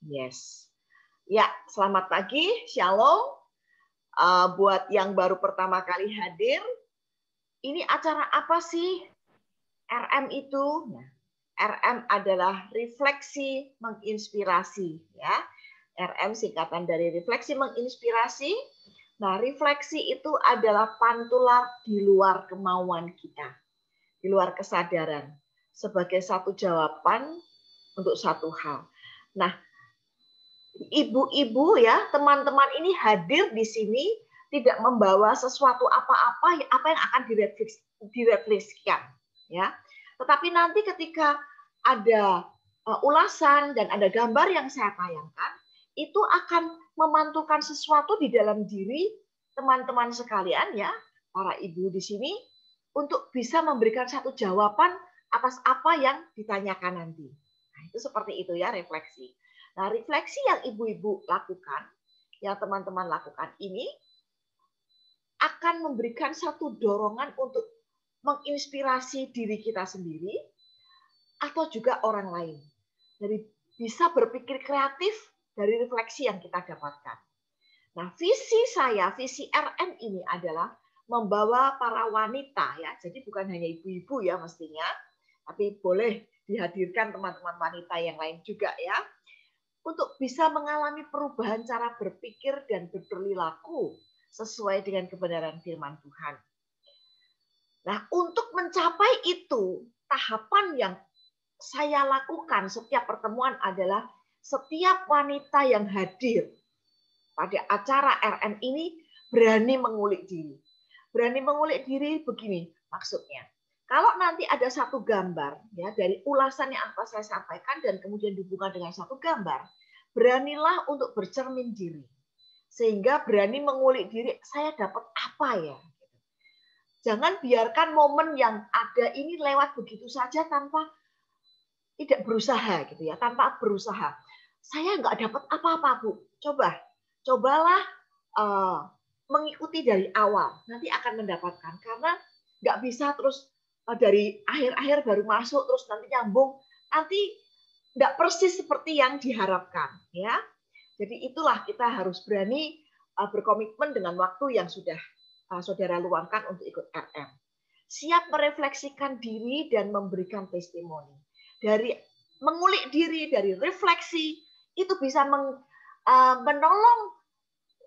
Yes. Ya, selamat pagi, Shalom. Buat yang baru pertama kali hadir, ini acara apa sih RM itu? Nah, RM adalah refleksi menginspirasi, ya. RM singkatan dari refleksi menginspirasi. Nah, refleksi itu adalah pantulan di luar kemauan kita, di luar kesadaran, sebagai satu jawaban untuk satu hal. Nah, ibu-ibu ya, teman-teman ini hadir di sini tidak membawa sesuatu apa-apa yang akan direfleksikan, ya. Tetapi nanti ketika ada ulasan dan ada gambar yang saya tayangkan, itu akan memantulkan sesuatu di dalam diri teman-teman sekalian ya, para ibu di sini untuk bisa memberikan satu jawaban atas apa yang ditanyakan nanti. Nah, itu seperti itu ya refleksi. Nah, refleksi yang ibu-ibu lakukan, yang teman-teman lakukan ini akan memberikan satu dorongan untuk menginspirasi diri kita sendiri atau juga orang lain. Jadi bisa berpikir kreatif dari refleksi yang kita dapatkan. Nah, visi saya, visi RM ini adalah membawa para wanita ya. Jadi bukan hanya ibu-ibu ya mestinya, tapi boleh dihadirkan teman-teman wanita yang lain juga ya. Untuk bisa mengalami perubahan cara berpikir dan berperilaku sesuai dengan kebenaran firman Tuhan. Nah, untuk mencapai itu, tahapan yang saya lakukan setiap pertemuan adalah setiap wanita yang hadir pada acara RM ini berani mengulik diri. Berani mengulik diri begini maksudnya. Kalau nanti ada satu gambar ya dari ulasan yang apa saya sampaikan dan kemudian dihubungkan dengan satu gambar, beranilah untuk bercermin diri. Sehingga berani mengulik diri, saya dapat apa ya? Jangan biarkan momen yang ada ini lewat begitu saja tanpa tidak berusaha gitu ya, tanpa berusaha. Saya nggak dapat apa-apa, Bu. Cobalah mengikuti dari awal. Nanti akan mendapatkan karena nggak bisa terus dari akhir-akhir baru masuk terus nanti nyambung. Nanti nggak persis seperti yang diharapkan, ya. Jadi itulah kita harus berani berkomitmen dengan waktu yang sudah saudara luangkan untuk ikut RM. Siap merefleksikan diri dan memberikan testimoni. Dari mengulik diri, dari refleksi, itu bisa menolong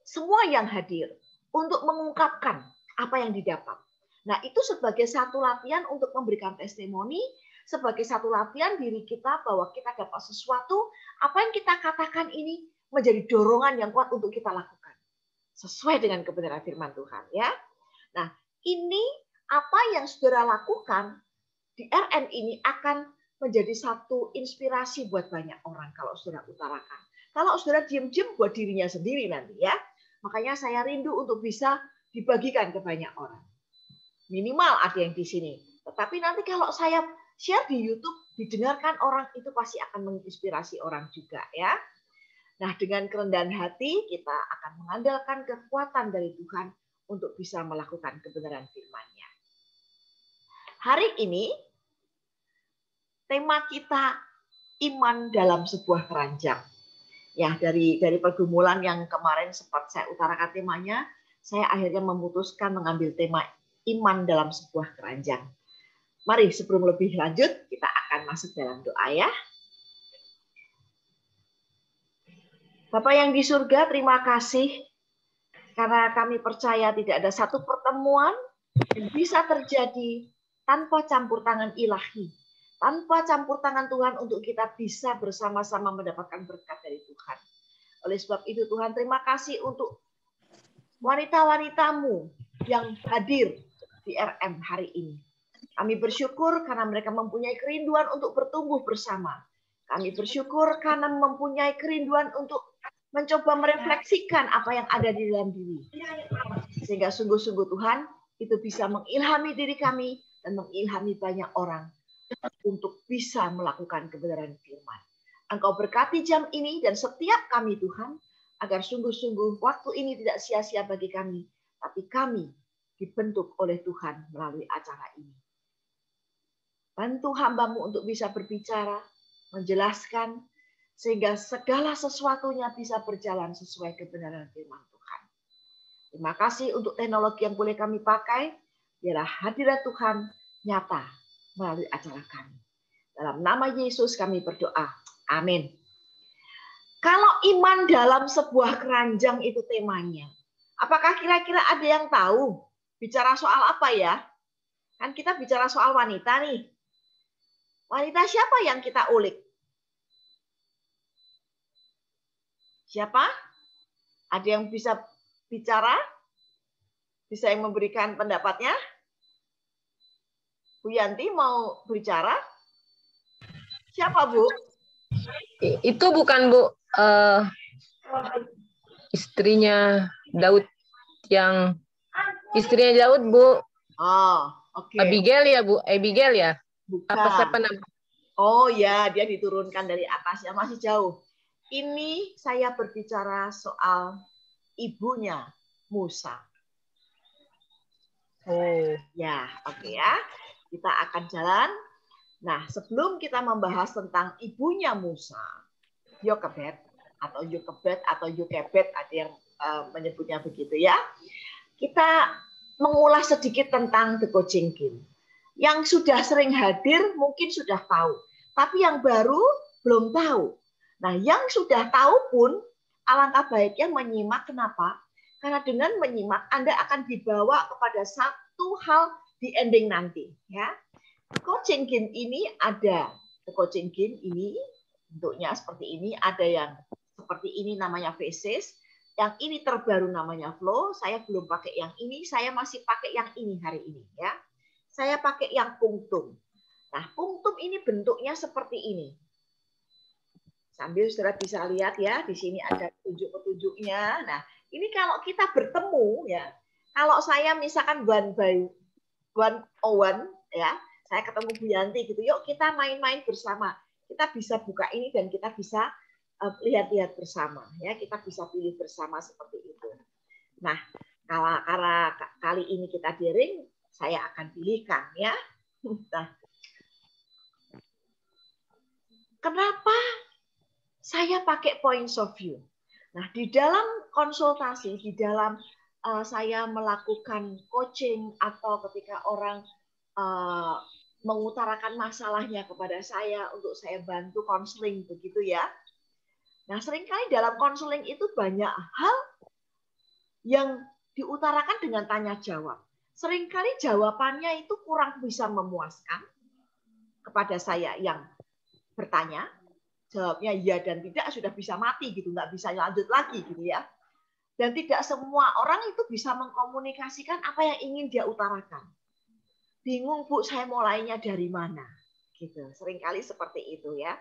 semua yang hadir untuk mengungkapkan apa yang didapat. Nah, itu sebagai satu latihan untuk memberikan testimoni, sebagai satu latihan diri kita bahwa kita dapat sesuatu, apa yang kita katakan ini menjadi dorongan yang kuat untuk kita lakukan. Sesuai dengan kebenaran firman Tuhan, ya. Nah, ini apa yang saudara lakukan di RM ini akan menjadi satu inspirasi buat banyak orang kalau saudara utarakan. Kalau saudara diam-diam buat dirinya sendiri nanti ya. Makanya saya rindu untuk bisa dibagikan ke banyak orang. Minimal ada yang di sini. Tetapi nanti kalau saya share di YouTube, didengarkan orang, itu pasti akan menginspirasi orang juga ya. Nah, dengan kerendahan hati kita akan mengandalkan kekuatan dari Tuhan untuk bisa melakukan kebenaran firman-Nya. Hari ini tema kita iman dalam sebuah keranjang. Ya, dari pergumulan yang kemarin sempat saya utarakan temanya, saya akhirnya memutuskan mengambil tema iman dalam sebuah keranjang. Mari sebelum lebih lanjut, kita akan masuk dalam doa ya. Bapak yang di surga, terima kasih karena kami percaya tidak ada satu pertemuan yang bisa terjadi tanpa campur tangan ilahi, tanpa campur tangan Tuhan untuk kita bisa bersama-sama mendapatkan berkat dari Tuhan. Oleh sebab itu Tuhan, terima kasih untuk wanita-wanitamu yang hadir di RM hari ini. Kami bersyukur karena mereka mempunyai kerinduan untuk bertumbuh bersama. Kami bersyukur karena mempunyai kerinduan untuk mencoba merefleksikan apa yang ada di dalam diri. Sehingga sungguh-sungguh Tuhan, itu bisa mengilhami diri kami dan mengilhami banyak orang untuk bisa melakukan kebenaran firman. Engkau berkati jam ini dan setiap kami Tuhan, agar sungguh-sungguh waktu ini tidak sia-sia bagi kami, tapi kami dibentuk oleh Tuhan melalui acara ini. Bantu hamba-Mu untuk bisa berbicara, menjelaskan, sehingga segala sesuatunya bisa berjalan sesuai kebenaran firman Tuhan. Terima kasih untuk teknologi yang boleh kami pakai. Biarlah hadirat Tuhan nyata melalui acara kami. Dalam nama Yesus kami berdoa. Amin. Kalau iman dalam sebuah keranjang itu temanya. Apakah kira-kira ada yang tahu bicara soal apa ya? Kan kita bicara soal wanita nih. Wanita siapa yang kita ulik? Siapa? Ada yang bisa bicara? Bisa yang memberikan pendapatnya? Bu Yanti mau bicara? Siapa, Bu? Itu bukan, Bu, istrinya Daud yang istrinya Daud, Bu. Oh, oke. Abigail ya, Bu? Abigail ya? Bukan. Apa siapa namanya? Oh ya, dia diturunkan dari atas ya, masih jauh. Ini saya berbicara soal ibunya Musa. Oh. Ya, oke ya. Kita akan jalan. Nah, sebelum kita membahas tentang ibunya Musa, Yokebed atau Yokebed, ada yang menyebutnya begitu ya. Kita mengulas sedikit tentang The Coaching Game. Yang sudah sering hadir mungkin sudah tahu, tapi yang baru belum tahu. Nah, yang sudah tahu pun alangkah baiknya menyimak. Kenapa? Karena dengan menyimak Anda akan dibawa kepada satu hal di ending nanti, ya. The Coaching Game ini ada. The Coaching Game ini bentuknya seperti ini, ada yang seperti ini namanya Faces, yang ini terbaru namanya Flow. Saya belum pakai yang ini, saya masih pakai yang ini hari ini, ya. Saya pakai yang punktum. Nah, punktum ini bentuknya seperti ini. Sambil saudara bisa lihat ya, di sini ada petunjuk-petunjuknya. Nah, ini kalau kita bertemu ya, kalau saya misalkan one on one ya, saya ketemu Bu Yanti gitu, yuk kita main-main bersama. Kita bisa buka ini dan kita bisa lihat-lihat bersama ya, kita bisa pilih bersama seperti itu. Nah, karena kali ini kita daring, saya akan pilihkan ya. Nah, kenapa saya pakai points of view? Nah, di dalam konsultasi, di dalam saya melakukan coaching atau ketika orang mengutarakan masalahnya kepada saya untuk saya bantu konseling begitu ya. Nah, seringkali dalam konseling itu banyak hal yang diutarakan dengan tanya jawab. Seringkali jawabannya itu kurang bisa memuaskan kepada saya yang bertanya. Jawabnya ya dan tidak sudah bisa mati gitu, nggak bisa lanjut lagi gitu ya. Dan tidak semua orang itu bisa mengkomunikasikan apa yang ingin dia utarakan. Bingung Bu, saya mulainya dari mana? Gitu. Seringkali seperti itu ya.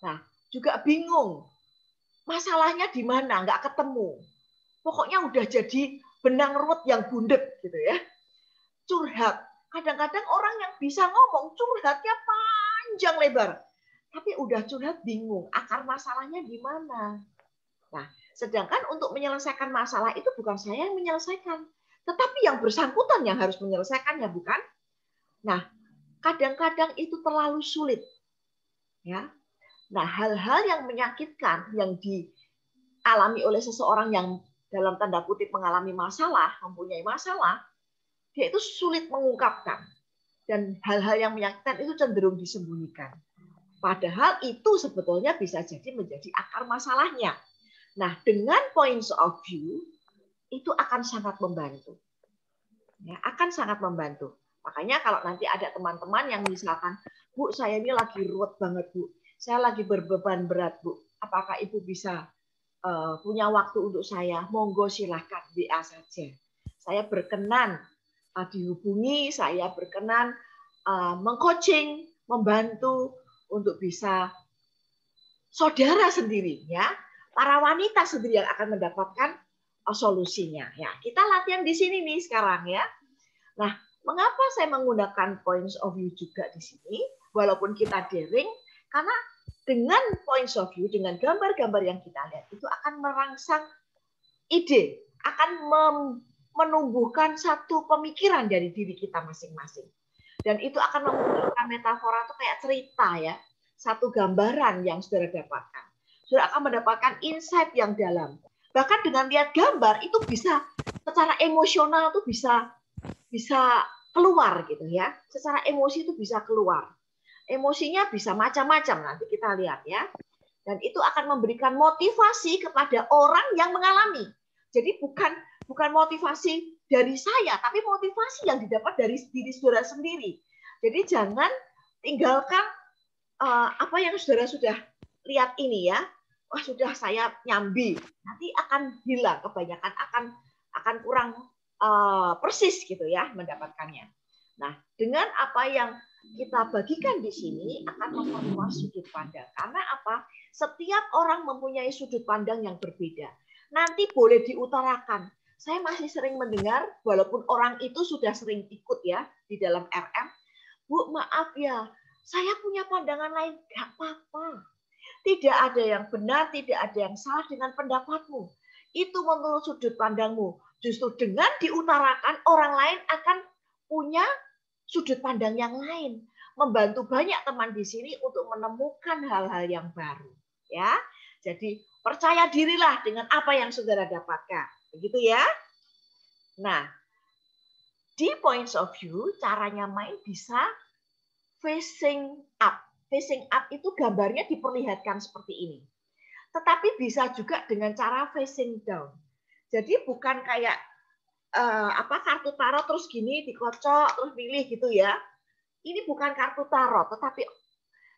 Nah, juga bingung. Masalahnya di mana? Nggak ketemu. Pokoknya udah jadi benang ruwet yang bundek gitu ya. Curhat. Kadang-kadang orang yang bisa ngomong curhatnya panjang lebar. Tapi udah curhat bingung. Akar masalahnya di mana? Nah, sedangkan untuk menyelesaikan masalah itu bukan saya yang menyelesaikan. Tetapi yang bersangkutan yang harus menyelesaikannya, bukan? Nah, kadang-kadang itu terlalu sulit. Ya. Nah, hal-hal yang menyakitkan, yang dialami oleh seseorang yang dalam tanda kutip mengalami masalah, mempunyai masalah, dia itu sulit mengungkapkan. Dan hal-hal yang menyakitkan itu cenderung disembunyikan. Padahal itu sebetulnya bisa jadi menjadi akar masalahnya. Nah, dengan points of view, itu akan sangat membantu. Ya, akan sangat membantu. Makanya kalau nanti ada teman-teman yang misalkan, Bu, saya ini lagi ruwet banget, Bu. Saya lagi berbeban berat, Bu. Apakah Ibu bisa punya waktu untuk saya? Monggo silahkan, WA saja. Saya berkenan dihubungi, saya berkenan meng-coaching, membantu untuk bisa saudara sendiri, ya. Para wanita sendiri yang akan mendapatkan solusinya. Ya, kita latihan di sini nih sekarang ya. Nah, mengapa saya menggunakan points of view juga di sini? Walaupun kita daring, karena dengan points of view, dengan gambar-gambar yang kita lihat, itu akan merangsang ide, akan menumbuhkan satu pemikiran dari diri kita masing-masing. Dan itu akan memunculkan metafora itu kayak cerita ya, satu gambaran yang saudara dapatkan. saudara akan mendapatkan insight yang dalam. Bahkan dengan lihat gambar itu bisa secara emosional tuh bisa keluar gitu ya. Secara emosi itu bisa keluar. Emosinya bisa macam-macam, nanti kita lihat ya. Dan itu akan memberikan motivasi kepada orang yang mengalami. Jadi bukan motivasi dari saya, tapi motivasi yang didapat dari diri saudara sendiri. Jadi jangan tinggalkan apa yang saudara sudah lihat ini ya. Wah, sudah saya nyambi, nanti akan hilang, kebanyakan akan kurang persis gitu ya mendapatkannya. Nah, dengan apa yang kita bagikan di sini akan memperluas sudut pandang. Karena apa? Setiap orang mempunyai sudut pandang yang berbeda. Nanti boleh diutarakan. Saya masih sering mendengar, walaupun orang itu sudah sering ikut ya di dalam RM, Bu, maaf ya, saya punya pandangan lain. Gak apa-apa. Tidak ada yang benar, tidak ada yang salah dengan pendapatmu. Itu menurut sudut pandangmu. Justru dengan diutarakan, orang lain akan punya sudut pandang yang lain. Membantu banyak teman di sini untuk menemukan hal-hal yang baru. Ya, jadi percaya dirilah dengan apa yang saudara dapatkan. Begitu ya. Nah, di points of view, caranya main bisa facing up. Facing up itu gambarnya diperlihatkan seperti ini. Tetapi bisa juga dengan cara facing down. Jadi bukan kayak kartu tarot terus gini dikocok terus pilih gitu ya. Ini bukan kartu tarot, tetapi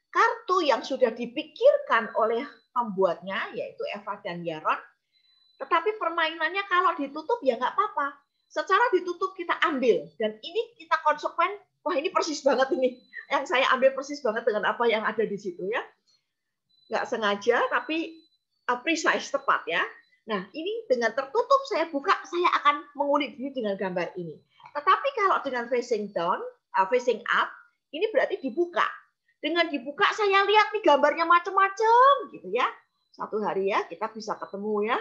kartu yang sudah dipikirkan oleh pembuatnya yaitu Eva dan Yaron. Tetapi permainannya kalau ditutup ya nggak apa-apa. Secara ditutup kita ambil dan ini kita konsekuen. Wah, ini persis banget ini. Yang saya ambil persis banget dengan apa yang ada di situ ya. Nggak sengaja, tapi precise, tepat ya. Nah, ini dengan tertutup saya buka, saya akan mengulik diri dengan gambar ini. Tetapi kalau dengan facing down, facing up, ini berarti dibuka. Dengan dibuka, saya lihat nih gambarnya macam-macam gitu ya. Satu hari ya, kita bisa ketemu ya.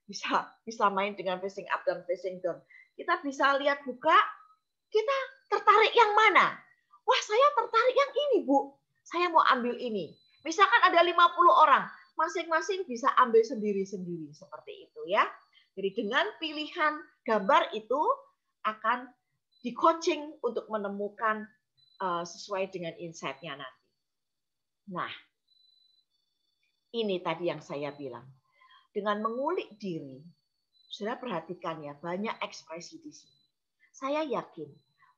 Bisa main dengan facing up dan facing down. Kita bisa lihat buka, kita tertarik yang mana? Wah, saya tertarik yang ini, Bu. Saya mau ambil ini. Misalkan ada 50 orang, masing-masing bisa ambil sendiri-sendiri seperti itu ya. Jadi dengan pilihan gambar itu akan di-coaching untuk menemukan sesuai dengan insight-nya nanti. Nah, ini tadi yang saya bilang. Dengan mengulik diri, saudara perhatikan ya, banyak ekspresi di sini. Saya yakin,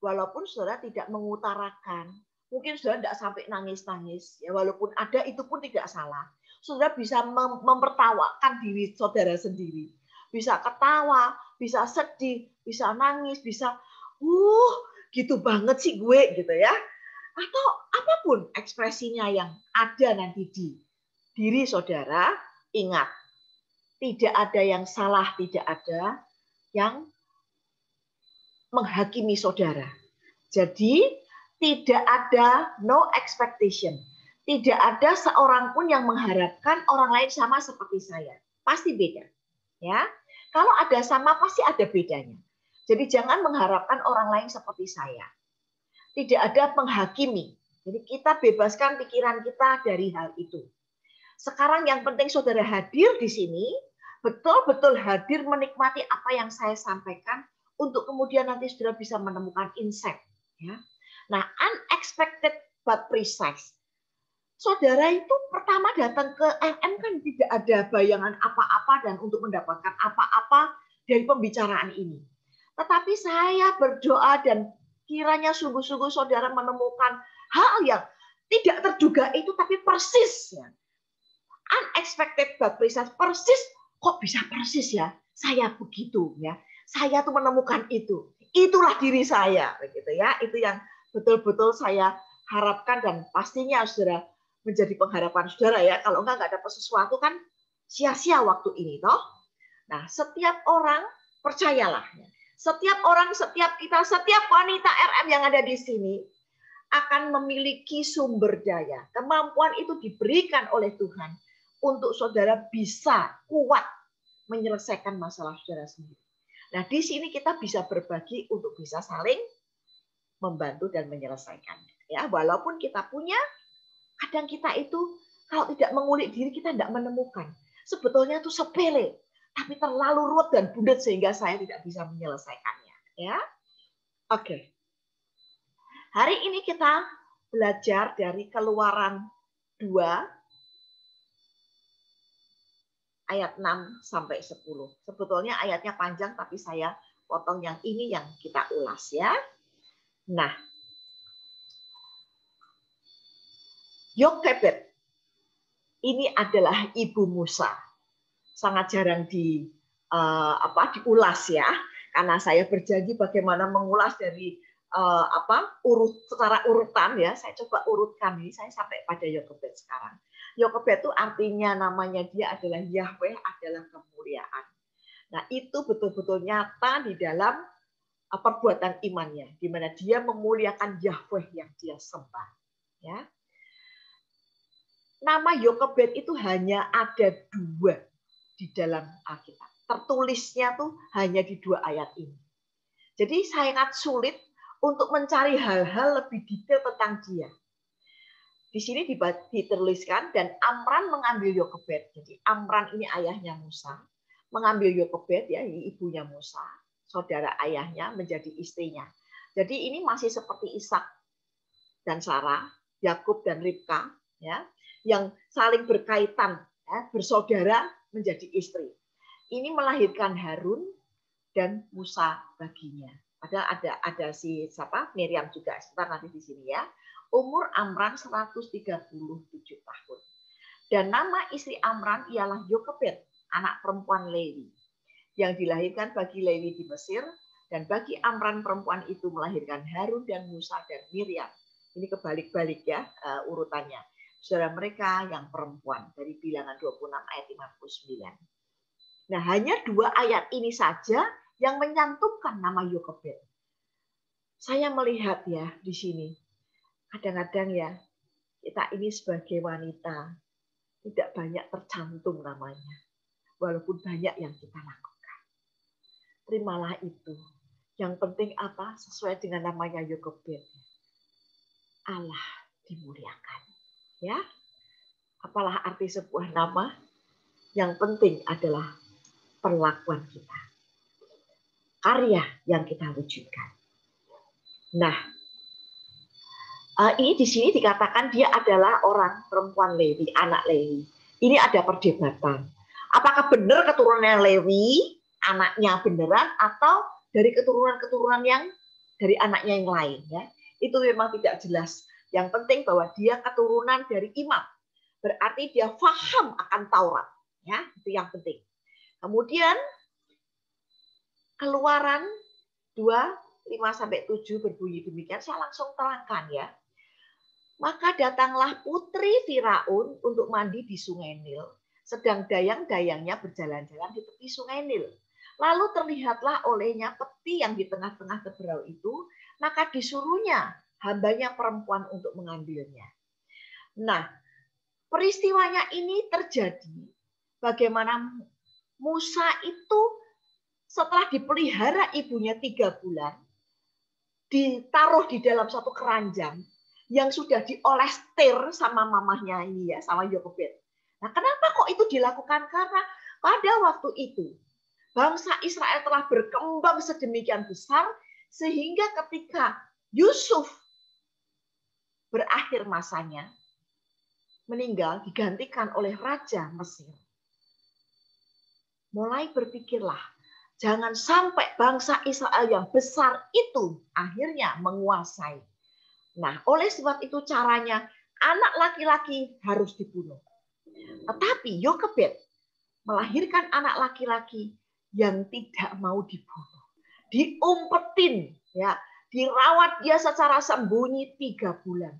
walaupun saudara tidak mengutarakan, mungkin saudara tidak sampai nangis-nangis, ya walaupun ada itu pun tidak salah. Saudara bisa mempertawakan diri saudara sendiri. Bisa ketawa, bisa sedih, bisa nangis, bisa gitu banget sih gue gitu ya. Atau apapun ekspresinya yang ada nanti di diri saudara, ingat, tidak ada yang salah, tidak ada yang menghakimi saudara. Jadi tidak ada no expectation. Tidak ada seorang pun yang mengharapkan orang lain sama seperti saya. Pasti beda. Ya. Kalau ada sama pasti ada bedanya. Jadi jangan mengharapkan orang lain seperti saya. Tidak ada menghakimi. Jadi kita bebaskan pikiran kita dari hal itu. Sekarang yang penting saudara hadir di sini, betul-betul hadir menikmati apa yang saya sampaikan untuk kemudian nanti saudara bisa menemukan insight. Ya. Nah, unexpected but precise. Saudara itu pertama datang ke RM kan tidak ada bayangan apa-apa dan untuk mendapatkan apa-apa dari pembicaraan ini. Tetapi saya berdoa dan kiranya sungguh-sungguh saudara menemukan hal yang tidak terduga itu tapi persis. Ya. Unexpected but precise. Persis, kok bisa persis ya? Saya begitu ya. Saya tuh menemukan itu. Itulah diri saya, begitu ya. Itu yang betul-betul saya harapkan dan pastinya saudara menjadi pengharapan saudara ya. Kalau enggak dapat sesuatu kan sia-sia waktu ini toh. Nah, setiap orang percayalah. Setiap orang, setiap kita, setiap wanita RM yang ada di sini akan memiliki sumber daya. Kemampuan itu diberikan oleh Tuhan untuk saudara bisa kuat menyelesaikan masalah saudara sendiri. Nah, di sini kita bisa berbagi untuk bisa saling membantu dan menyelesaikan. Ya, walaupun kita punya, kadang kita itu Kalau tidak mengulik diri, kita tidak menemukan. Sebetulnya itu sepele, tapi terlalu ruwet dan bulat sehingga saya tidak bisa menyelesaikannya. Ya, oke. Hari ini kita belajar dari Keluaran 2 ayat 6 sampai 10. Sebetulnya ayatnya panjang, tapi saya potong yang ini yang kita ulas ya. Nah, Yokebed ini adalah ibu Musa. Sangat jarang diulas ya, karena saya berjanji bagaimana mengulas dari secara urutan ya. Saya coba urutkan ini, saya sampai pada Yokebed sekarang. Yokebed itu artinya, namanya dia adalah Yahweh adalah kemuliaan. Nah, itu betul-betul nyata di dalam perbuatan imannya, di mana dia memuliakan Yahweh yang dia sembah. Ya. Nama Yokebed itu hanya ada 2 di dalam Alkitab. Tertulisnya tuh hanya di 2 ayat ini. Jadi sangat sulit untuk mencari hal-hal lebih detail tentang dia. Di sini dituliskan, dan Amran mengambil Yokebed. Jadi Amran ini ayahnya Musa, mengambil Yokebed ya, ibunya Musa, saudara ayahnya, menjadi istrinya. Jadi ini masih seperti Ishak dan Sarah, Yakub dan Ribka, ya, yang saling berkaitan, ya, bersaudara menjadi istri. Ini melahirkan Harun dan Musa baginya. Padahal ada si Miriam juga, sebentar nanti di sini ya. Umur Amran 137 tahun. Dan nama istri Amran ialah Yokebed, anak perempuan Lewi, yang dilahirkan bagi Lewi di Mesir, dan bagi Amran perempuan itu melahirkan Harun dan Musa dan Miriam. Ini kebalik-balik ya urutannya. Saudara mereka yang perempuan, dari Bilangan 26 ayat 59. Nah, hanya 2 ayat ini saja yang menyantumkan nama Yokebed. Saya melihat ya di sini, kadang-kadang ya kita ini sebagai wanita tidak banyak tercantum namanya, walaupun banyak yang kita lakukan. Terimalah itu. Yang penting apa? Sesuai dengan namanya Yokebed. Allah dimuliakan. Ya, apalah arti sebuah nama? Yang penting adalah perlakuan kita, karya yang kita wujudkan. Nah, ini di sini dikatakan dia adalah orang perempuan Lewi, anak Lewi. Ini ada perdebatan. Apakah benar keturunan Lewi, anaknya beneran, atau dari keturunan-keturunan yang dari anaknya yang lain? Ya, itu memang tidak jelas. Yang penting bahwa dia keturunan dari imam. Berarti dia paham akan Taurat. Ya, itu yang penting. Kemudian Keluaran 2:5-7 berbunyi demikian. Saya langsung terangkan ya. Maka datanglah putri Firaun untuk mandi di Sungai Nil, sedang dayang-dayangnya berjalan-jalan di tepi Sungai Nil. Lalu terlihatlah olehnya peti yang di tengah-tengah teberau itu, maka disuruhnya hambanya perempuan untuk mengambilnya. Nah, peristiwanya ini terjadi bagaimana Musa itu setelah dipelihara ibunya 3 bulan, ditaruh di dalam satu keranjang yang sudah diolestir sama mamahnya ini ya, sama Yokebed. Nah, kenapa kok itu dilakukan? Karena pada waktu itu bangsa Israel telah berkembang sedemikian besar sehingga ketika Yusuf berakhir masanya, meninggal, digantikan oleh Raja Mesir. Mulai berpikirlah, jangan sampai bangsa Israel yang besar itu akhirnya menguasai. Nah, oleh sebab itu caranya anak laki-laki harus dibunuh. Tetapi Yokebed melahirkan anak laki-laki yang tidak mau dibunuh. Diumpetin, ya, dirawat dia secara sembunyi 3 bulan.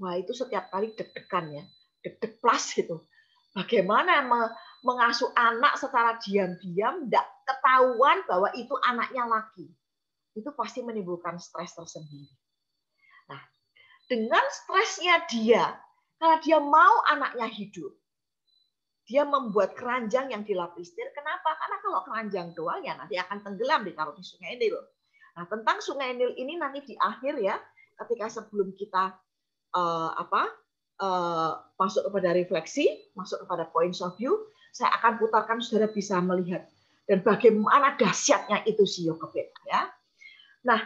Wah, itu setiap kali deg-degan ya, deg-deg plus gitu. Bagaimana mengasuh anak secara diam-diam, tidak ketahuan bahwa itu anaknya laki. Itu pasti menimbulkan stres tersendiri. Nah, dengan stresnya dia, kalau dia mau anaknya hidup, dia membuat keranjang yang dilapistir. Kenapa? Karena kalau keranjang doang ya nanti akan tenggelam ditaruh di Sungai Nil. Nah, tentang Sungai Nil ini nanti di akhir ya, ketika sebelum kita masuk kepada refleksi, masuk kepada points of view, saya akan putarkan, saudara bisa melihat dan bagaimana dahsyatnya itu si Yokebed, ya. Nah,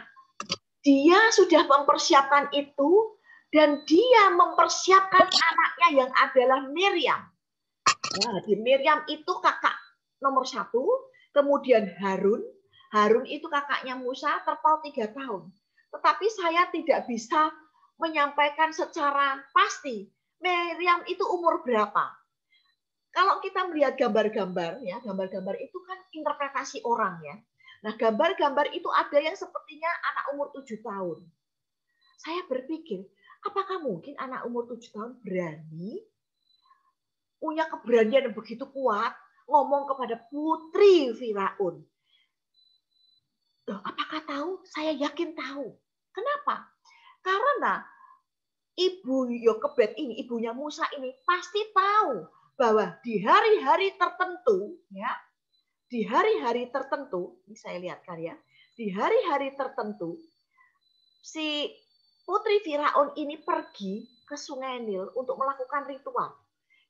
dia sudah mempersiapkan itu dan dia mempersiapkan anaknya yang adalah Miriam. Nah, di Miriam itu kakak nomor 1, kemudian Harun. Harun itu kakaknya Musa, terpaut 3 tahun. Tetapi saya tidak bisa menyampaikan secara pasti Miriam itu umur berapa. Kalau kita melihat gambar-gambar, ya, gambar-gambar itu kan interpretasi orang, ya. Nah, gambar-gambar itu ada yang sepertinya anak umur 7 tahun. Saya berpikir, apakah mungkin anak umur 7 tahun berani, punya keberanian yang begitu kuat, ngomong kepada putri Firaun? Loh, apakah tahu? Saya yakin tahu. Kenapa? Karena ibu Yokebed ini, ibunya Musa ini pasti tahu bahwa di hari-hari tertentu, ya, di hari-hari tertentu, ini saya lihatkan ya, di hari-hari tertentu, si putri Firaun ini pergi ke Sungai Nil untuk melakukan ritual.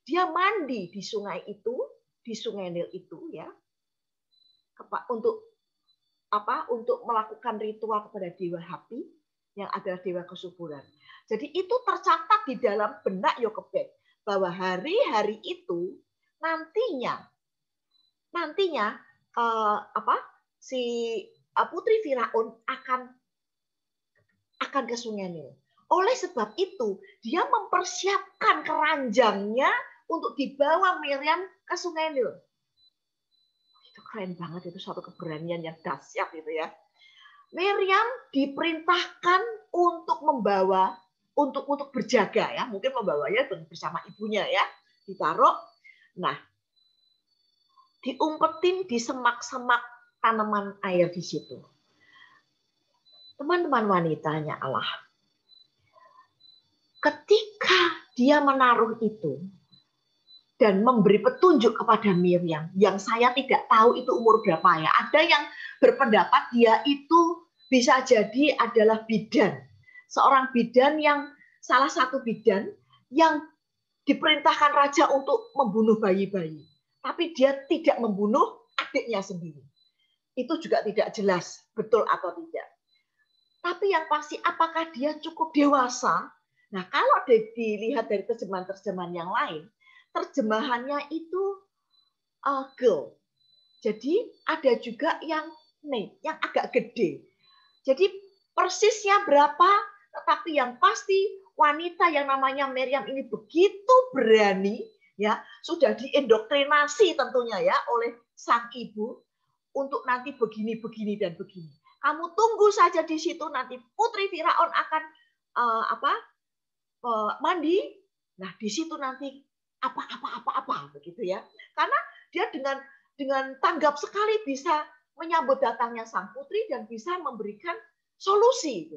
Dia mandi di sungai itu, di Sungai Nil itu, ya, untuk apa? Untuk melakukan ritual kepada dewa Hapi yang adalah dewa kesuburan. Jadi itu tercatat di dalam benak Yokebed bahwa hari-hari itu nantinya si putri Firaun akan ke Sungai Nil. Oleh sebab itu dia mempersiapkan keranjangnya untuk dibawa Miriam ke Sungai Nil. Itu keren banget, itu suatu keberanian yang dahsyat itu ya. Miriam diperintahkan untuk membawa, untuk berjaga ya, mungkin membawanya bersama ibunya ya, ditaruh. Nah, diumpetin di semak-semak tanaman air di situ. Teman-teman wanitanya Allah, ketika dia menaruh itu dan memberi petunjuk kepada Miriam, yang saya tidak tahu itu umur berapa ya. Ada yang berpendapat dia itu bisa jadi adalah bidan. Seorang bidan yang, salah satu bidan yang diperintahkan raja untuk membunuh bayi-bayi. Tapi dia tidak membunuh adiknya sendiri. Itu juga tidak jelas betul atau tidak. Tapi yang pasti apakah dia cukup dewasa? Nah, kalau dilihat dari terjemahan-terjemahan yang lain, terjemahannya itu girl. Jadi ada juga yang agak gede. Jadi persisnya berapa, tetapi yang pasti wanita yang namanya Miriam ini begitu berani, ya, sudah diindoktrinasi tentunya ya oleh sang ibu untuk nanti begini, begini dan begini. Kamu tunggu saja di situ, nanti putri Firaun akan mandi. Nah, di situ nanti apa begitu ya. Karena dia dengan tanggap sekali bisa menyambut datangnya sang putri dan bisa memberikan solusi.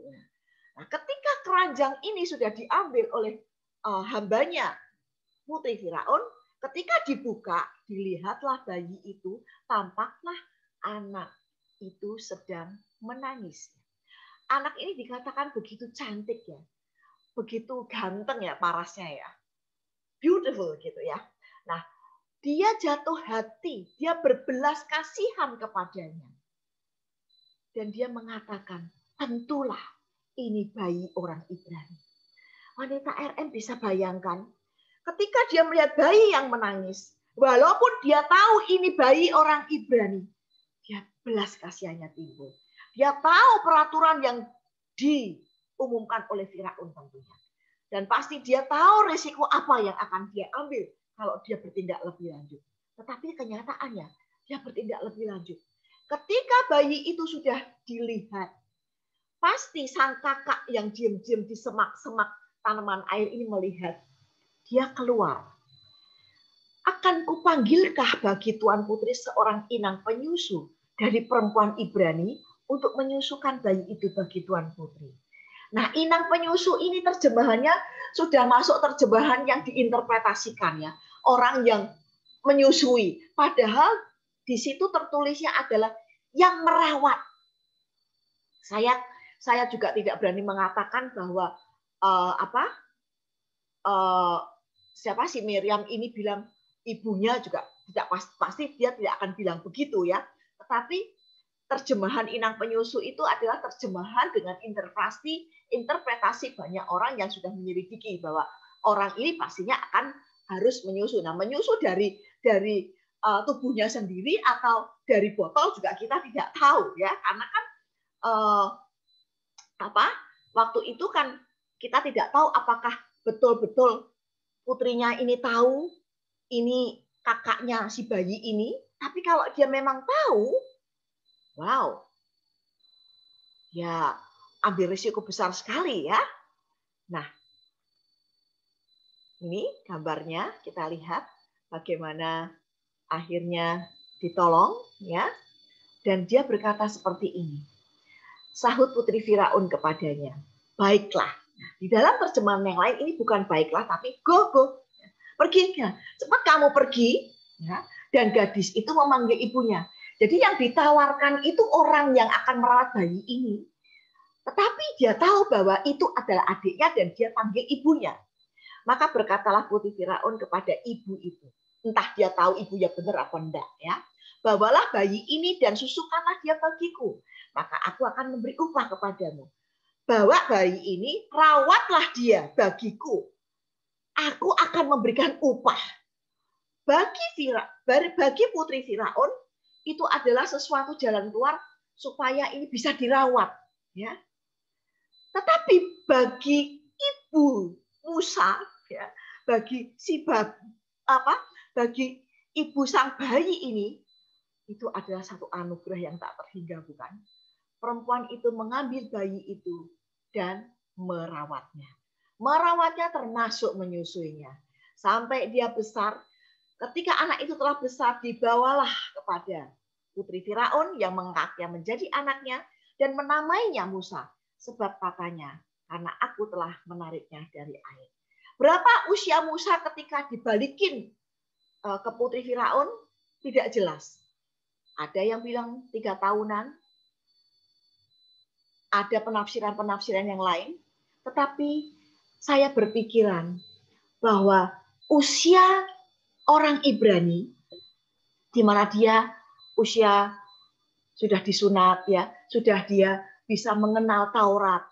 Nah, ketika keranjang ini sudah diambil oleh hambanya putri Firaun, ketika dibuka, dilihatlah bayi itu, tampaklah anak itu sedang menangis. Anak ini dikatakan begitu cantik ya, begitu ganteng ya parasnya ya, beautiful gitu ya. Nah, dia jatuh hati, dia berbelas kasihan kepadanya. Dan dia mengatakan, tentulah ini bayi orang Ibrani. Wanita RM bisa bayangkan, ketika dia melihat bayi yang menangis, walaupun dia tahu ini bayi orang Ibrani, dia belas kasihannya timbul. Dia tahu peraturan yang diumumkan oleh Firaun tentunya. Dan pasti dia tahu risiko apa yang akan dia ambil kalau dia bertindak lebih lanjut. Tetapi kenyataannya, dia bertindak lebih lanjut. Ketika bayi itu sudah dilihat, pasti sang kakak yang diam-diam di semak-semak tanaman air ini melihat. Dia keluar. Akan kupanggilkah bagi Tuan Putri seorang inang penyusu dari perempuan Ibrani untuk menyusukan bayi itu bagi Tuan Putri. Nah, inang penyusu ini terjemahannya sudah masuk terjemahan yang diinterpretasikan ya. Orang yang menyusui. Padahal di situ tertulisnya adalah yang merawat. Saya juga tidak berani mengatakan bahwa siapa si Miriam ini bilang ibunya juga tidak pasti dia tidak akan bilang begitu ya. Tetapi terjemahan inang penyusu itu adalah terjemahan dengan interpretasi banyak orang yang sudah menyelidiki bahwa orang ini pastinya akan harus menyusu. Nah, menyusu dari tubuhnya sendiri atau dari botol juga kita tidak tahu ya, karena kan waktu itu kan kita tidak tahu apakah betul-betul putrinya ini tahu ini kakaknya si bayi ini. Tapi kalau dia memang tahu, wow, ya ambil risiko besar sekali ya. Nah, ini gambarnya kita lihat bagaimana akhirnya ditolong ya. Dan dia berkata seperti ini. Sahut putri Firaun kepadanya, baiklah. Nah, di dalam terjemahan yang lain ini bukan baiklah tapi go. Pergi ya. Cepat kamu pergi ya. Dan gadis itu memanggil ibunya. Jadi yang ditawarkan itu orang yang akan merawat bayi ini. Tetapi dia tahu bahwa itu adalah adiknya dan dia panggil ibunya. Maka berkatalah putri Firaun kepada ibu itu. Entah dia tahu ibunya benar apa enggak ya. Bawalah bayi ini dan susukanlah dia bagiku. Maka aku akan memberi upah kepadamu. Bawa bayi ini, rawatlah dia bagiku. Aku akan memberikan upah. Bagi putri Firaun itu adalah sesuatu jalan keluar supaya ini bisa dirawat. Ya. Tetapi bagi ibu Musa, ya, bagi bagi ibu sang bayi ini, itu adalah satu anugerah yang tak terhingga, bukan? Perempuan itu mengambil bayi itu dan merawatnya. Merawatnya termasuk menyusuinya. Sampai dia besar, ketika anak itu telah besar, dibawalah kepada putri Firaun yang mengangkatnya menjadi anaknya dan menamainya Musa. Sebab katanya, karena aku telah menariknya dari air. Berapa usia Musa ketika dibalikin ke putri Firaun? Tidak jelas. Ada yang bilang 3 tahunan, ada penafsiran-penafsiran yang lain, tetapi saya berpikiran bahwa usia orang Ibrani, di mana dia usia sudah disunat, ya, sudah dia bisa mengenal Taurat,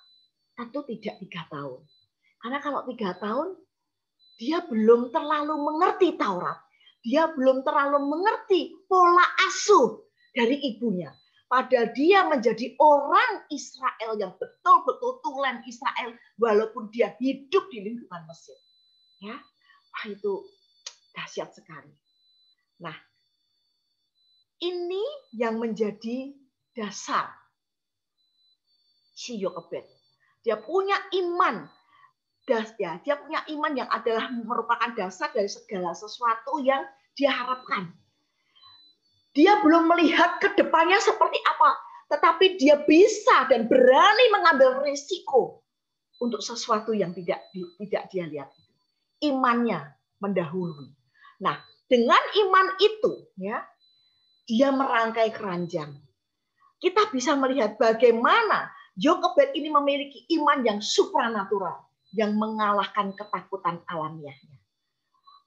tentu tidak 3 tahun. Karena kalau 3 tahun, dia belum terlalu mengerti Taurat. Dia belum terlalu mengerti pola asuh dari ibunya. Padahal dia menjadi orang Israel yang betul-betul tulen Israel walaupun dia hidup di lingkungan Mesir. Ya, itu dahsyat sekali. Nah, ini yang menjadi dasar si Yokebed. Dia punya iman. Dia punya iman yang adalah merupakan dasar dari segala sesuatu yang dia harapkan. Dia belum melihat ke depannya seperti apa, tetapi dia bisa dan berani mengambil risiko untuk sesuatu yang tidak dia lihat. Imannya mendahului. Nah, dengan iman itu, ya, dia merangkai keranjang. Kita bisa melihat bagaimana Yokebed ini memiliki iman yang supranatural, yang mengalahkan ketakutan alamiahnya.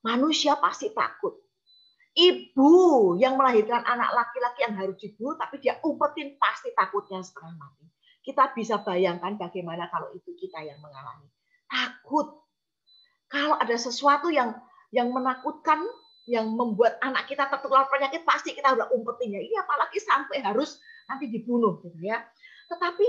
Manusia pasti takut. Ibu yang melahirkan anak laki-laki yang harus dibunuh, tapi dia umpetin, pasti takutnya setengah mati. Kita bisa bayangkan bagaimana kalau itu kita yang mengalami. Takut. Kalau ada sesuatu yang menakutkan, yang membuat anak kita tertular penyakit, pasti kita udah umpetinnya. Ini apalagi sampai harus nanti dibunuh, gitu ya. Tetapi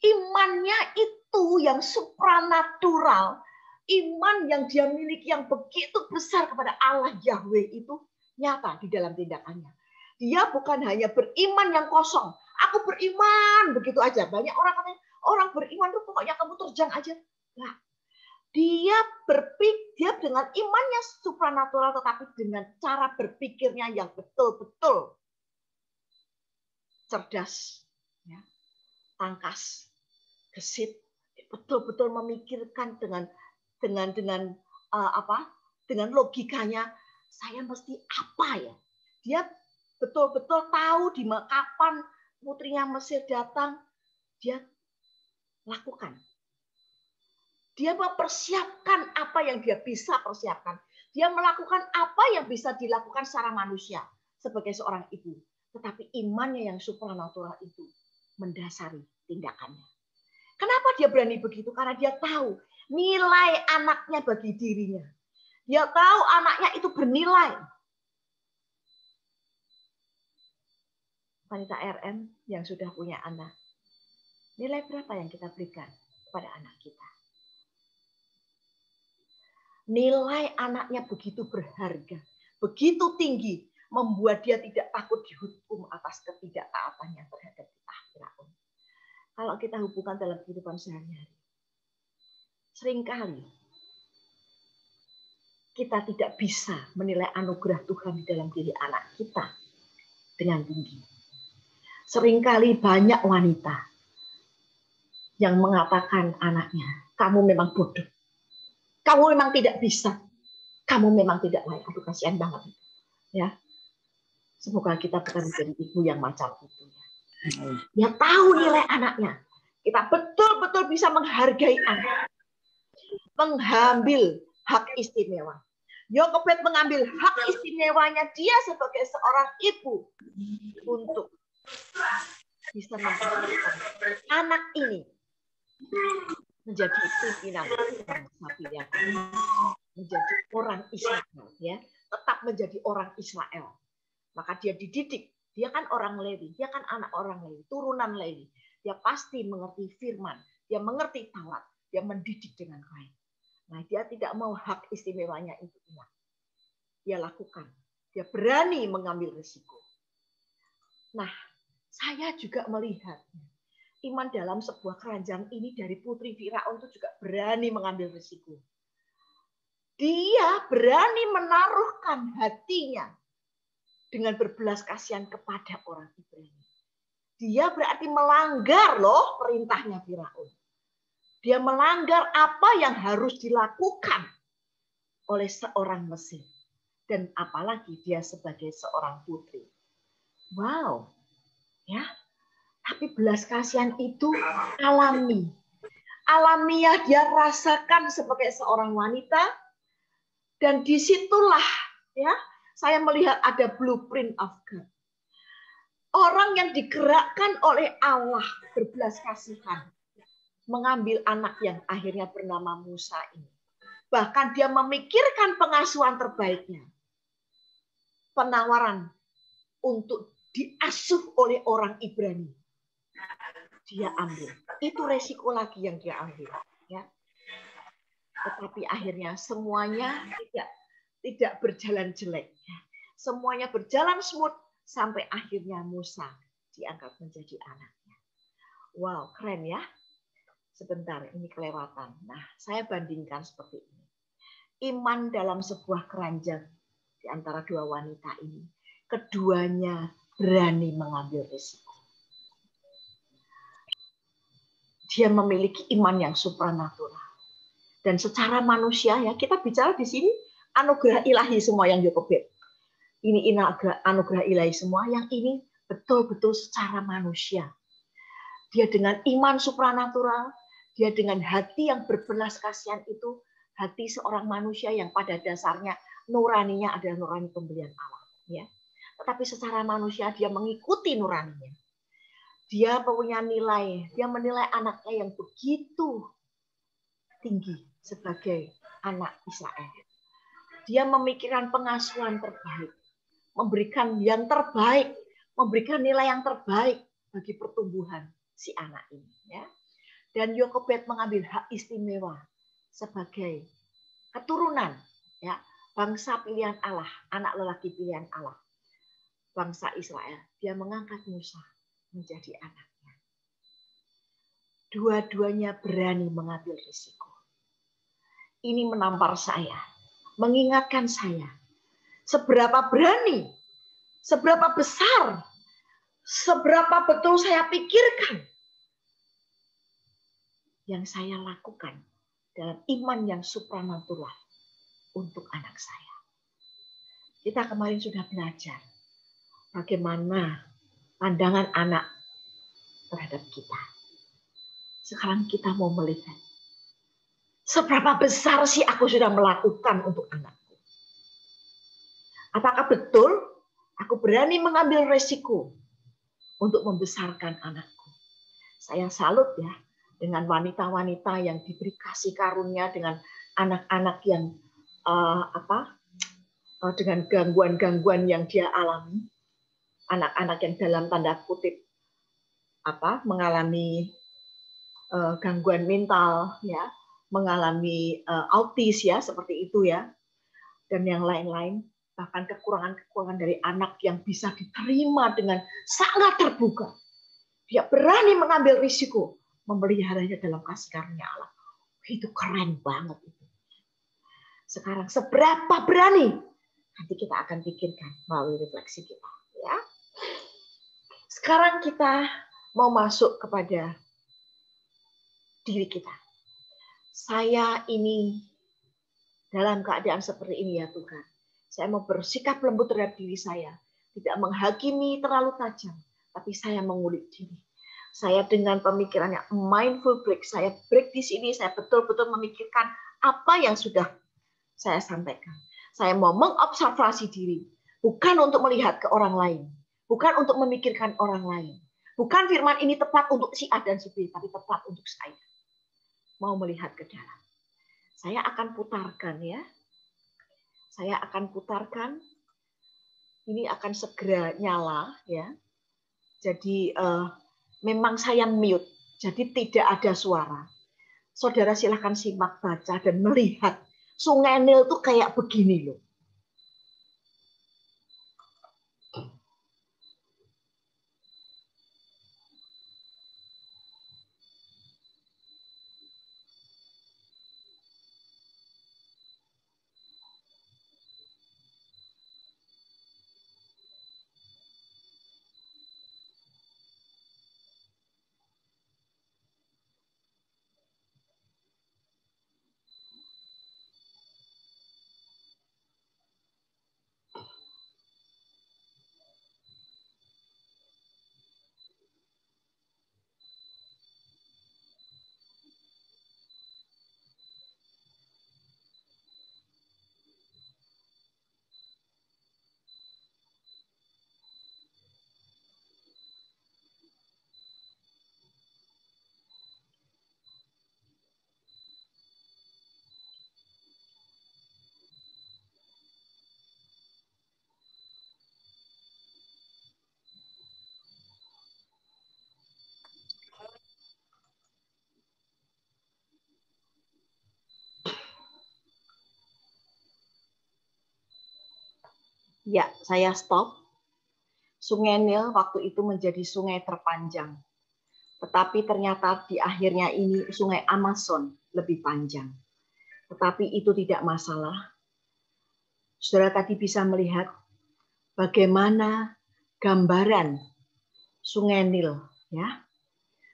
imannya itu yang supranatural, iman yang dia miliki yang begitu besar kepada Allah Yahweh itu nyata di dalam tindakannya. Dia bukan hanya beriman yang kosong. Aku beriman begitu aja. Banyak orang katanya orang beriman itu pokoknya kamu terjang aja. Nah, dia dengan imannya supranatural, tetapi dengan cara berpikirnya yang betul-betul cerdas, ya, tangkas, gesit, betul-betul memikirkan dengan logikanya, saya mesti apa ya? Dia betul-betul tahu di kapan putrinya Mesir datang, dia lakukan. Dia mempersiapkan apa yang dia bisa persiapkan. Dia melakukan apa yang bisa dilakukan secara manusia sebagai seorang ibu. Tetapi imannya yang supranatural itu mendasari tindakannya. Kenapa dia berani begitu? Karena dia tahu nilai anaknya bagi dirinya. Dia tahu anaknya itu bernilai. Wanita RM yang sudah punya anak, nilai berapa yang kita berikan kepada anak kita? Nilai anaknya begitu berharga, begitu tinggi, membuat dia tidak takut dihukum atas ketidaktaatannya terhadap Firaun. Kalau kita hubungkan dalam kehidupan sehari-hari, seringkali kita tidak bisa menilai anugerah Tuhan di dalam diri anak kita dengan tinggi. Seringkali banyak wanita yang mengatakan anaknya, kamu memang bodoh. Kamu memang tidak bisa. Kamu memang tidak layak. Aduh, kasihan banget. Ya. Semoga kita bukan menjadi ibu yang macam itu. Dia tahu nilai anaknya. Kita betul-betul bisa menghargai anak. Mengambil hak istimewa. Yokebed mengambil hak istimewanya dia sebagai seorang ibu untuk bisa mempersiapkan anak ini menjadi pimpinan bangsa pilihan, menjadi orang Israel, ya, tetap menjadi orang Israel. Maka dia dididik, dia kan orang Lewi, dia kan anak orang Lewi, turunan Lewi. Dia pasti mengerti firman, dia mengerti Taurat, dia mendidik dengan baik. Nah, dia tidak mau hak istimewanya itu hilang. Dia lakukan, dia berani mengambil risiko. Nah, saya juga melihat iman dalam sebuah keranjang ini dari putri Firaun itu juga berani mengambil risiko. Dia berani menaruhkan hatinya dengan berbelas kasihan kepada orang Ibrani. Dia berarti melanggar loh perintahnya Firaun. Dia melanggar apa yang harus dilakukan oleh seorang Mesir. Dan apalagi dia sebagai seorang putri. Wow. Ya. Tapi belas kasihan itu alami. Alamiah dia rasakan sebagai seorang wanita. Dan disitulah ya saya melihat ada blueprint of God. Orang yang digerakkan oleh Allah berbelas kasihan. Mengambil anak yang akhirnya bernama Musa ini. Bahkan dia memikirkan pengasuhan terbaiknya. Penawaran untuk diasuh oleh orang Ibrani. Dia ambil. Itu resiko lagi yang dia ambil. Ya. Tetapi akhirnya semuanya tidak berjalan jelek. Semuanya berjalan smooth sampai akhirnya Musa diangkat menjadi anaknya. Wow, keren ya. Sebentar, ini kelewatan. Nah, saya bandingkan seperti ini. Iman dalam sebuah keranjang di antara dua wanita ini. Keduanya berani mengambil risiko. Dia memiliki iman yang supranatural. Dan secara manusia ya, kita bicara di sini anugerah ilahi semua yang Yokebed. Ini anugerah ilahi semua, yang ini betul-betul secara manusia. Dia dengan iman supranatural, dia dengan hati yang berbelas kasihan itu, hati seorang manusia yang pada dasarnya nuraninya adalah nurani pemberian Allah. Ya. Tetapi secara manusia dia mengikuti nuraninya. Dia punya nilai, dia menilai anaknya yang begitu tinggi sebagai anak Israel. Dia memikirkan pengasuhan terbaik, memberikan yang terbaik, memberikan nilai yang terbaik bagi pertumbuhan si anak ini. Ya. Dan Yokebed mengambil hak istimewa sebagai keturunan, ya, bangsa pilihan Allah, anak lelaki pilihan Allah, bangsa Israel. Dia mengangkat Musa menjadi anaknya. Dua-duanya berani mengambil risiko. Ini menampar saya, mengingatkan saya, seberapa berani, seberapa besar, seberapa betul saya pikirkan yang saya lakukan dalam iman yang supranatural untuk anak saya. Kita kemarin sudah belajar bagaimana pandangan anak terhadap kita. Sekarang kita mau melihat Seberapa besar sih aku sudah melakukan untuk anakku? Apakah betul aku berani mengambil resiko untuk membesarkan anakku? Saya salut ya dengan wanita-wanita yang diberi kasih karunia dengan anak-anak yang dengan gangguan-gangguan yang dia alami, anak-anak yang dalam tanda kutip mengalami gangguan mental ya, mengalami autis ya, seperti itu ya, dan yang lain-lain, bahkan kekurangan-kekurangan dari anak yang bisa diterima dengan sangat terbuka. Dia berani mengambil risiko memeliharanya dalam kasih karunia Allah. Itu keren banget itu. Sekarang seberapa berani? Nanti kita akan pikirkan melalui refleksi kita ya. Sekarang kita mau masuk kepada diri kita. Saya ini dalam keadaan seperti ini ya Tuhan. Saya mau bersikap lembut terhadap diri saya. Tidak menghakimi terlalu tajam. Tapi saya mengulik diri. Saya dengan pemikiran yang mindful break. Saya break di sini. Saya betul-betul memikirkan apa yang sudah saya sampaikan. Saya mau mengobservasi diri. Bukan untuk melihat ke orang lain. Bukan untuk memikirkan orang lain. Bukan firman ini tepat untuk si A dan si B. Tapi tepat untuk saya. Mau melihat ke dalam. Saya akan putarkan ya. Saya akan putarkan. Ini akan segera nyala ya. Jadi memang saya mute. Jadi tidak ada suara. Saudara silahkan simak, baca dan melihat. Sungai Nil tuh kayak begini loh. Ya, saya stop. Sungai Nil waktu itu menjadi sungai terpanjang. Tetapi ternyata di akhirnya ini sungai Amazon lebih panjang. Tetapi itu tidak masalah. Saudara tadi bisa melihat bagaimana gambaran Sungai Nil. Ya.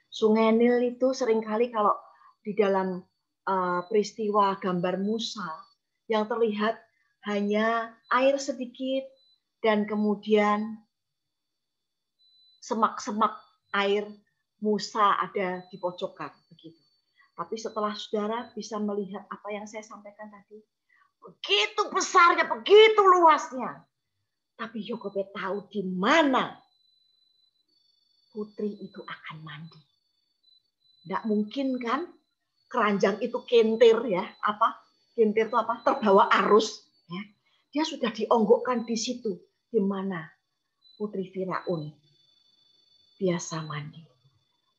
Sungai Nil itu seringkali kalau di dalam peristiwa gambar Musa yang terlihat hanya air sedikit dan kemudian semak-semak air Musa ada di pojokan begitu. Tapi setelah saudara bisa melihat apa yang saya sampaikan tadi, begitu besarnya, begitu luasnya. Tapi Yokobe tahu di mana putri itu akan mandi. Tidak mungkin kan keranjang itu kentir ya, kentir itu apa? Terbawa arus. Ya. Dia sudah dionggokkan di situ, di mana putri Firaun biasa mandi.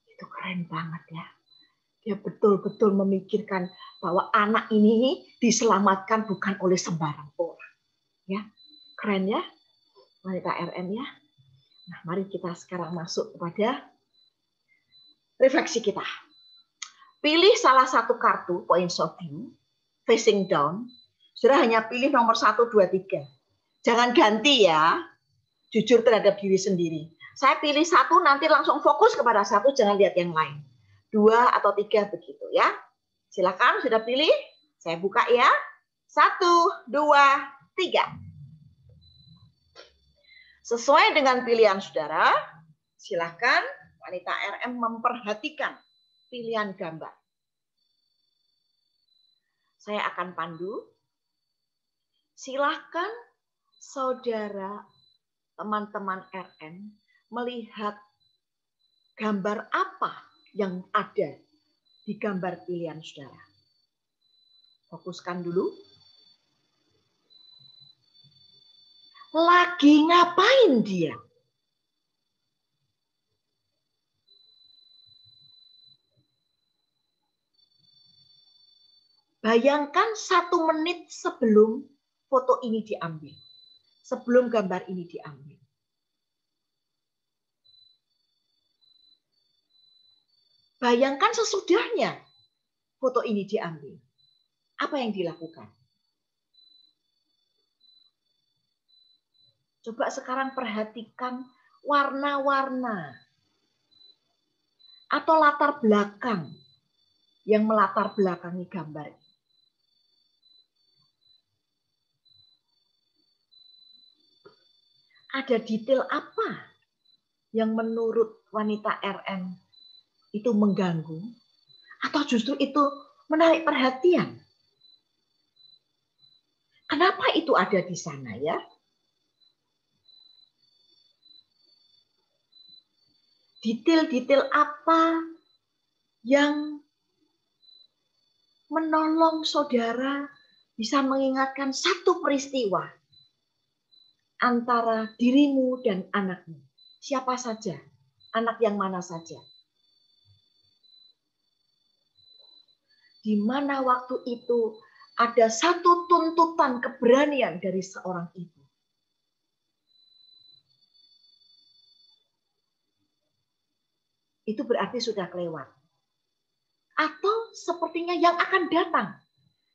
Itu keren banget ya. Dia betul-betul memikirkan bahwa anak ini diselamatkan bukan oleh sembarang orang. Ya, keren ya, wanita RM ya. Nah, mari kita sekarang masuk kepada refleksi kita. Pilih salah satu kartu points of view, facing down. Sudah hanya pilih nomor 1, 2, 3. Jangan ganti ya. Jujur terhadap diri sendiri. Saya pilih 1, nanti langsung fokus kepada 1, jangan lihat yang lain. 2 atau 3 begitu ya. Silakan sudah pilih. Saya buka ya. 1, 2, 3. Sesuai dengan pilihan saudara, silakan wanita RM memperhatikan pilihan gambar. Saya akan pandu. Silahkan saudara, teman-teman RN, melihat gambar apa yang ada di gambar pilihan saudara. Fokuskan dulu. Lagi ngapain dia? Bayangkan 1 menit sebelum foto ini diambil. Sebelum gambar ini diambil. Bayangkan sesudahnya foto ini diambil. Apa yang dilakukan? Coba sekarang perhatikan warna-warna atau latar belakang yang melatar belakangi gambar. Ada detail apa yang menurut wanita RN itu mengganggu atau justru itu menarik perhatian? Kenapa itu ada di sana ya? Detail-detail apa yang menolong saudara bisa mengingatkan satu peristiwa antara dirimu dan anakmu. Siapa saja, anak yang mana saja. Di mana waktu itu ada satu tuntutan keberanian dari seorang ibu. Itu berarti sudah kelewat. Atau sepertinya yang akan datang,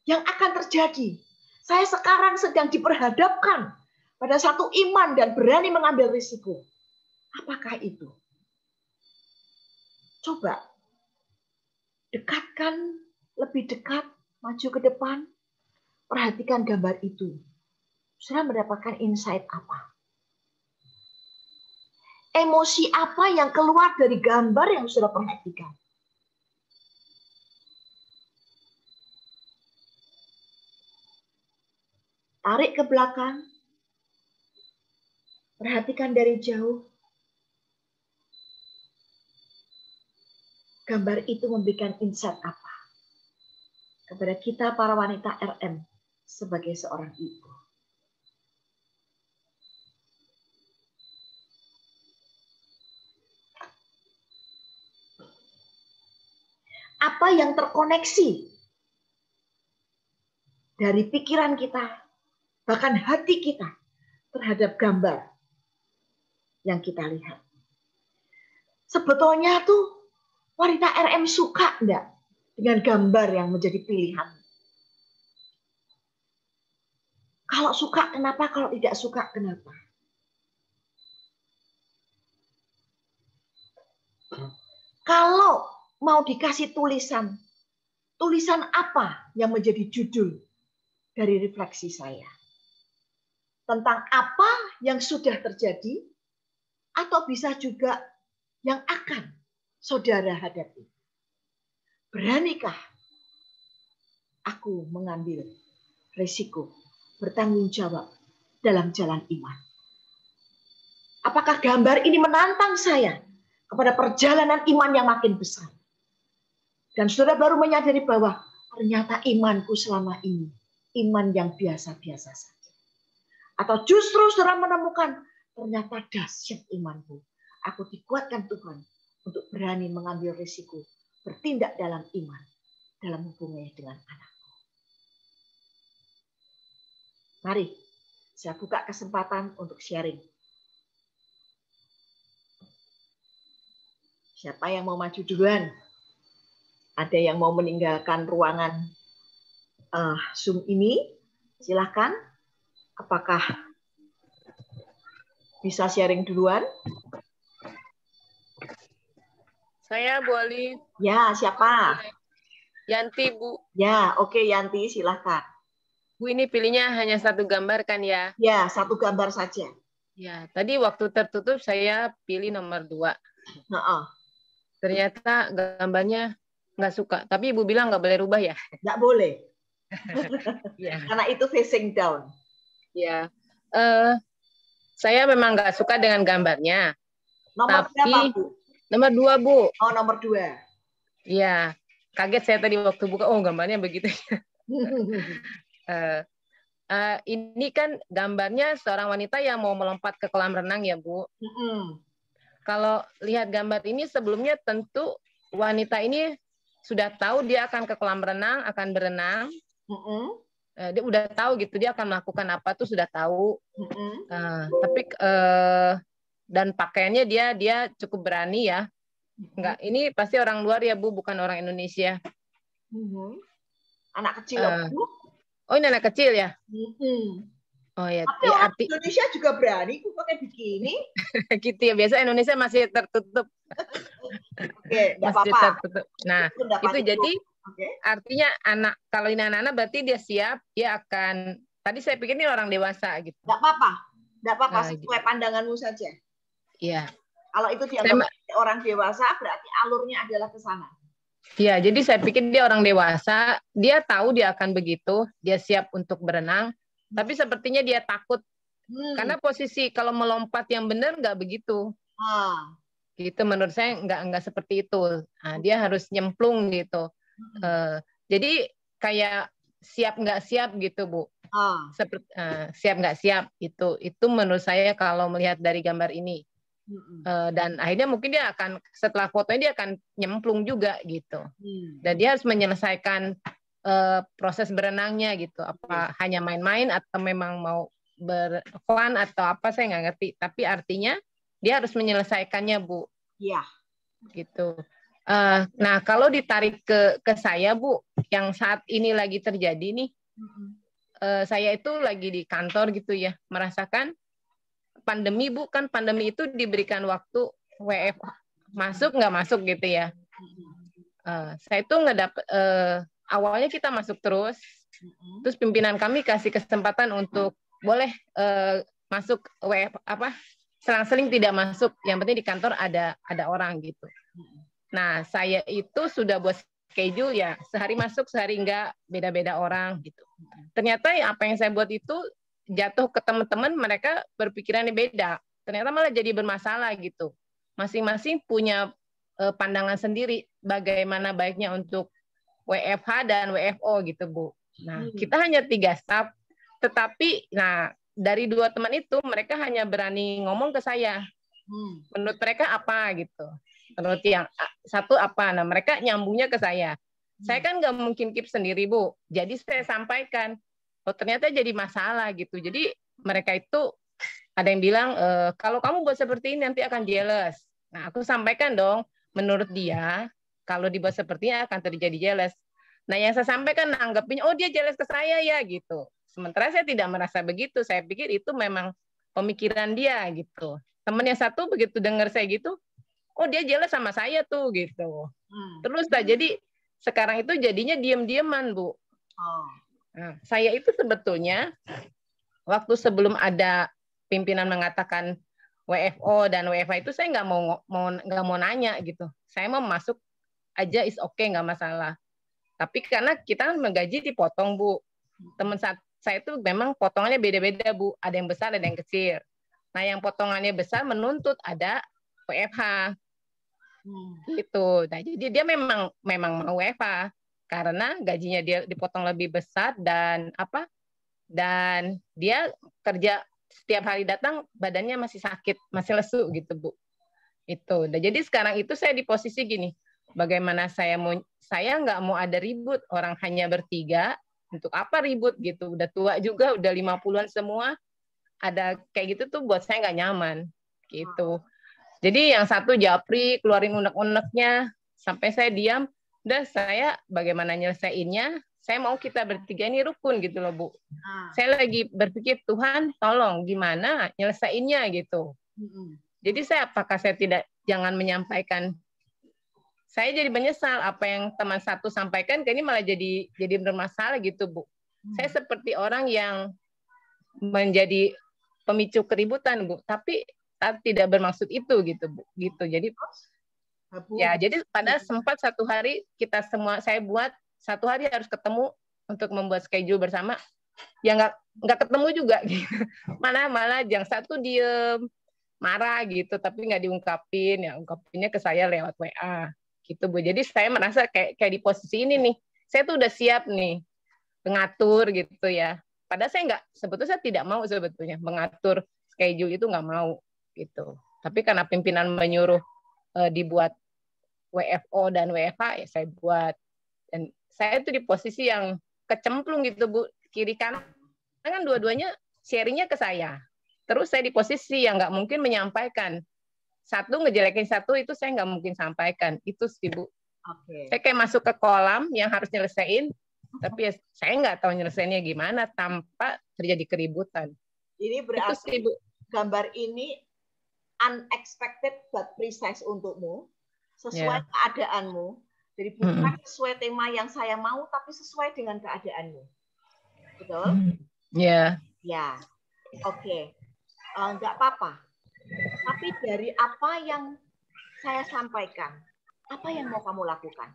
yang akan terjadi. Saya sekarang sedang diperhadapkan pada satu iman dan berani mengambil risiko. Apakah itu? Coba dekatkan lebih dekat, maju ke depan, perhatikan gambar itu. Sudah mendapatkan insight apa? Emosi apa yang keluar dari gambar yang sudah perhatikan? Tarik ke belakang, perhatikan dari jauh. Gambar itu memberikan insight apa kepada kita para wanita RM sebagai seorang ibu. Apa yang terkoneksi dari pikiran kita, bahkan hati kita terhadap gambar yang kita lihat. Sebetulnya tuh wanita RM suka enggak dengan gambar yang menjadi pilihan? Kalau suka kenapa? Kalau tidak suka kenapa? Kalau mau dikasih tulisan, tulisan apa yang menjadi judul dari refleksi saya? Tentang apa yang sudah terjadi, atau bisa juga yang akan saudara hadapi. Beranikah aku mengambil risiko, bertanggung jawab dalam jalan iman? Apakah gambar ini menantang saya kepada perjalanan iman yang makin besar? Dan saudara baru menyadari bahwa ternyata imanku selama ini iman yang biasa-biasa saja. Atau justru saudara menemukan ternyata dahsyat imanku. Aku dikuatkan Tuhan untuk berani mengambil risiko, bertindak dalam iman, dalam hubungannya dengan anakku. Mari, saya buka kesempatan untuk sharing. Siapa yang mau maju duluan? Ada yang mau meninggalkan ruangan Zoom ini? Silahkan. Apakah bisa sharing duluan? Saya boleh. Ya, siapa? Yanti, Bu. Ya, oke Yanti, silahkan. Bu, ini pilihnya hanya satu gambar kan ya? Ya, satu gambar saja. Ya, tadi waktu tertutup saya pilih nomor 2. Ternyata gambarnya nggak suka. Tapi Ibu bilang nggak boleh rubah ya? Nggak boleh. Ya, Karena itu facing down. ya. Saya memang nggak suka dengan gambarnya. Nomor berapa, Tapi Bu? nomor 2, Bu. Oh, nomor 2. Iya, kaget saya tadi waktu buka. Oh, gambarnya begitu. Eh, ini kan gambarnya seorang wanita yang mau melompat ke kolam renang ya, Bu. Kalau lihat gambar ini sebelumnya tentu wanita ini sudah tahu dia akan ke kolam renang, akan berenang. Dia udah tahu gitu, dia akan melakukan apa tuh sudah tahu. Tapi dan pakaiannya dia cukup berani ya. Enggak, ini pasti orang luar ya, Bu, bukan orang Indonesia. Anak kecil loh, Bu. Oh, ini anak kecil ya? Oh ya, Tapi ya orang Indonesia juga berani kok pakai bikini. gitu ya, biasa Indonesia masih tertutup. Oke, enggak masih apa-apa. Tertutup. Nah, itu jadi artinya kalau ini anak-anak berarti dia siap, dia akan, tadi saya pikir ini orang dewasa gitu. Enggak apa-apa. Enggak apa-apa, sesuai pandanganmu saja. Iya. Kalau itu dianggap orang dewasa, berarti alurnya adalah ke sana. Iya, jadi saya pikir dia orang dewasa, dia tahu dia akan begitu, dia siap untuk berenang, tapi sepertinya dia takut. Karena posisi kalau melompat yang benar nggak begitu. Gitu, menurut saya nggak seperti itu. Nah, dia harus nyemplung gitu. Jadi kayak siap nggak siap gitu, Bu. Siap nggak siap, itu menurut saya kalau melihat dari gambar ini. Dan akhirnya mungkin dia akan, setelah fotonya dia akan nyemplung juga gitu. Dan dia harus menyelesaikan proses berenangnya gitu. Apa hanya main-main atau memang mau berfun atau apa, saya nggak ngerti. Tapi artinya dia harus menyelesaikannya, Bu. Iya. Gitu. Nah, kalau ditarik ke saya, Bu, yang saat ini lagi terjadi nih, saya itu lagi di kantor gitu ya, merasakan pandemi, Bu, kan pandemi itu diberikan waktu WFH, masuk nggak masuk gitu ya. Saya itu ngedapet, awalnya kita masuk terus pimpinan kami kasih kesempatan untuk boleh masuk WFH, selang-seling tidak masuk, yang penting di kantor ada orang gitu. Nah, saya itu sudah buat schedule ya, sehari masuk, sehari enggak, beda-beda orang gitu. Ternyata apa yang saya buat itu jatuh ke teman-teman, mereka berpikirannya beda. Ternyata malah jadi bermasalah gitu. Masing-masing punya pandangan sendiri bagaimana baiknya untuk WFH dan WFO gitu, Bu. Nah, kita hanya 3 staff, tetapi nah dari 2 teman itu mereka hanya berani ngomong ke saya. Menurut mereka apa gitu. Menurut yang satu apa. Nah, mereka nyambungnya ke saya. Saya kan nggak mungkin keep sendiri, Bu. Jadi saya sampaikan. Oh, ternyata jadi masalah gitu. Jadi mereka itu ada yang bilang, kalau kamu buat seperti ini nanti akan jealous. Nah, aku sampaikan dong, menurut dia, kalau dibuat seperti ini akan terjadi jealous. Nah, yang saya sampaikan nanggepin, oh dia jealous ke saya ya gitu. Sementara saya tidak merasa begitu. Saya pikir itu memang pemikiran dia gitu. Teman yang satu begitu dengar saya gitu, oh dia jealous sama saya tuh gitu. Terus jadi sekarang itu jadinya diam-diaman, Bu. Nah, saya itu sebetulnya waktu sebelum ada pimpinan mengatakan WFO dan WFA itu saya nggak mau nanya gitu. Saya mau masuk aja is okay, nggak masalah. Tapi karena kita kan menggaji dipotong, Bu. Teman saya itu memang potongannya beda-beda, Bu. Ada yang besar, ada yang kecil. Nah, yang potongannya besar menuntut ada WFH. Gitu. Nah, jadi dia memang mau WFH karena gajinya dia dipotong lebih besar dan dia kerja setiap hari datang badannya masih sakit, masih lesu gitu, Bu. Itu. Dan jadi sekarang itu saya di posisi gini, bagaimana saya nggak mau ada ribut, orang hanya bertiga, untuk apa ribut gitu, udah tua juga, udah 50-an semua, ada kayak gitu tuh buat saya nggak nyaman gitu. Jadi yang satu japri, keluarin unek-uneknya, sampai saya diam, udah saya bagaimana nyelesainnya, saya mau kita bertiga ini rukun gitu loh, Bu. Saya lagi berpikir, Tuhan tolong gimana nyelesainnya gitu. Jadi apakah saya jangan menyampaikan. Saya jadi menyesal apa yang teman satu sampaikan, kayaknya malah jadi bermasalah gitu, Bu. Saya seperti orang yang menjadi pemicu keributan, Bu. Tapi tidak bermaksud itu gitu, Bu. Gitu. Jadi ya, jadi pada sempat satu hari kita semua, saya buat satu hari harus ketemu untuk membuat schedule bersama, ya nggak ketemu juga gitu. Malah yang satu diem, marah gitu, tapi nggak diungkapin, ya ungkapinnya ke saya lewat WA gitu Bu. Jadi saya merasa kayak di posisi ini nih, saya tuh udah siap nih mengatur gitu ya. Padahal sebetulnya saya tidak mau sebetulnya mengatur schedule, itu nggak mau gitu. Tapi karena pimpinan menyuruh dibuat WFO dan WFH, ya saya buat. Dan saya tuh di posisi yang kecemplung gitu Bu, kiri kanan kan dua-duanya sharingnya ke saya. Terus saya di posisi yang nggak mungkin menyampaikan. Satu ngejelekin satu itu saya nggak mungkin sampaikan. Itu sih Bu. Saya kayak masuk ke kolam yang harus nyelesain, tapi ya saya nggak tahu nyelesainnya gimana tanpa terjadi keributan. Ini berarti itu sih, Bu. Gambar ini unexpected but precise untukmu, sesuai keadaanmu. Jadi bukan sesuai tema yang saya mau, tapi sesuai dengan keadaanmu. Betul? Ya. Ya. Oke. Nggak apa-apa. Tapi dari apa yang saya sampaikan, apa yang mau kamu lakukan?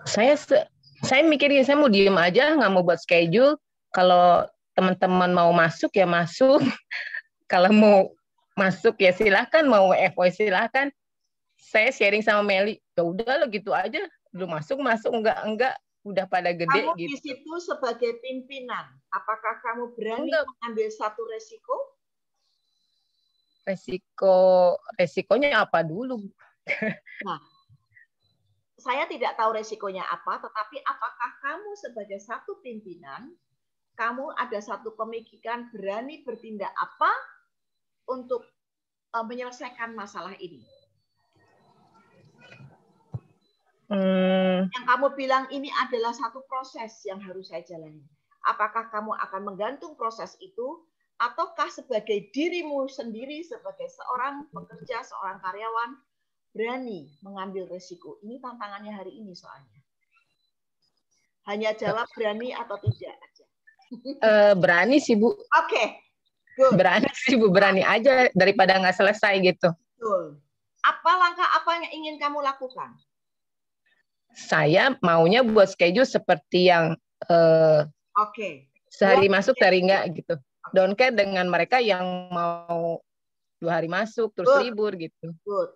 Saya mikirin, saya mau diem aja, nggak mau buat schedule. Kalau teman-teman mau masuk ya masuk. Kalau mau masuk ya silahkan, mau WFO silahkan. Saya sharing sama Meli, ya udah lo gitu aja. Lu masuk enggak udah pada gede kamu gitu. Di situ sebagai pimpinan, apakah kamu berani mengambil satu resiko? Resikonya apa dulu? Nah, saya tidak tahu resikonya apa, tetapi apakah kamu sebagai satu pimpinan, kamu ada satu pemikiran berani bertindak apa untuk menyelesaikan masalah ini? Yang kamu bilang ini adalah satu proses yang harus saya jalani. Apakah kamu akan menggantung proses itu, ataukah sebagai dirimu sendiri, sebagai seorang pekerja, seorang karyawan, berani mengambil resiko? Ini tantangannya hari ini soalnya. Hanya jawab berani atau tidak aja. Berani sih Bu. Oke. Berani sih Bu, berani aja daripada nggak selesai gitu. Betul. Apa langkah apa yang ingin kamu lakukan? Saya maunya buat schedule seperti yang sehari masuk, sehari enggak gitu. Don't care dengan mereka yang mau 2 hari masuk, terus libur gitu. Good.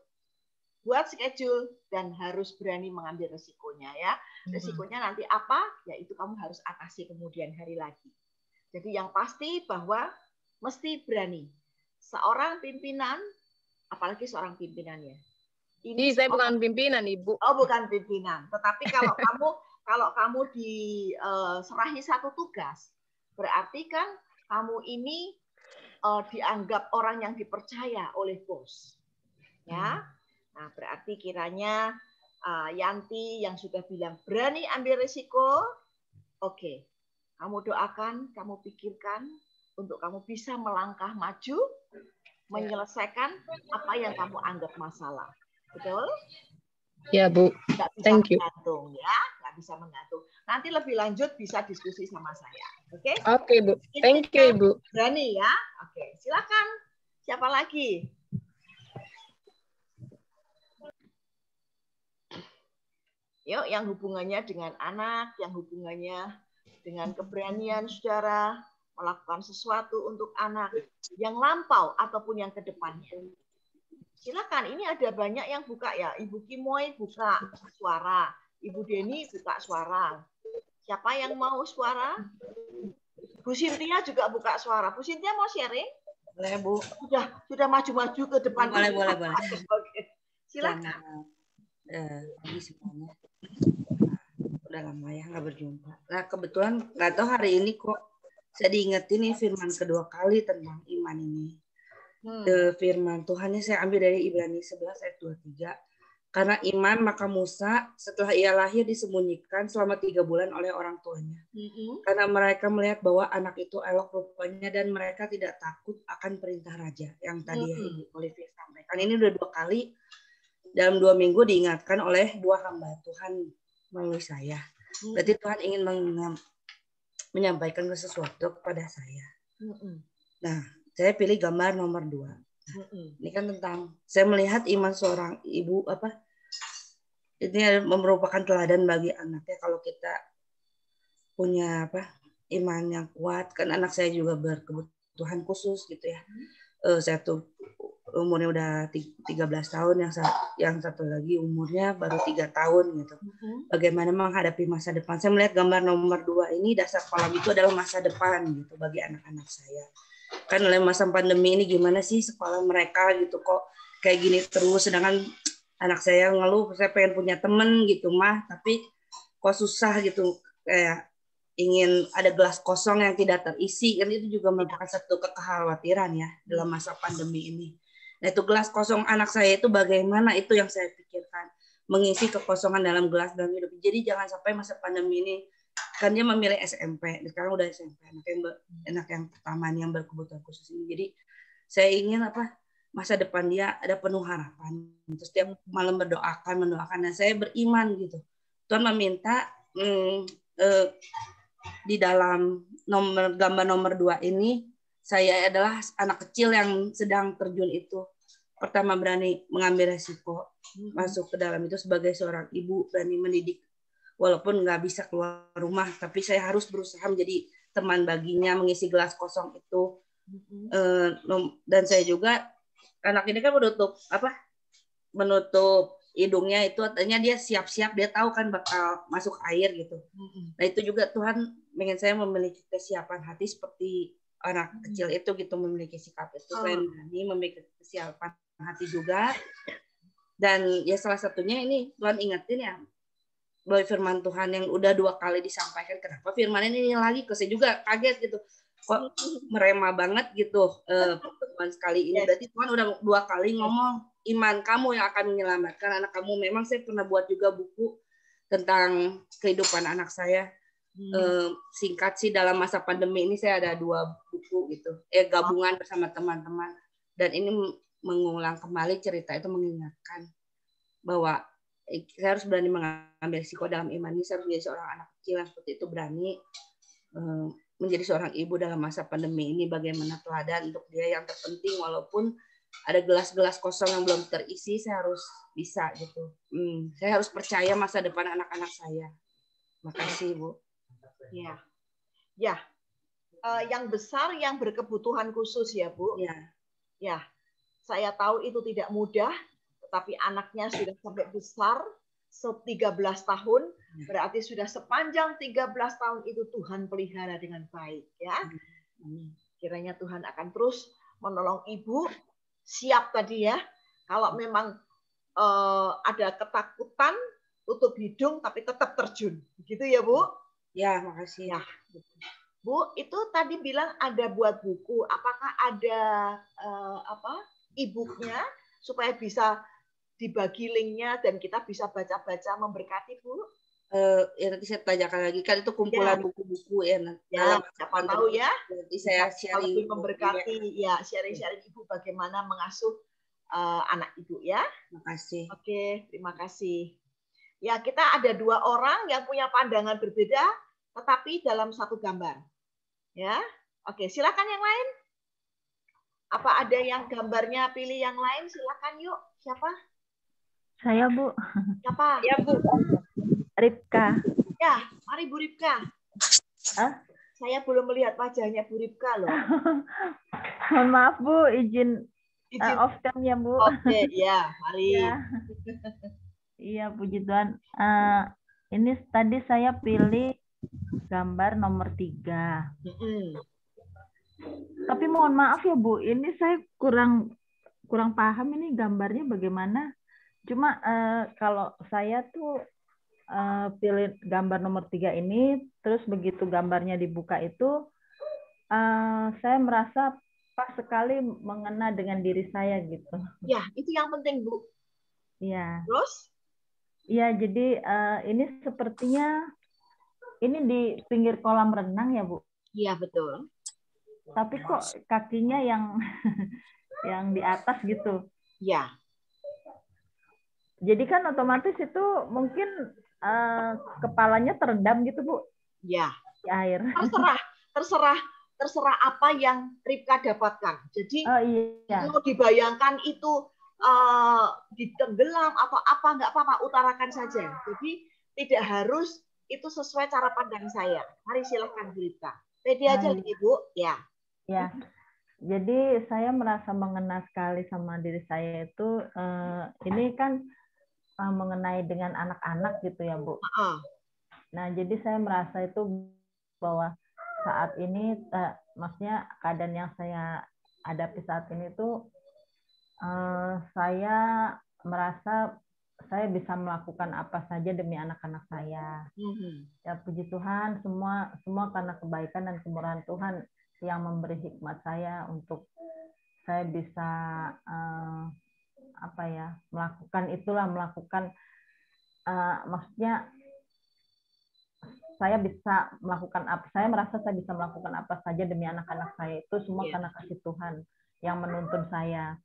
Buat schedule dan harus berani mengambil resikonya ya. Resikonya nanti apa? Ya itu kamu harus atasi kemudian hari lagi. Jadi yang pasti bahwa mesti berani. Seorang pimpinan, apalagi seorang pimpinan ya. Ini saya bukan pimpinan, Ibu. Oh, bukan pimpinan. Tetapi kalau kamu diserahi satu tugas, berarti kan kamu ini dianggap orang yang dipercaya oleh bos. Ya. Nah, berarti kiranya Yanti yang sudah bilang berani ambil risiko, oke. Kamu doakan, kamu pikirkan untuk kamu bisa melangkah maju, menyelesaikan apa yang kamu anggap masalah. Betul? Ya, Bu. Thank you. Menggantung, ya, nggak bisa menggantung. Nanti lebih lanjut bisa diskusi sama saya. Oke? Oke, Bu. Thank you, Ibu. Berani ya. Oke, silakan. Siapa lagi? Yuk, yang hubungannya dengan anak, yang hubungannya dengan keberanian saudara melakukan sesuatu untuk anak yang lampau ataupun yang ke depannya. Silakan, ini ada banyak yang buka ya. Ibu Kimoy buka suara, Ibu Deni buka suara. Siapa yang mau suara? Bu Sintia juga buka suara. Bu Sintia mau sharing? Boleh, Bu. Sudah maju-maju ke depan. Boleh. Oke. Silakan. Pagi semuanya. Udah lama ya nggak berjumpa. Nah, kebetulan nggak tahu hari ini kok saya diingetin nih firman kedua kali tentang iman ini. Firman Tuhannya saya ambil dari Ibrani 11 ayat 23. Karena iman maka Musa setelah ia lahir disembunyikan selama 3 bulan oleh orang tuanya. Karena mereka melihat bahwa anak itu elok rupanya dan mereka tidak takut akan perintah raja yang tadi Ibu Olivia sampaikan. Ini udah 2 kali dalam 2 minggu diingatkan oleh 2 hamba Tuhan melalui saya. Berarti Tuhan ingin menyampaikan sesuatu kepada saya. Nah, saya pilih gambar nomor 2. Ini kan tentang saya melihat iman seorang ibu ini merupakan teladan bagi anaknya. Kalau kita punya iman yang kuat. Kan anak saya juga berkebutuhan khusus gitu ya. Saya tuh umurnya udah 13 tahun, yang satu lagi umurnya baru 3 tahun gitu. Bagaimana menghadapi masa depan? Saya melihat gambar nomor 2 ini, dasar kolam itu adalah masa depan gitu bagi anak-anak saya. Kan oleh masa pandemi ini gimana sih sekolah mereka gitu, kok kayak gini terus, sedangkan anak saya ngeluh, saya pengen punya temen gitu mah, tapi kok susah gitu, kayak ingin ada gelas kosong yang tidak terisi, kan itu juga merupakan satu kekhawatiran ya dalam masa pandemi ini. Nah itu gelas kosong anak saya itu bagaimana, itu yang saya pikirkan, mengisi kekosongan dalam gelas dalam hidup. Jadi jangan sampai masa pandemi ini, kan dia memilih SMP, sekarang udah SMP, anak yang pertama yang berkebutuhan khusus ini. Jadi saya ingin masa depan dia ada penuh harapan. Terus setiap malam mendoakan, dan saya beriman gitu. Tuhan meminta di dalam gambar nomor 2 ini, saya adalah anak kecil yang sedang terjun itu. Pertama berani mengambil resiko, masuk ke dalam itu sebagai seorang ibu, berani mendidik. Walaupun nggak bisa keluar rumah, tapi saya harus berusaha menjadi teman baginya, mengisi gelas kosong itu. Dan saya juga, anak ini kan menutup hidungnya itu, artinya dia siap-siap, dia tahu kan bakal masuk air gitu. Nah itu juga Tuhan ingin saya memiliki kesiapan hati seperti anak kecil itu gitu, memiliki sikap itu. Selain berani, memiliki kesiapan hati juga. Dan ya salah satunya ini Tuhan ingetin ya, bahwa firman Tuhan yang udah 2 kali disampaikan. Kenapa firman ini lagi? Saya juga kaget gitu. Kok merema banget gitu pertemuan sekali ini. Berarti Tuhan udah 2 kali ngomong, iman kamu yang akan menyelamatkan anak kamu. Memang saya pernah buat juga buku tentang kehidupan anak saya. Singkat sih, dalam masa pandemi ini saya ada 2 buku gitu. Gabungan bersama teman-teman. Dan ini mengulang kembali cerita itu, mengingatkan bahwa saya harus berani mengambil risiko dalam iman ini. Saya harus menjadi seorang anak kecil yang seperti itu, berani menjadi seorang ibu dalam masa pandemi ini. Bagaimana teladan untuk dia yang terpenting, walaupun ada gelas-gelas kosong yang belum terisi, saya harus bisa gitu. Saya harus percaya masa depan anak-anak saya. Makasih Bu. Ya, yang besar yang berkebutuhan khusus ya Bu. Ya, saya tahu itu tidak mudah, tetapi anaknya sudah sampai besar 13 tahun, berarti sudah sepanjang 13 tahun itu Tuhan pelihara dengan baik ya. Kiranya Tuhan akan terus menolong ibu. Siap tadi ya, kalau memang ada ketakutan, tutup hidung tapi tetap terjun, begitu ya Bu? Ya, makasih. Ya. Bu, itu tadi bilang ada buat buku. Apakah ada e-booknya supaya bisa dibagi linknya dan kita bisa baca-baca memberkati Bu? Ya nanti saya tanyakan lagi, kan itu kumpulan buku-buku ya. Siapa tahu ya. Nanti saya sharing lebih memberkati ya, sharing-sharing Ibu bagaimana mengasuh anak Ibu ya. Terima kasih. Oke, terima kasih. Ya, kita ada 2 orang yang punya pandangan berbeda tetapi dalam satu gambar. Ya. Oke, silakan yang lain. Apa ada yang gambarnya pilih yang lain? Silakan yuk. Siapa? Saya Bu. Siapa? Ya Bu. Ripka. Ya, mari Bu Ripka. Saya belum melihat wajahnya Bu Ripka loh. Mohon maaf Bu, izin off cam ya Bu. Oke, ya, mari. Iya, puji Tuhan. Ini tadi saya pilih gambar nomor 3. Tapi mohon maaf ya Bu, ini saya kurang paham ini gambarnya bagaimana. Cuma kalau saya tuh pilih gambar nomor 3 ini, terus begitu gambarnya dibuka itu, saya merasa pas sekali mengena dengan diri saya gitu. Ya, itu yang penting Bu. Iya. Terus? Iya, jadi ini sepertinya ini di pinggir kolam renang ya Bu? Iya, betul. Tapi kok kakinya yang yang di atas gitu? Ya. Jadi kan otomatis itu mungkin kepalanya terendam gitu Bu? Ya. Di air. Terserah apa yang Ripka dapatkan. Jadi mau dibayangkan itu ditenggelam atau apa, nggak apa-apa, utarakan saja. Jadi tidak harus itu sesuai cara pandang saya. Mari silahkan Bu Rita. Pede aja Ibu. Ya. Ya. Jadi saya merasa mengena sekali sama diri saya itu ini kan mengenai dengan anak-anak gitu ya Bu. Nah jadi saya merasa itu bahwa saat ini maksudnya keadaan yang saya hadapi saat ini tuh saya merasa saya bisa melakukan apa saja demi anak-anak saya. Ya puji Tuhan, semua karena kebaikan dan kemurahan Tuhan yang memberi hikmat saya untuk saya bisa melakukan maksudnya saya bisa melakukan apa, saya merasa saya bisa melakukan apa saja demi anak-anak saya, itu semua karena kasih Tuhan yang menuntun saya.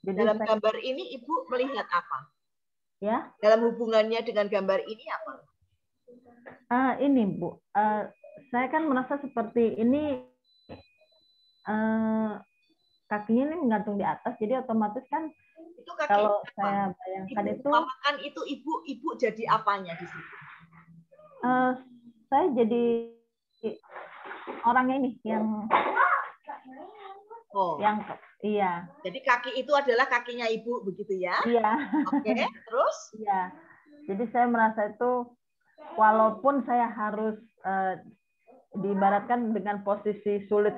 Jadi dalam gambar ini Ibu melihat apa? Ya. Dalam hubungannya dengan gambar ini apa? Ini Bu, saya kan merasa seperti ini kakinya ini menggantung di atas, jadi otomatis kan itu kaki kalau apa? saya bayangkan itu ibu jadi apanya di situ? Saya jadi orangnya ini yang iya. Jadi kaki itu adalah kakinya Ibu begitu ya? Iya. Oke, terus? Iya. Jadi saya merasa itu walaupun saya harus diibaratkan dengan posisi sulit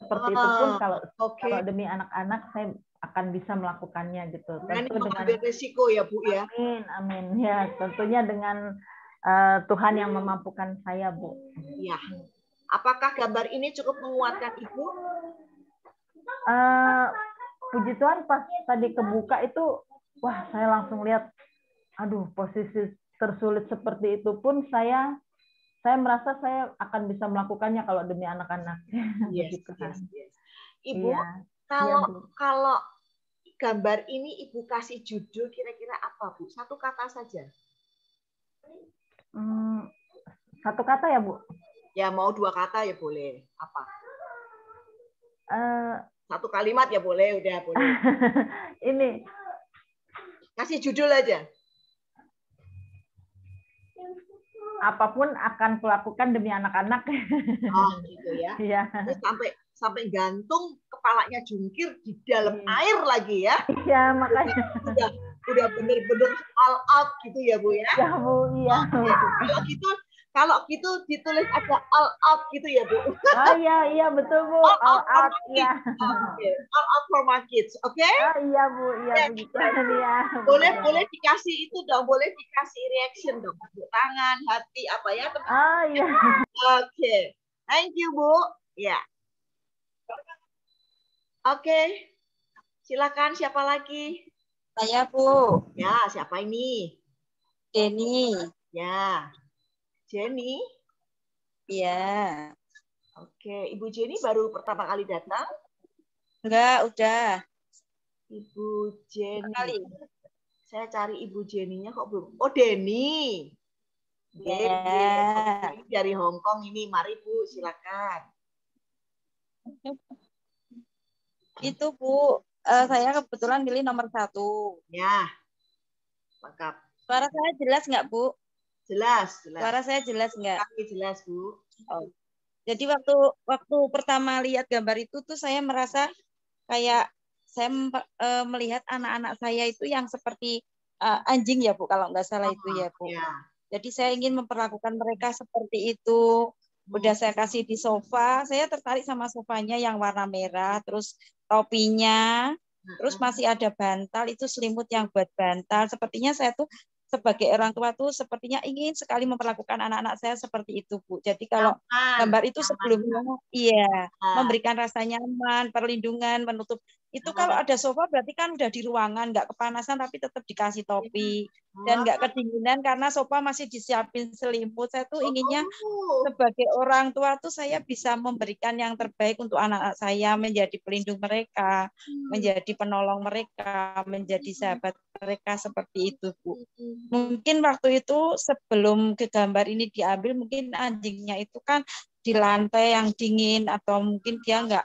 seperti itu pun kalau demi anak-anak saya akan bisa melakukannya gitu. Tentu dengan risiko ya Bu ya. Amin. Ya, tentunya dengan Tuhan yang memampukan saya, Bu. Iya. Apakah gambar ini cukup menguatkan Ibu? Puji Tuhan pas tadi kebuka itu, wah saya langsung lihat, aduh posisi tersulit seperti itu pun saya merasa saya akan bisa melakukannya kalau demi anak-anak. Yes. Ibu, kalau gambar ini Ibu kasih judul kira-kira apa Bu? Satu kata saja. Satu kata ya Bu? Ya mau 2 kata ya boleh. Apa? Satu kalimat ya boleh, udah boleh. Ini. Kasih judul aja. Apapun akan kulakukan demi anak-anak. Oh gitu ya. Iya. Sampai gantung kepalanya jungkir di dalam air lagi ya. Iya makanya. Udah bener-bener all out gitu ya Bu ya. Ya Bu, iya. Kalau gitu ditulis ada all out gitu ya Bu. Oh iya betul Bu. All out ya. All out for my kids, oke? Oh iya Bu, iya begitu ya. Boleh dikasih itu dong, boleh dikasih reaction dong, tepuk tangan, hati apa ya? Oh iya. Oke. Thank you Bu. Ya. Oke. Silakan siapa lagi? Saya Bu. Ya, siapa ini? Denny. Ya. Jenny? Iya. Oke, Ibu Jenny baru pertama kali datang? Enggak, udah. Ibu Jenny. Kali. Saya cari Ibu Jenny-nya kok belum. Oh, Denny. Ya. Dari Hong Kong ini. Mari Bu, silakan. Itu Bu, saya kebetulan pilih nomor 1. Ya. Lengkap. Suara saya jelas nggak Bu? Jelas. Suara saya jelas nggak? Kami jelas Bu. Oh. Jadi waktu pertama lihat gambar itu tuh saya merasa kayak saya melihat anak-anak saya itu yang seperti anjing ya Bu, kalau nggak salah itu ya Bu. Ya. Jadi saya ingin memperlakukan mereka seperti itu. Udah saya kasih di sofa, saya tertarik sama sofanya yang warna merah, terus topinya, terus masih ada bantal, itu selimut yang buat bantal. Sepertinya saya tuh sebagai orang tua tuh sepertinya ingin sekali memperlakukan anak-anak saya seperti itu Bu. Jadi kalau gambar itu sebelumnya memberikan rasa nyaman, perlindungan, menutup. Itu kalau ada sofa berarti kan udah di ruangan, nggak kepanasan tapi tetap dikasih topi dan nggak kedinginan karena sofa masih disiapin selimut. Saya tuh inginnya sebagai orang tua tuh saya bisa memberikan yang terbaik untuk anak-anak saya, menjadi pelindung mereka, menjadi penolong mereka, menjadi sahabat mereka seperti itu Bu. Mungkin waktu itu sebelum ke gambar ini diambil mungkin anjingnya itu kan di lantai yang dingin atau mungkin dia nggak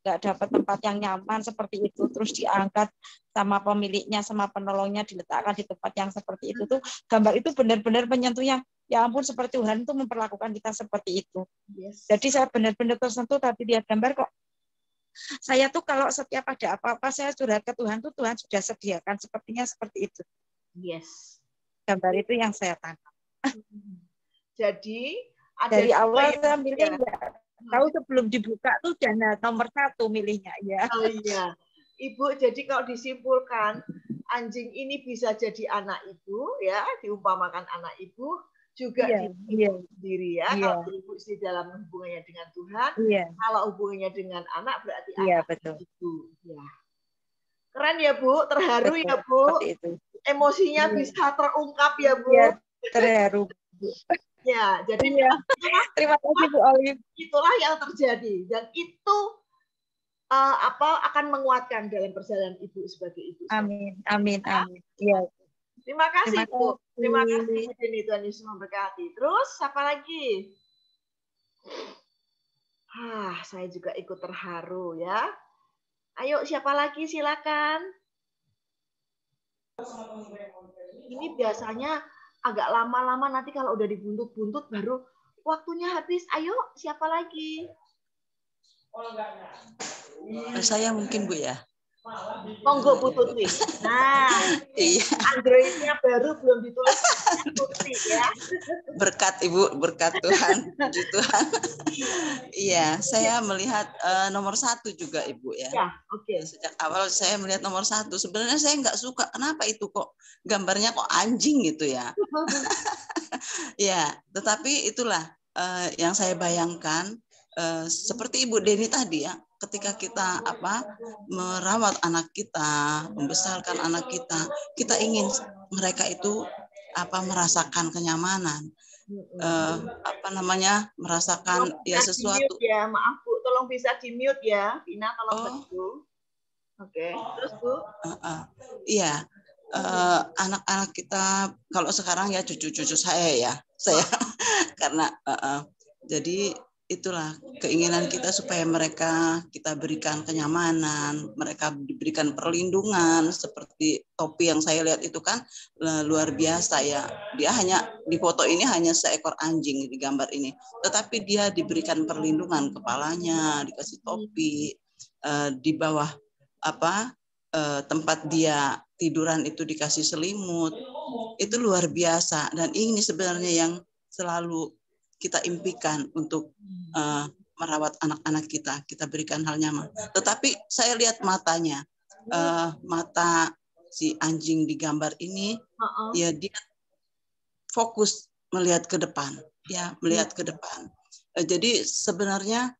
dapat tempat yang nyaman seperti itu, terus diangkat sama pemiliknya sama penolongnya diletakkan di tempat yang seperti itu tuh gambar itu benar-benar menyentuh yang ya ampun seperti Tuhan itu memperlakukan kita seperti itu. Yes. Jadi saya benar-benar tersentuh tadi lihat gambar kok. Saya tuh kalau setiap ada apa-apa saya curhat ke Tuhan tuh Tuhan sudah sediakan sepertinya seperti itu. Yes. Gambar itu yang saya tangkap. Jadi ada dari awal yang, saya milih ya. nggak tahu sebelum dibuka tuh dana nomor 1 milihnya ya. Oh iya, Ibu. Jadi kalau disimpulkan anjing ini bisa jadi anak ibu ya, diumpamakan anak ibu juga sendiri ya. Kalau ibu di dalam hubungannya dengan Tuhan, kalau hubungannya dengan anak berarti anak betul. ibu. Ya. Keren ya Bu, terharu betul, ya Bu. itu. Emosinya bisa terungkap ya Bu. Ya, terharu. Ya, jadi terima kasih Bu Olive. Itulah yang terjadi dan itu akan menguatkan dalam perjalanan ibu sebagai ibu. Amin, amin, amin. Ya. Terima kasih Bu. Terima kasih Bu Deni, Tuhan Yesus memberkati. Terus siapa lagi? Saya juga ikut terharu ya. Ayo siapa lagi silakan. Ini biasanya agak lama-lama, nanti kalau udah dibuntut-buntut baru waktunya habis. Ayo, siapa lagi? Saya mungkin Bu ya. Monggo Bu Tutri. Nah, Android-nya baru belum ditulis Tutri ya. Berkat Ibu, berkat Tuhan, puji Tuhan. Iya, saya melihat nomor 1 juga Ibu ya. Ya, oke. Sejak awal saya melihat nomor 1. Sebenarnya saya nggak suka. Kenapa itu kok gambarnya kok anjing gitu ya? Ya, tetapi itulah yang saya bayangkan. Seperti Ibu Deni tadi ya, ketika kita merawat anak kita, membesarkan anak kita, kita ingin mereka itu merasakan kenyamanan, merasakan ya sesuatu. Ya, maaf Bu, tolong bisa di-mute ya, Vina, tolong bantu. Oke, terus Bu. Iya, anak-anak kita kalau sekarang ya cucu-cucu saya karena jadi itulah keinginan kita supaya kita berikan kenyamanan, mereka diberikan perlindungan. Seperti topi yang saya lihat itu kan luar biasa ya. Dia hanya di foto ini hanya seekor anjing di gambar ini, tetapi dia diberikan perlindungan, kepalanya dikasih topi, di bawah tempat dia tiduran itu dikasih selimut. Itu luar biasa, dan ini sebenarnya yang selalu kita impikan untuk merawat anak-anak kita berikan hal nyaman. Tetapi saya lihat matanya, mata si anjing di gambar ini, ya dia fokus melihat ke depan, ya melihat ke depan. Jadi sebenarnya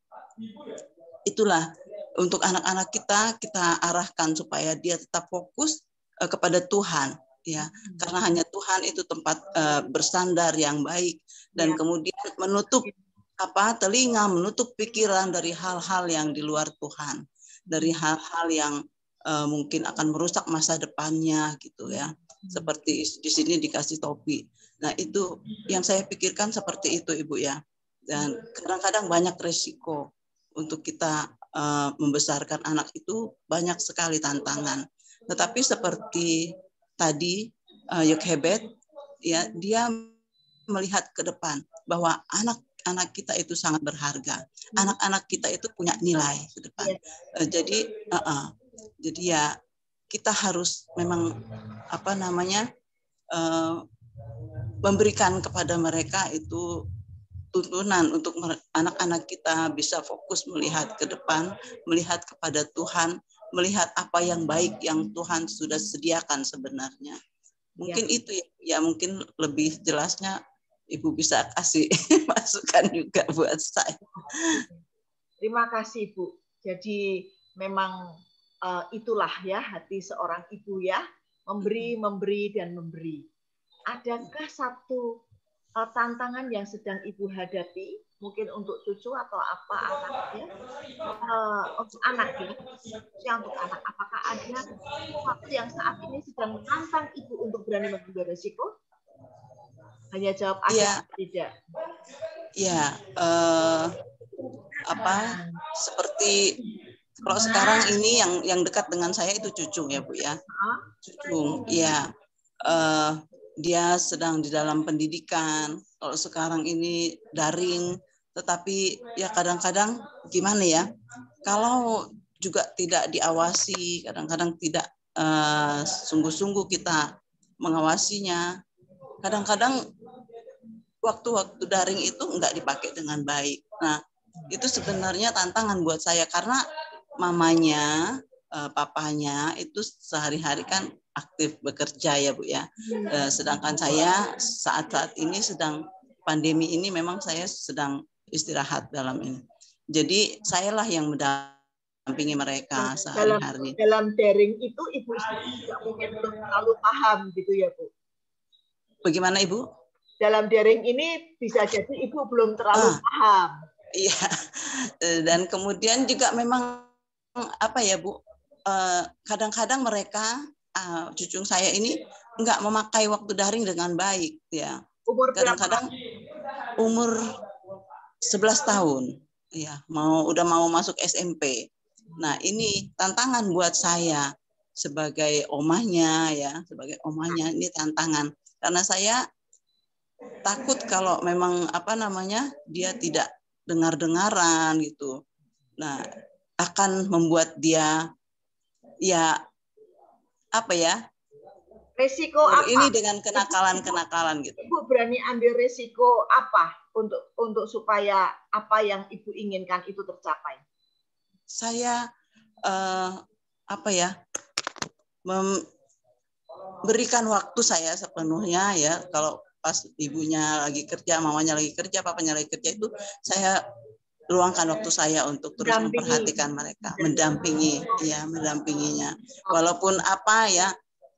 itulah untuk anak-anak kita arahkan supaya dia tetap fokus kepada Tuhan. Ya, karena hanya Tuhan itu tempat bersandar yang baik, dan kemudian menutup telinga, menutup pikiran dari hal-hal yang di luar Tuhan, dari hal-hal yang mungkin akan merusak masa depannya gitu ya. Seperti di sini dikasih topi. Nah, itu yang saya pikirkan seperti itu Ibu ya. Dan kadang-kadang banyak resiko untuk kita membesarkan anak itu, banyak sekali tantangan. Tetapi seperti tadi Yokhebed ya, dia melihat ke depan bahwa anak-anak kita itu sangat berharga, anak-anak kita itu punya nilai ke depan. Jadi ya kita harus memang memberikan kepada mereka itu tuntunan untuk anak-anak kita bisa fokus melihat ke depan, melihat kepada Tuhan, melihat apa yang baik yang Tuhan sudah sediakan sebenarnya. Mungkin itu ya, mungkin lebih jelasnya Ibu bisa kasih masukan juga buat saya. Terima kasih Bu. Jadi memang itulah ya hati seorang ibu ya, memberi, memberi, dan memberi. Adakah satu tantangan yang sedang Ibu hadapi, mungkin untuk cucu atau apa anaknya, untuk anak ya, khususnya untuk anak, apakah ada sesuatu yang saat ini sedang menantang Ibu untuk berani mengambil resiko? Hanya jawab ada atau tidak. Ya, seperti kalau sekarang ini yang dekat dengan saya itu Cucung ya Bu ya. Cucung, ya. Dia sedang di dalam pendidikan, kalau sekarang ini daring, tetapi ya kadang-kadang gimana ya, kalau juga tidak diawasi, kadang-kadang tidak sungguh-sungguh kita mengawasinya, kadang-kadang waktu-waktu daring itu nggak dipakai dengan baik. Nah, itu sebenarnya tantangan buat saya karena mamanya, papanya itu sehari-hari kan aktif bekerja ya Bu ya. Sedangkan saya saat-saat ini sedang pandemi ini memang saya sedang istirahat dalam ini. Jadi sayalah yang mendampingi mereka sehari-hari. Dalam daring itu Ibu sendiri juga mungkin belum terlalu paham gitu ya Bu. Bagaimana Ibu? Dalam daring ini bisa jadi Ibu belum terlalu paham. Iya. Dan kemudian juga memang apa ya Bu? Kadang-kadang mereka cucu saya ini nggak memakai waktu daring dengan baik ya. Umur kadang-kadang umur 11 tahun ya, udah mau masuk SMP. Nah, ini tantangan buat saya sebagai omahnya ya, sebagai omahnya ini tantangan karena saya takut kalau memang dia tidak dengar-dengaran gitu. Nah, akan membuat dia ya resiko apa? Ini dengan kenakalan gitu. Ibu berani ambil resiko apa untuk supaya apa yang Ibu inginkan itu tercapai? Saya memberikan waktu saya sepenuhnya ya. Kalau pas ibunya lagi kerja, mamanya lagi kerja, papanya lagi kerja itu saya luangkan waktu saya untuk terus memperhatikan mereka, mendampinginya. Walaupun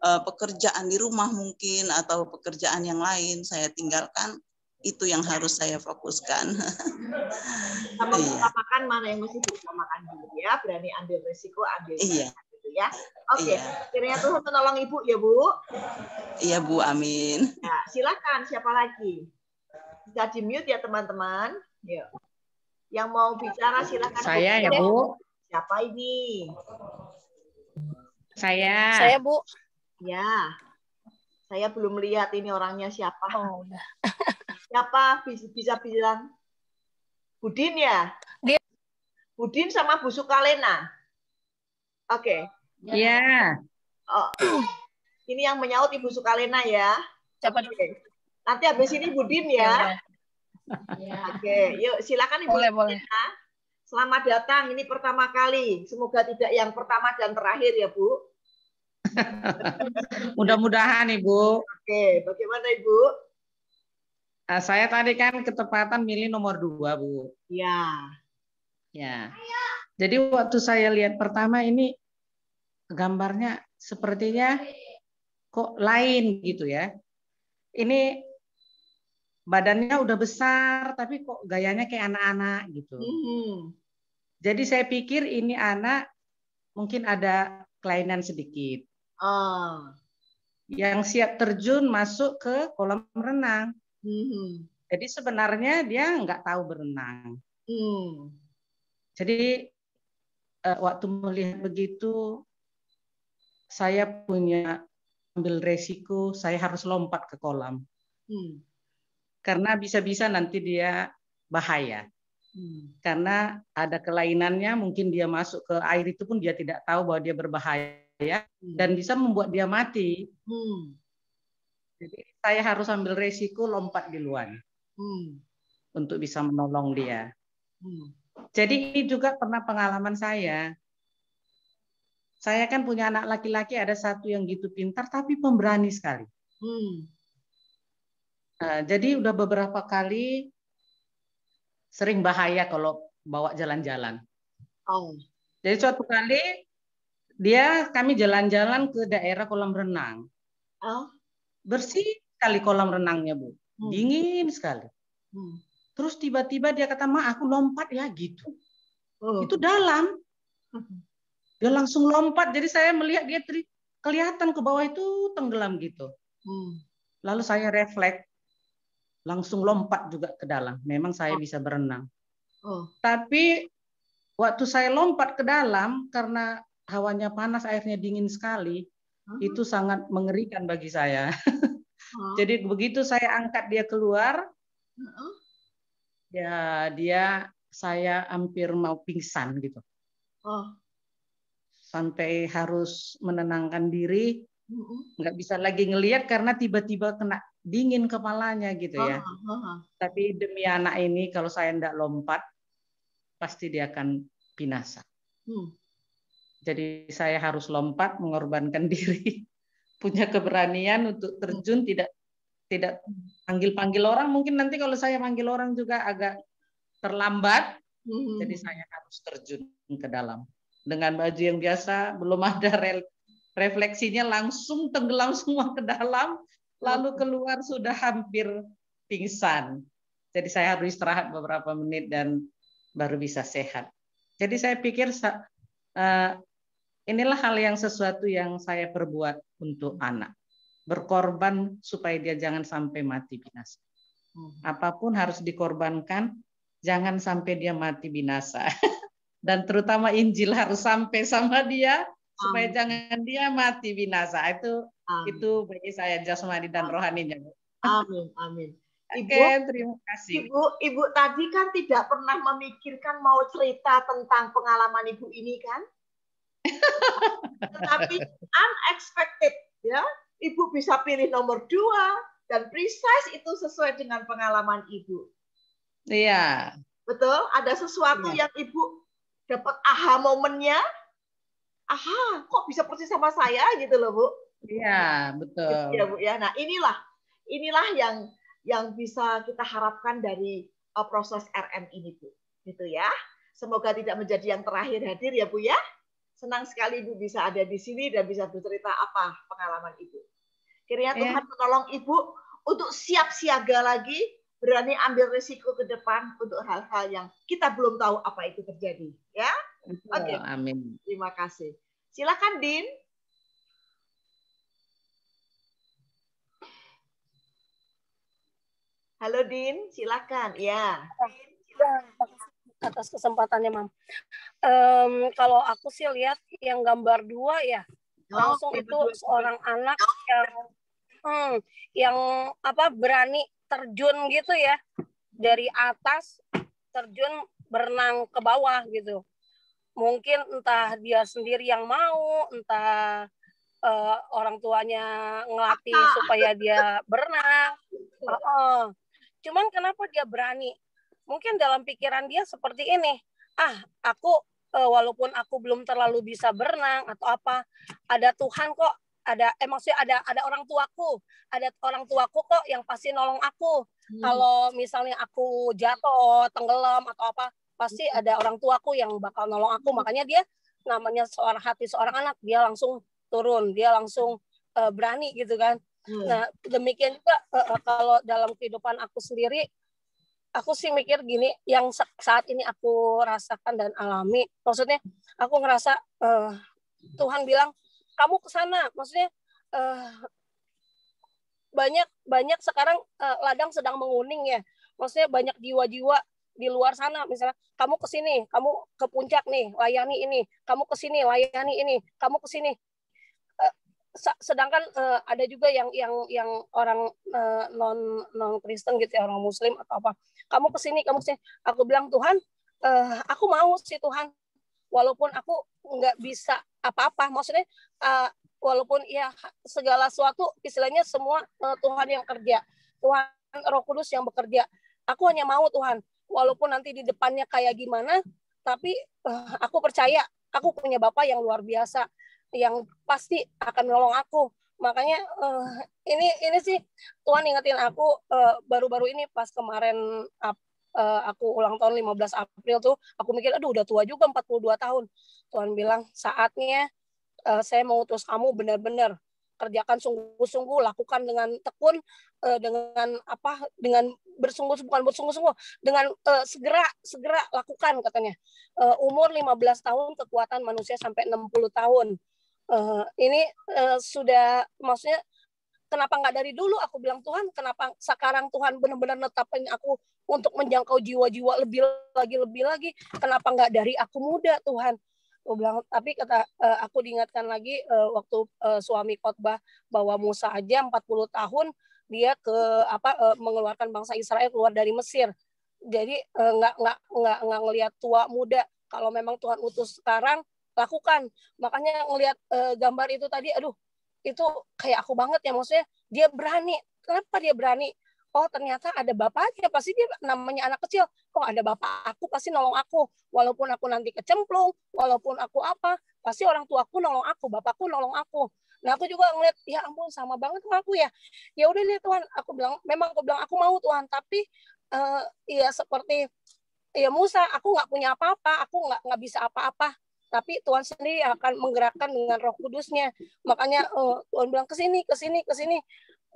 pekerjaan di rumah mungkin atau pekerjaan yang lain saya tinggalkan, itu yang harus saya fokuskan. Sama utamakan mana yang mesti diutamakan dulu ya, berani ambil resiko, ambil gitu ya. Oke, kiranya Tuhan menolong Ibu ya Bu. Iya Bu, amin. Nah, silakan siapa lagi? Bisa di-mute ya teman-teman. Yuk. Yang mau bicara silakan. Saya ya Bu. Siapa ini? Saya Bu. Ya. Saya belum melihat ini orangnya siapa. Oh, udah. Siapa bisa bilang? Budin ya? Dia. Budin sama Bu Sukalena. Oke. Iya. Oh. Ini yang menyaut Ibu Sukalena ya. Siapa? Nanti habis ini Budin ya. Oke, yuk silakan Ibu. Boleh. Selamat datang, ini pertama kali. Semoga tidak yang pertama dan terakhir ya Bu. Mudah-mudahan Ibu. Oke, bagaimana Ibu? Saya tadi kan ketepatan milih nomor 2 Bu. Ya. Jadi waktu saya lihat pertama ini gambarnya sepertinya kok lain gitu ya. Ini badannya udah besar, tapi kok gayanya kayak anak-anak gitu. Jadi saya pikir ini anak mungkin ada kelainan sedikit. Yang siap terjun masuk ke kolam renang. Jadi sebenarnya dia nggak tahu berenang. Jadi waktu melihat begitu, saya punya ambil resiko, saya harus lompat ke kolam. Karena bisa-bisa nanti dia bahaya. Karena ada kelainannya, mungkin dia masuk ke air itu pun dia tidak tahu bahwa dia berbahaya dan bisa membuat dia mati. Jadi saya harus ambil resiko lompat duluan untuk bisa menolong dia. Jadi ini juga pernah pengalaman saya. Saya kan punya anak laki-laki, ada satu yang gitu pintar tapi pemberani sekali. Jadi udah beberapa kali sering bahaya kalau bawa jalan-jalan. Jadi suatu kali kami jalan-jalan ke daerah kolam renang. Bersih sekali kolam renangnya Bu, dingin sekali. Terus tiba-tiba dia kata, "Ma, aku lompat ya," gitu. Itu dalam. Dia langsung lompat. Jadi saya melihat dia kelihatan ke bawah itu tenggelam gitu. Lalu saya refleks. Langsung lompat juga ke dalam. Memang saya bisa berenang. Tapi waktu saya lompat ke dalam, karena hawanya panas, airnya dingin sekali, itu sangat mengerikan bagi saya. Jadi begitu saya angkat dia keluar, Ya, saya hampir mau pingsan gitu. Oh. Sampai harus menenangkan diri, nggak bisa lagi ngelihat karena tiba-tiba kena dingin kepalanya gitu ya. Tapi demi anak ini kalau saya nggak lompat, pasti dia akan binasa. Jadi saya harus lompat, mengorbankan diri, punya keberanian untuk terjun, tidak panggil-panggil orang. Mungkin nanti kalau saya panggil orang juga agak terlambat, jadi saya harus terjun ke dalam. Dengan baju yang biasa, belum ada refleksinya, langsung tenggelam semua ke dalam, lalu keluar sudah hampir pingsan. Jadi saya harus istirahat beberapa menit dan baru bisa sehat. Jadi saya pikir inilah hal yang sesuatu yang saya perbuat untuk anak. Berkorban supaya dia jangan sampai mati binasa. Apapun harus dikorbankan, jangan sampai dia mati binasa. Dan terutama Injil harus sampai sama dia supaya jangan dia mati binasa. Itu bagi saya jasmani dan rohaninya. Amin, amin. Oke, terima kasih. Ibu tadi kan tidak pernah memikirkan mau cerita tentang pengalaman Ibu ini kan? Tetapi unexpected ya. Ibu bisa pilih nomor 2 dan precise itu sesuai dengan pengalaman Ibu. Iya. Betul? Ada sesuatu yang Ibu dapat aha momennya, aha, kok bisa persis sama saya gitu loh, Bu. Iya, betul. Gitu ya, Bu ya. Nah, inilah yang bisa kita harapkan dari proses RM ini, Bu. Gitu ya. Semoga tidak menjadi yang terakhir hadir ya, Bu ya. Senang sekali Ibu bisa ada di sini dan bisa bercerita apa pengalaman Ibu. Kiranya Tuhan menolong Ibu untuk siap siaga lagi, berani ambil risiko ke depan untuk hal-hal yang kita belum tahu apa itu terjadi, ya. Oke. Amin. Terima kasih. Silakan Din. Halo Din, silakan. Ya. Atas kesempatannya, Mam. Kalau aku sih lihat yang gambar 2 ya, langsung itu seorang anak yang berani terjun gitu ya, dari atas terjun berenang ke bawah gitu. Mungkin entah dia sendiri yang mau, entah orang tuanya ngelatih supaya dia berenang. Cuman kenapa dia berani? Mungkin dalam pikiran dia seperti ini, aku walaupun aku belum terlalu bisa berenang atau apa, ada Tuhan kok, maksudnya ada orang tuaku kok yang pasti nolong aku. Kalau misalnya aku jatuh, tenggelam atau apa, pasti ada orang tuaku yang bakal nolong aku. Makanya dia namanya hati seorang anak, dia langsung turun, dia langsung berani gitu kan. Nah, demikian juga kalau dalam kehidupan aku sendiri, aku sih mikir gini, yang saat ini aku rasakan dan alami, maksudnya aku ngerasa Tuhan bilang, kamu ke sana, maksudnya banyak sekarang ladang sedang menguning ya, maksudnya banyak jiwa-jiwa di luar sana, misalnya kamu ke sini, kamu ke puncak nih, layani ini, kamu ke sini, layani ini, kamu ke sini. Sedangkan ada juga yang orang non Kristen gitu ya, orang Muslim atau apa, kamu kesini. Aku bilang, Tuhan, aku mau sih Tuhan, walaupun aku nggak bisa apa-apa, maksudnya walaupun ya segala sesuatu istilahnya semua Tuhan yang kerja, Tuhan Roh Kudus yang bekerja. Aku hanya mau Tuhan, walaupun nanti di depannya kayak gimana, tapi aku percaya aku punya Bapa yang luar biasa, yang pasti akan menolong aku. Makanya ini sih Tuhan ingetin aku baru-baru ini pas kemarin aku ulang tahun 15 April tuh, aku mikir aduh udah tua juga, 42 tahun. Tuhan bilang saatnya saya mau utus kamu benar-benar kerjakan sungguh-sungguh, lakukan dengan tekun, dengan bersungguh-sungguh, dengan segera lakukan katanya. Umur 15 tahun kekuatan manusia sampai 60 tahun. Ini sudah, maksudnya kenapa nggak dari dulu? Aku bilang, Tuhan, kenapa sekarang Tuhan benar-benar netapin aku untuk menjangkau jiwa-jiwa lebih lagi? Kenapa nggak dari aku muda, Tuhan? Aku bilang, tapi aku diingatkan lagi waktu suami khotbah bahwa Musa aja 40 tahun dia mengeluarkan bangsa Israel keluar dari Mesir. Jadi nggak ngelihat tua muda. Kalau memang Tuhan utus sekarang, lakukan. Makanya ngelihat gambar itu tadi, aduh, itu kayak aku banget ya, maksudnya dia berani. Kenapa dia berani? Oh, ternyata ada bapaknya, pasti dia namanya anak kecil. Oh, ada bapak aku, pasti nolong aku. Walaupun aku nanti kecemplung, walaupun aku apa, pasti orang tuaku nolong aku, bapakku nolong aku. Nah, aku juga ngeliat, ya ampun, sama banget sama aku ya. Ya udah deh Tuhan, aku bilang aku mau Tuhan, tapi ya seperti ya Musa, aku nggak punya apa-apa, aku nggak bisa apa-apa. Tapi Tuhan sendiri akan menggerakkan dengan Roh Kudusnya. Makanya Tuhan bilang ke sini.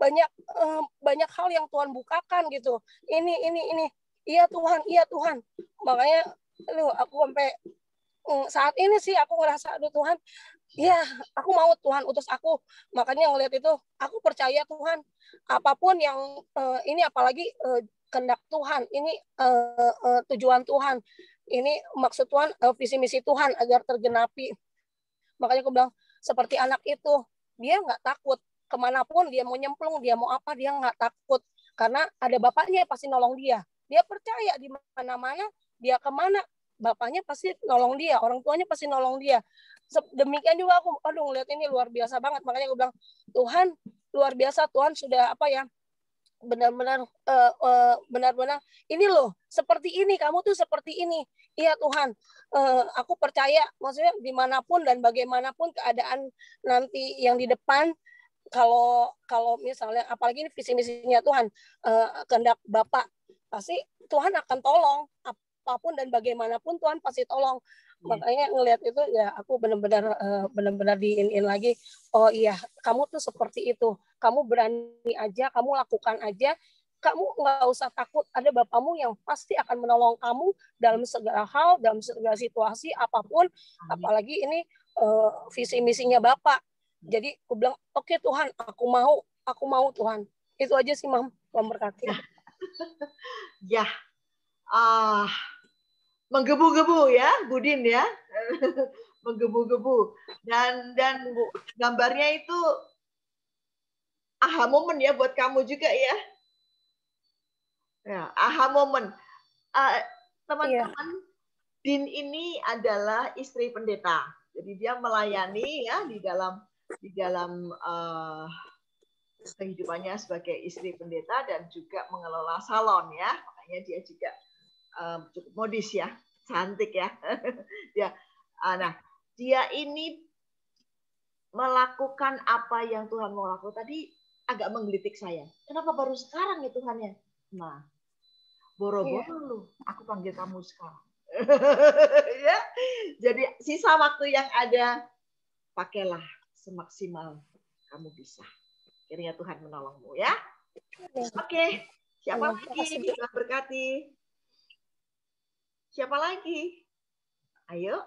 Banyak hal yang Tuhan bukakan gitu. Ini. Iya Tuhan. Makanya aku sampai saat ini sih aku ngerasa, aduh Tuhan, ya aku mau Tuhan utus aku. Makanya ngelihat itu, aku percaya Tuhan, apapun yang ini, apalagi kehendak Tuhan, ini tujuan Tuhan, ini maksud Tuhan, visi misi Tuhan agar tergenapi. Makanya aku bilang, seperti anak itu, dia nggak takut. Kemanapun dia mau nyemplung, dia mau apa, dia nggak takut. Karena ada bapaknya pasti nolong dia. Dia percaya di mana-mana, dia kemana, bapaknya pasti nolong dia, orang tuanya pasti nolong dia. Demikian juga aku, aduh ngeliat ini luar biasa banget. Makanya aku bilang, Tuhan luar biasa, Tuhan sudah benar-benar ini loh, seperti ini, kamu tuh seperti ini. Iya Tuhan, aku percaya, maksudnya dimanapun dan bagaimanapun keadaan nanti yang di depan, kalau misalnya apalagi ini visi misinya Tuhan, kehendak Bapak, pasti Tuhan akan tolong, apapun dan bagaimanapun Tuhan pasti tolong. Makanya ngelihat itu ya aku benar-benar diinin lagi. Oh iya, kamu tuh seperti itu. Kamu berani aja, kamu lakukan aja. Kamu nggak usah takut. Ada Bapakmu yang pasti akan menolong kamu dalam segala hal, dalam segala situasi apapun. Apalagi ini visi misinya Bapak. Jadi aku bilang, oke Tuhan, aku mau Tuhan. Itu aja sih, Mam. Memberkati. Ya, menggebu-gebu ya, Budin ya, menggebu-gebu. Dan gambarnya itu aha momen ya buat kamu juga ya. Ya, aha momen. Teman-teman, Din ini adalah istri pendeta. Jadi dia melayani ya di dalam kehidupannya sebagai istri pendeta dan juga mengelola salon ya. Makanya dia juga cukup modis ya, cantik ya. Nah, dia ini melakukan apa yang Tuhan mau lakukan. Tadi agak menggelitik saya. Kenapa baru sekarang ya Tuhan ya? Nah, boro-boro lu, aku panggil kamu sekarang. Ya. Jadi sisa waktu yang ada, pakailah semaksimal kamu bisa. Kiranya Tuhan menolongmu ya. Oke, siapa lagi? Tuhan berkati. Siapa lagi? Ayo.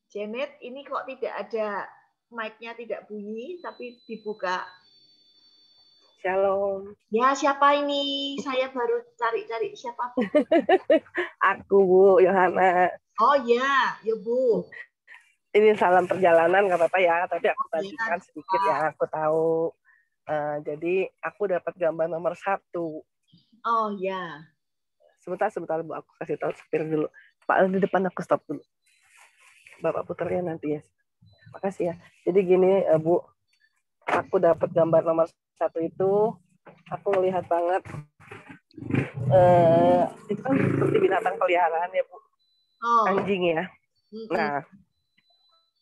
Janet, ini kok tidak ada mic-nya, tidak bunyi, tapi dibuka. Shalom. Ya, siapa ini? Saya baru cari-cari siapa. Aku, Bu Yohana. Oh ya, ya Bu. Ini salam perjalanan, nggak apa-apa ya, tapi aku bagikan sedikit yang aku tahu. Jadi aku dapat gambar nomor 1. Oh ya. Sebentar Bu, aku kasih tahu setir dulu. Pak, di depan aku stop dulu. Bapak putarnya nanti ya. Makasih ya. Jadi gini Bu, aku dapat gambar nomor 1 itu, aku melihat banget. Itu kan seperti binatang peliharaan ya Bu. Oh. Anjing ya. Nah,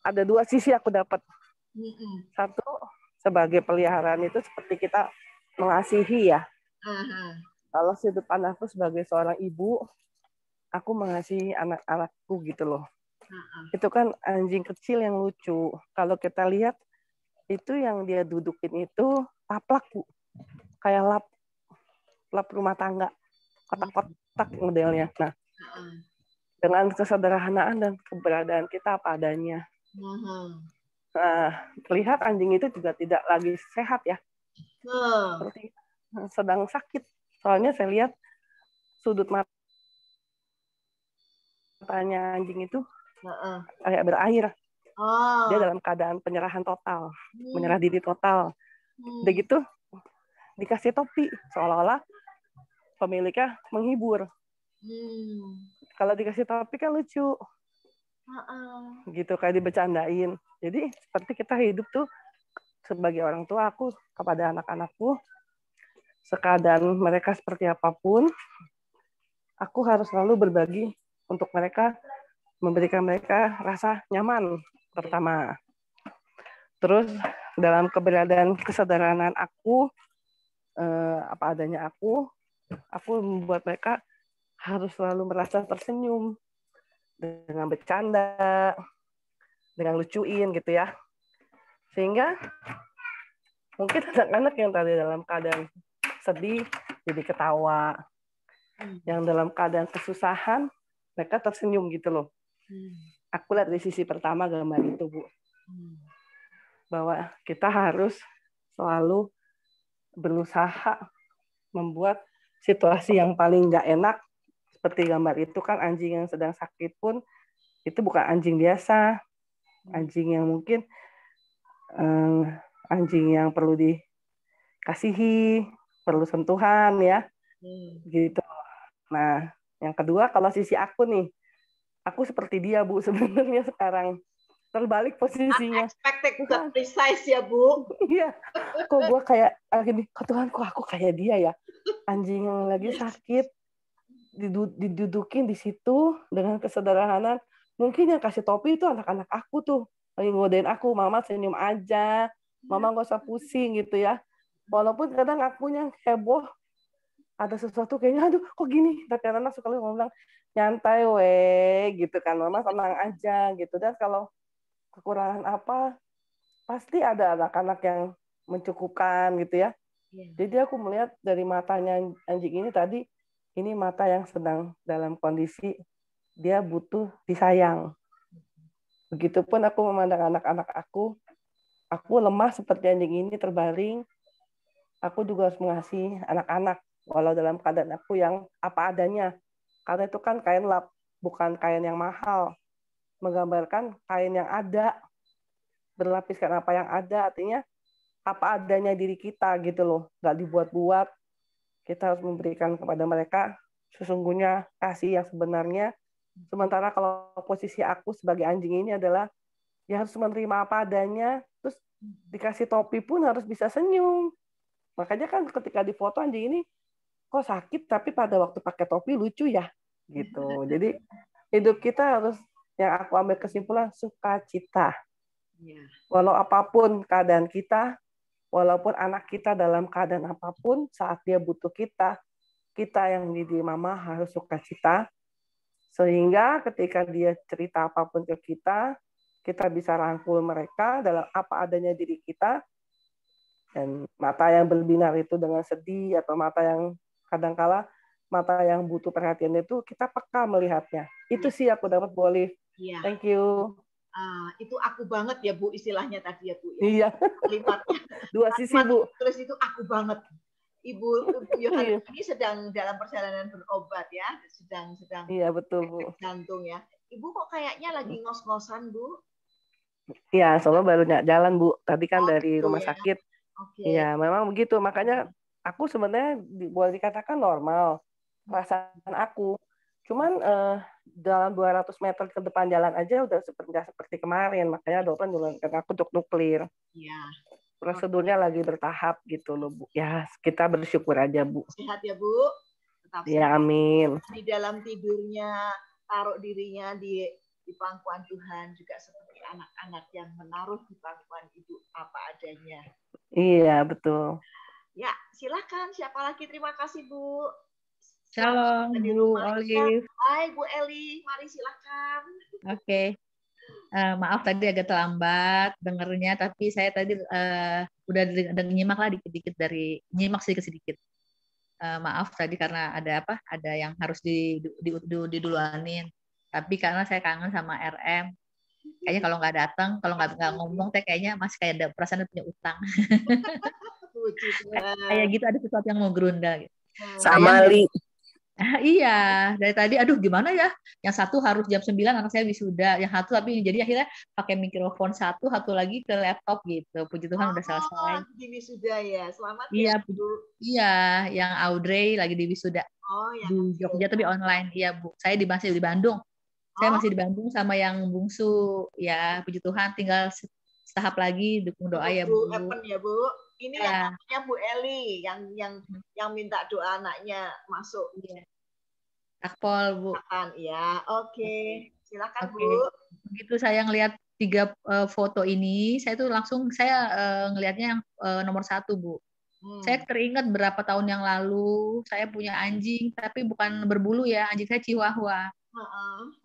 ada 2 sisi aku dapat. Satu, sebagai peliharaan itu seperti kita mengasihi ya. Kalau sudut pandangku sebagai seorang ibu, aku mengasihi anak-anakku gitu loh. Itu kan anjing kecil yang lucu. Kalau kita lihat, itu yang dia dudukin itu taplak Bu. Kayak lap rumah tangga. Kotak-kotak modelnya. Nah, dengan kesederhanaan dan keberadaan kita apa adanya. Nah, terlihat anjing itu juga tidak lagi sehat ya. Seperti sedang sakit. Soalnya saya lihat sudut matanya anjing itu kayak berair. Dia dalam keadaan penyerahan total, menyerah diri total. Udah gitu dikasih topi, seolah-olah pemiliknya menghibur. Kalau dikasih topi kan lucu. Gitu, kayak dibercandain. Jadi seperti kita hidup tuh sebagai orang tua, aku kepada anak-anakku, sekadang mereka seperti apapun, aku harus selalu berbagi untuk mereka, memberikan mereka rasa nyaman pertama. Terus dalam keberadaan kesederhanaan aku, apa adanya aku membuat mereka harus selalu merasa tersenyum dengan bercanda, dengan lucuin gitu ya. Sehingga mungkin anak-anak yang tadi dalam keadaan sedih jadi ketawa, yang dalam keadaan kesusahan mereka tersenyum gitu loh. Aku lihat dari sisi pertama gambar itu, Bu. Bahwa kita harus selalu berusaha membuat situasi yang paling nggak enak, seperti gambar itu kan anjing yang sedang sakit pun itu bukan anjing biasa, anjing yang mungkin anjing yang perlu dikasihi, perlu sentuhan ya, gitu. Nah, yang kedua kalau sisi aku nih, aku seperti dia, Bu, sebenarnya sekarang terbalik posisinya. Unexpected, precise ya, Bu. Iya, kok gue kayak gini, Tuhan kok aku kayak dia ya, anjing yang lagi sakit didudukin di situ dengan kesederhanaan. Mungkin yang kasih topi itu anak-anak aku tuh, lagi ngodain aku, mama senyum aja, mama gak usah pusing gitu ya. Walaupun kadang akunya heboh, ada sesuatu kayaknya, aduh kok gini, tapi anak-anak suka ngomong, nyantai weh, gitu kan, mama tenang aja gitu. Dan kalau kekurangan apa, pasti ada anak-anak yang mencukupkan gitu ya. Jadi aku melihat dari matanya anjing ini tadi, ini mata yang sedang dalam kondisi dia butuh disayang. Begitupun aku memandang anak-anak aku lemah seperti anjing ini terbaring, aku juga harus mengasihi anak-anak, walau dalam keadaan aku yang apa adanya. Karena itu kan kain lap, bukan kain yang mahal. Menggambarkan kain yang ada, berlapiskan apa yang ada, artinya apa adanya diri kita gitu loh, nggak dibuat-buat. Kita harus memberikan kepada mereka sesungguhnya kasih yang sebenarnya. Sementara kalau posisi aku sebagai anjing ini adalah ya harus menerima apa adanya, terus dikasih topi pun harus bisa senyum. Makanya kan ketika di foto anjing ini kok sakit tapi pada waktu pakai topi lucu ya gitu. Jadi hidup kita harus, yang aku ambil kesimpulan, sukacita. Walau apapun keadaan kita, walaupun anak kita dalam keadaan apapun, saat dia butuh kita yang jadi mama harus sukacita. Sehingga ketika dia cerita apapun ke kita bisa rangkul mereka dalam apa adanya diri kita. Dan mata yang berbinar itu dengan sedih, atau mata yang kadangkala mata yang butuh perhatian itu kita peka melihatnya. Itu sih aku dapat, Bu Olive. Thank you. Itu aku banget ya, Bu, istilahnya tadi ya, Bu. Iya. Kalimatnya. Dua sisi, Bu. Terus itu aku banget. Ibu Yohana ini sedang dalam perjalanan berobat ya, sedang iya betul, Bu. Jantung ya. Ibu kok kayaknya lagi ngos-ngosan, Bu? Iya, soalnya baru jalan, Bu. Tadi kan dari rumah sakit. Iya, memang begitu. Makanya aku sebenarnya boleh dikatakan normal perasaan aku. Cuman dalam 200 meter ke depan jalan aja udah seperti kemarin. Makanya dokter nyuruhkan aku untuk nuklir. Iya. Prosedurnya lagi bertahap gitu loh, Bu. Ya, kita bersyukur aja, Bu. Sehat ya, Bu. Tetap ya, amin. Di dalam tidurnya, taruh dirinya di pangkuan Tuhan, juga seperti anak-anak yang menaruh di pangkuan Ibu apa adanya. Iya, betul. Ya, silakan. Siapa lagi? Terima kasih, Bu. Shalom, Bu Olive. Hai, Bu Eli. Mari silakan. Oke. Maaf tadi agak terlambat dengernya, tapi saya tadi udah nyimak lah dikit-dikit nyimak sedikit-sedikit. Maaf tadi karena ada yang harus diduluanin. Tapi karena saya kangen sama RM, kayaknya kalau nggak datang, kalau nggak ngomong, kayaknya masih kayak ada perasaan punya utang. Kayak gitu, ada sesuatu yang mau gerunda. Gitu. Sama Li. Iya, dari tadi aduh gimana ya? Yang satu harus jam 9 anak saya wisuda, yang satu tapi jadi akhirnya pakai mikrofon satu lagi ke laptop gitu. Puji Tuhan udah selesai. Di wisuda ya. Selamat Iya, ya, Bu. Iya, yang Audrey lagi di wisuda. Di Jogja tapi online. Iya, Bu. Saya masih di Bandung. Saya masih di Bandung sama yang bungsu. Ya, puji Tuhan tinggal setahap lagi dukung doa ya, Bu. Happen ya, Bu. Ini yang namanya Bu Eli yang minta doa anaknya masuk. Iya. Akpol, Bu. Ya, oke. Silakan, Bu. Begitu saya ngelihat 3 foto ini, saya tuh langsung ngelihatnya yang nomor 1, Bu. Saya teringat berapa tahun yang lalu saya punya anjing, tapi bukan berbulu ya, anjing saya Chihuahua.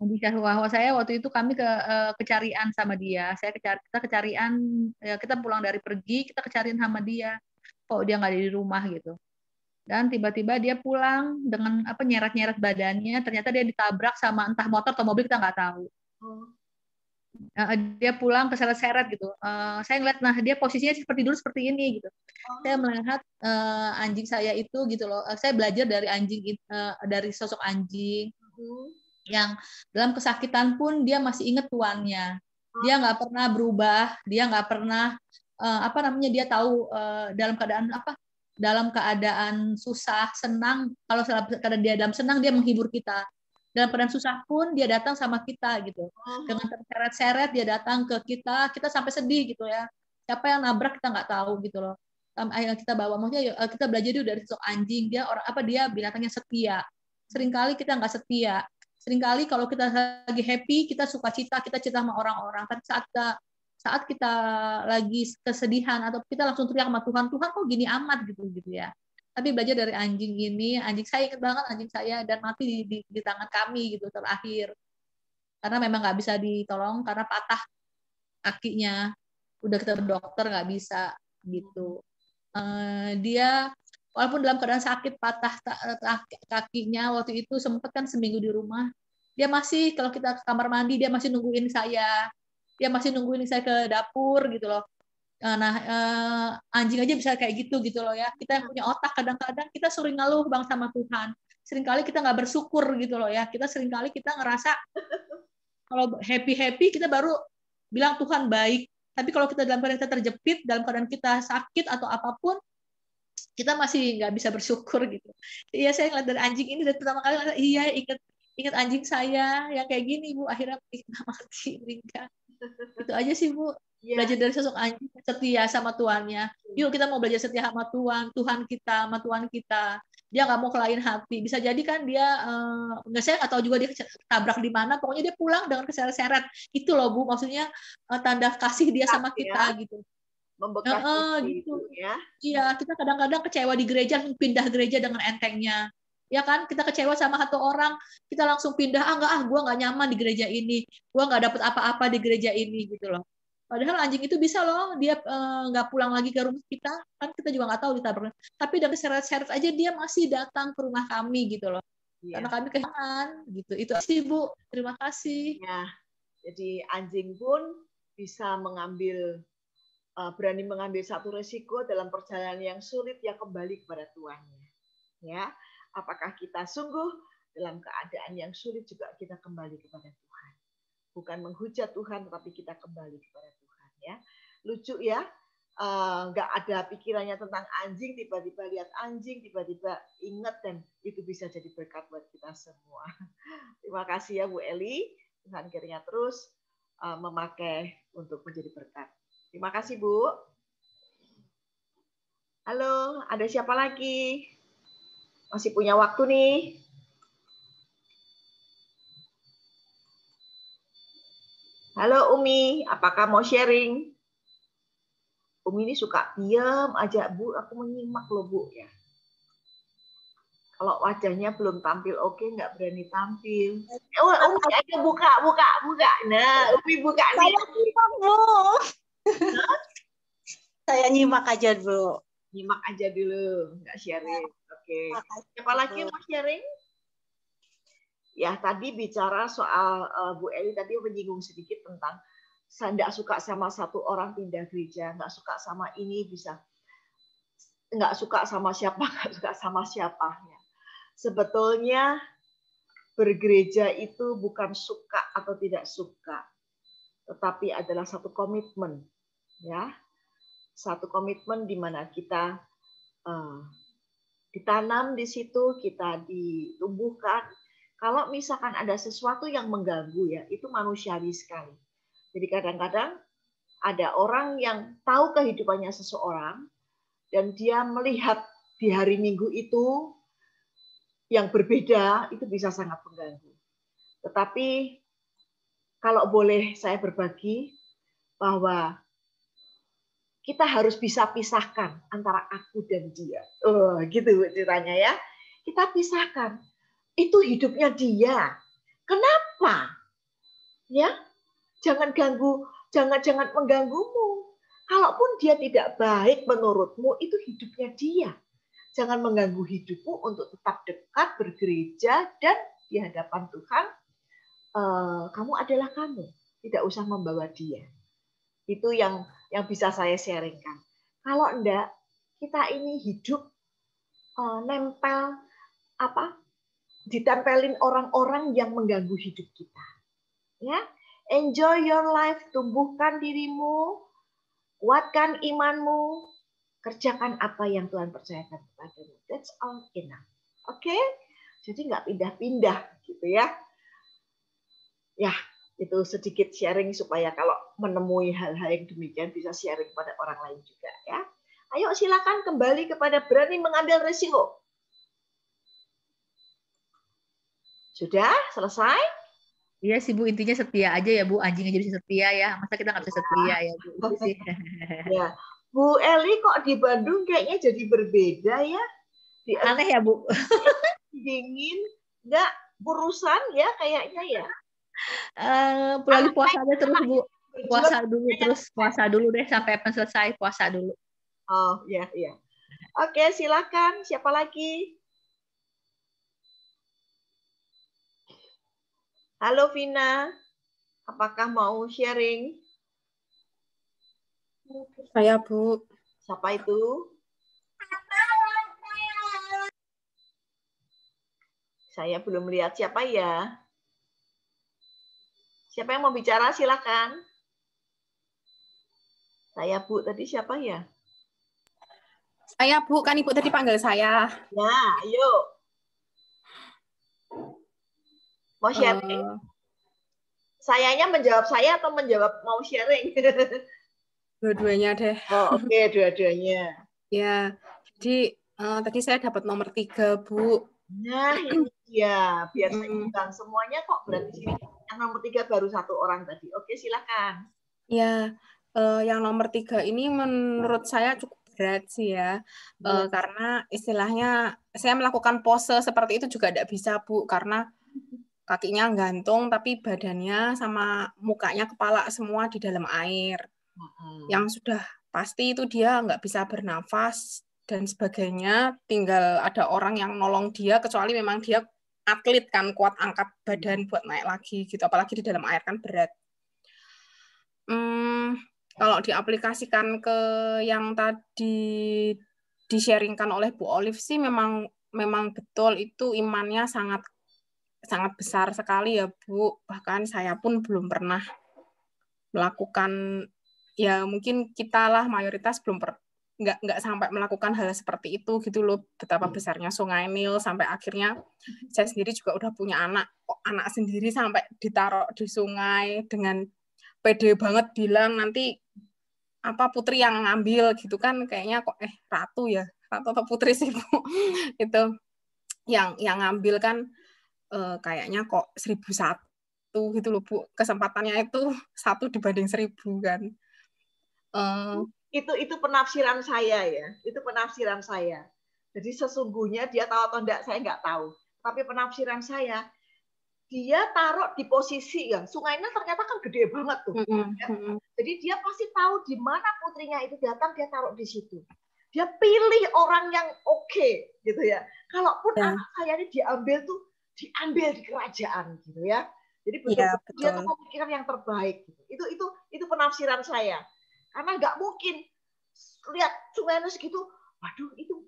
Anjing Chihuahua saya waktu itu kami kecarian sama dia. Kita kecarian, ya, kita pulang dari pergi, kita kecarian sama dia. Kok dia nggak ada di rumah gitu. Dan tiba-tiba dia pulang dengan nyeret-nyeret badannya, ternyata dia ditabrak sama entah motor atau mobil, kita nggak tahu. Dia pulang keseret-seret gitu. Saya ngeliat, nah dia posisinya seperti dulu seperti ini gitu. Saya melihat anjing saya itu gitu loh. Saya belajar dari anjing, dari sosok anjing yang dalam kesakitan pun dia masih ingat tuannya. Dia nggak pernah berubah. Dia nggak pernah dia tahu dalam keadaan dalam keadaan susah, senang. Kalau keadaan dia dalam senang, dia menghibur kita. Dalam keadaan susah pun dia datang sama kita gitu. Dengan terseret-seret dia datang ke kita sampai sedih gitu ya. Siapa yang nabrak kita nggak tahu gitu loh. Yang kita bawa, maksudnya kita belajar dulu dari sosok anjing. Dia dia binatangnya setia. Seringkali kita nggak setia. Seringkali kalau kita lagi happy, kita suka cita sama orang-orang. Tapi saat kita lagi kesedihan atau kita langsung teriak sama Tuhan kok gini amat gitu ya. Tapi belajar dari anjing ini, anjing saya ingat banget anjing saya dan mati di tangan kami gitu terakhir. Karena memang nggak bisa ditolong karena patah kakinya. Udah kita ke dokter nggak bisa gitu. Dia walaupun dalam keadaan sakit patah kakinya waktu itu sempat kan seminggu di rumah. Dia masih kalau kita ke kamar mandi dia masih nungguin saya. Dia masih nungguin saya ke dapur gitu loh. Nah, anjing aja bisa kayak gitu loh ya. Kita yang punya otak kadang-kadang kita sering ngeluh bang sama Tuhan. Seringkali kita nggak bersyukur gitu loh ya. Seringkali kita ngerasa kalau happy kita baru bilang Tuhan baik. Tapi kalau kita dalam keadaan kita terjepit, dalam keadaan kita sakit atau apapun, kita masih nggak bisa bersyukur gitu. Iya, saya ngeliat dari anjing ini dari pertama kali, iya ingat anjing saya yang kayak gini Bu. Akhirnya mati meninggal. Itu aja sih Bu. Belajar dari sosok anjing setia sama tuannya. Yuk kita mau belajar setia sama Tuhan kita, sama Tuhan kita. Dia nggak mau ke lain hati. Bisa jadi kan dia saya nggak tahu juga dia tabrak di mana. Pokoknya dia pulang dengan keseret-seret. Itu loh Bu, maksudnya tanda kasih dia sama kita gitu. Membekas gitu ya. Iya, kita kadang-kadang kecewa di gereja, pindah gereja dengan entengnya. Ya kan, kita kecewa sama satu orang, kita langsung pindah, gue nggak nyaman di gereja ini, gue nggak dapet apa-apa di gereja ini gitu loh. Padahal anjing itu bisa loh, dia nggak pulang lagi ke rumah kita, kan kita juga nggak tahu ditabraknya. Tapi dengan seret-seret aja dia masih datang ke rumah kami gitu loh. Karena kami kehilangan gitu. Itu sih Bu, terima kasih. Ya, jadi anjing pun bisa berani mengambil satu resiko dalam perjalanan yang sulit, ya kembali kepada tuannya. Ya, apakah kita sungguh dalam keadaan yang sulit juga kita kembali kepada Tuhan. Bukan menghujat Tuhan, tetapi kita kembali kepada Tuhan. Ya, lucu ya, nggak ada pikirannya tentang anjing, tiba-tiba lihat anjing, tiba-tiba ingat, dan itu bisa jadi berkat buat kita semua. Terima kasih ya Bu Eli, Tuhan kiranya terus memakai untuk menjadi berkat. Terima kasih Bu. Halo, ada siapa lagi? Masih punya waktu nih. Halo Umi, apakah mau sharing? Umi ini suka diam aja Bu, aku menyimak loh Bu ya. Kalau wajahnya belum tampil oke, nggak berani tampil. Umi aja buka. Nah, Umi buka nih. Saya nyimak Bu. Saya nyimak aja Bu. Nyimak aja dulu, nggak sharing. Oke. Siapa lagi mau sharing? Ya, tadi bicara soal Bu Eli tadi menyinggung sedikit tentang saya nggak suka sama satu orang pindah gereja, nggak suka sama ini bisa, nggak suka sama siapa, nggak suka sama siapa. Ya. Sebetulnya bergereja itu bukan suka atau tidak suka, tetapi adalah satu komitmen, ya, satu komitmen di mana kita ditanam di situ, kita ditumbuhkan. Kalau misalkan ada sesuatu yang mengganggu, ya, itu manusiawi sekali. Jadi kadang-kadang ada orang yang tahu kehidupannya seseorang dan dia melihat di hari Minggu itu yang berbeda, itu bisa sangat mengganggu. Tetapi kalau boleh saya berbagi bahwa kita harus bisa pisahkan antara aku dan dia. Oh, gitu ceritanya ya. Kita pisahkan. Itu hidupnya dia. Kenapa? Ya, jangan ganggu, jangan mengganggumu. Kalaupun dia tidak baik menurutmu, itu hidupnya dia. Jangan mengganggu hidupmu untuk tetap dekat, bergereja, dan di hadapan Tuhan, kamu adalah kamu. Tidak usah membawa dia. Itu yang bisa saya sharingkan. Kalau enggak, kita ini hidup nempel ditempelin orang-orang yang mengganggu hidup kita. Ya, enjoy your life, tumbuhkan dirimu, kuatkan imanmu, kerjakan apa yang Tuhan percayakan kepadamu. That's all enough. Oke? Jadi nggak pindah-pindah gitu ya. Ya, itu sedikit sharing supaya kalau menemui hal-hal yang demikian bisa sharing pada orang lain juga ya. Ayo silakan kembali kepada berani mengambil resiko. Sudah selesai? Iya sih Bu, intinya setia aja ya Bu, anjing aja bisa setia ya. Masa kita nggak bisa setia ya Bu? Itu sih. Ya. Bu Eli kok di Bandung kayaknya jadi berbeda ya? Aneh ya Bu? Dingin, nggak urusan ya kayaknya ya? Lagi puasa aja terus Bu. Puasa dulu deh sampai selesai puasa dulu. Oh ya ya. Oke silakan. Siapa lagi? Halo Vina, apakah mau sharing? Saya Bu. Siapa itu? Saya belum lihat siapa ya. Siapa yang mau bicara silakan. Saya Bu, tadi siapa ya? Saya Bu, kan Ibu tadi panggil saya. Ya, ayo. Mau sharing? Sayanya menjawab saya atau menjawab mau sharing? Dua-duanya deh. Oh, oke, dua-duanya. Ya, jadi tadi saya dapat nomor 3, Bu. Nah, ini dia. Biar saya bilang semuanya kok berarti sini yang nomor 3 baru 1 orang tadi. Oke, silakan. Ya, yang nomor 3 ini menurut saya cukup berat sih ya. Karena istilahnya saya melakukan pose seperti itu juga tidak bisa, Bu. Karena kakinya gantung, tapi badannya sama mukanya, kepala semua di dalam air. Yang sudah pasti itu dia nggak bisa bernafas dan sebagainya. Tinggal ada orang yang nolong dia, kecuali memang dia atlet kan, kuat angkat badan buat naik lagi gitu. Apalagi di dalam air kan berat. Kalau diaplikasikan ke yang tadi di-sharingkan oleh Bu Olive sih memang betul itu imannya sangat besar sekali ya Bu. Bahkan saya pun belum pernah melakukan, ya mungkin kita lah mayoritas belum nggak sampai melakukan hal seperti itu gitu loh. Betapa besarnya Sungai Nil sampai akhirnya saya sendiri juga udah punya anak sendiri sampai ditaruh di sungai dengan pede banget bilang nanti putri yang ngambil gitu kan, kayaknya kok ratu atau putri sih Bu. Itu yang ngambil kan kayaknya kok 1001 gitu loh Bu, kesempatannya itu 1 dibanding 1000 kan. Itu penafsiran saya ya, itu penafsiran saya. Jadi sesungguhnya dia tahu atau enggak saya nggak tahu, tapi penafsiran saya dia taruh di posisi ya, Sungai Nil ternyata kan gede banget tuh. Ya. Jadi dia pasti tahu di mana putrinya itu datang, dia taruh di situ. Dia pilih orang yang oke gitu ya. Kalaupun anak saya ini diambil di kerajaan gitu ya. Jadi betul-betul dia tuh memikirkan yang terbaik. Gitu. Itu penafsiran saya. Karena nggak mungkin lihat Sungai Nil segitu, waduh itu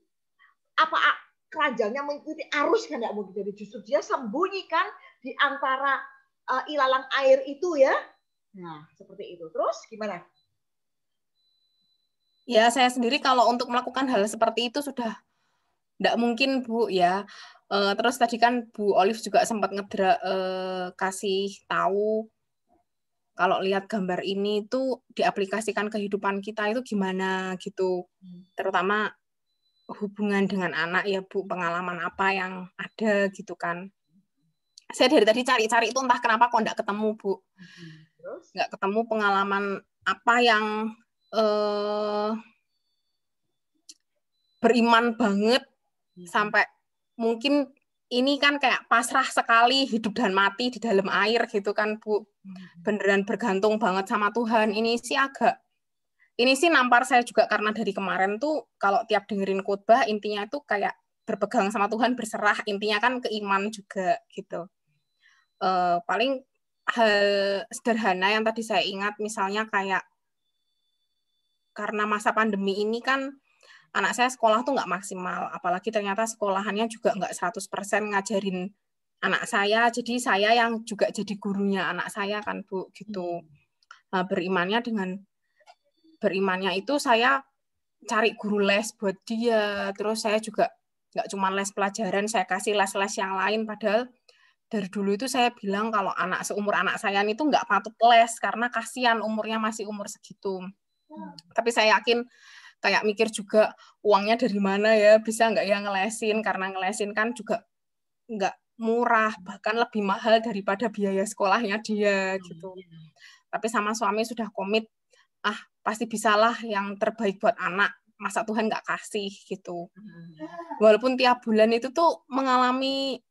keranjangnya mengikuti arus kan nggak mungkin. Jadi justru dia sembunyikan di antara ilalang air itu ya. Nah, seperti itu. Terus gimana? Ya, saya sendiri kalau untuk melakukan hal seperti itu sudah tidak mungkin, Bu, ya. Terus tadi kan Bu Olive juga sempat kasih tahu kalau lihat gambar ini tuh diaplikasikan kehidupan kita itu gimana gitu. Terutama hubungan dengan anak ya, Bu, pengalaman apa yang ada gitu kan. Saya dari tadi cari-cari itu entah kenapa kok nggak ketemu, Bu. Nggak ketemu pengalaman apa yang beriman banget sampai mungkin ini kan kayak pasrah sekali hidup dan mati di dalam air gitu kan, Bu. Beneran bergantung banget sama Tuhan. Ini sih nampar saya juga karena dari kemarin tuh kalau tiap dengerin khotbah intinya tuh kayak berpegang sama Tuhan, berserah, intinya kan keiman juga gitu. Paling hal sederhana yang tadi saya ingat misalnya kayak karena masa pandemi ini kan anak saya sekolah tuh nggak maksimal, apalagi ternyata sekolahannya juga nggak 100% ngajarin anak saya, jadi saya yang juga jadi gurunya anak saya kan, Bu, gitu. Nah, berimannya itu saya cari guru les buat dia, terus saya juga nggak cuma les pelajaran, saya kasih les-les yang lain, padahal dari dulu itu saya bilang kalau anak seumur anak saya itu nggak patut les, karena kasihan umurnya masih umur segitu. Tapi saya yakin kayak mikir juga uangnya dari mana ya, bisa nggak ya ngelesin, karena ngelesin kan juga nggak murah, bahkan lebih mahal daripada biaya sekolahnya dia gitu. Tapi sama suami sudah komit, pasti bisalah yang terbaik buat anak, masa Tuhan nggak kasih gitu. Walaupun tiap bulan itu tuh mengalami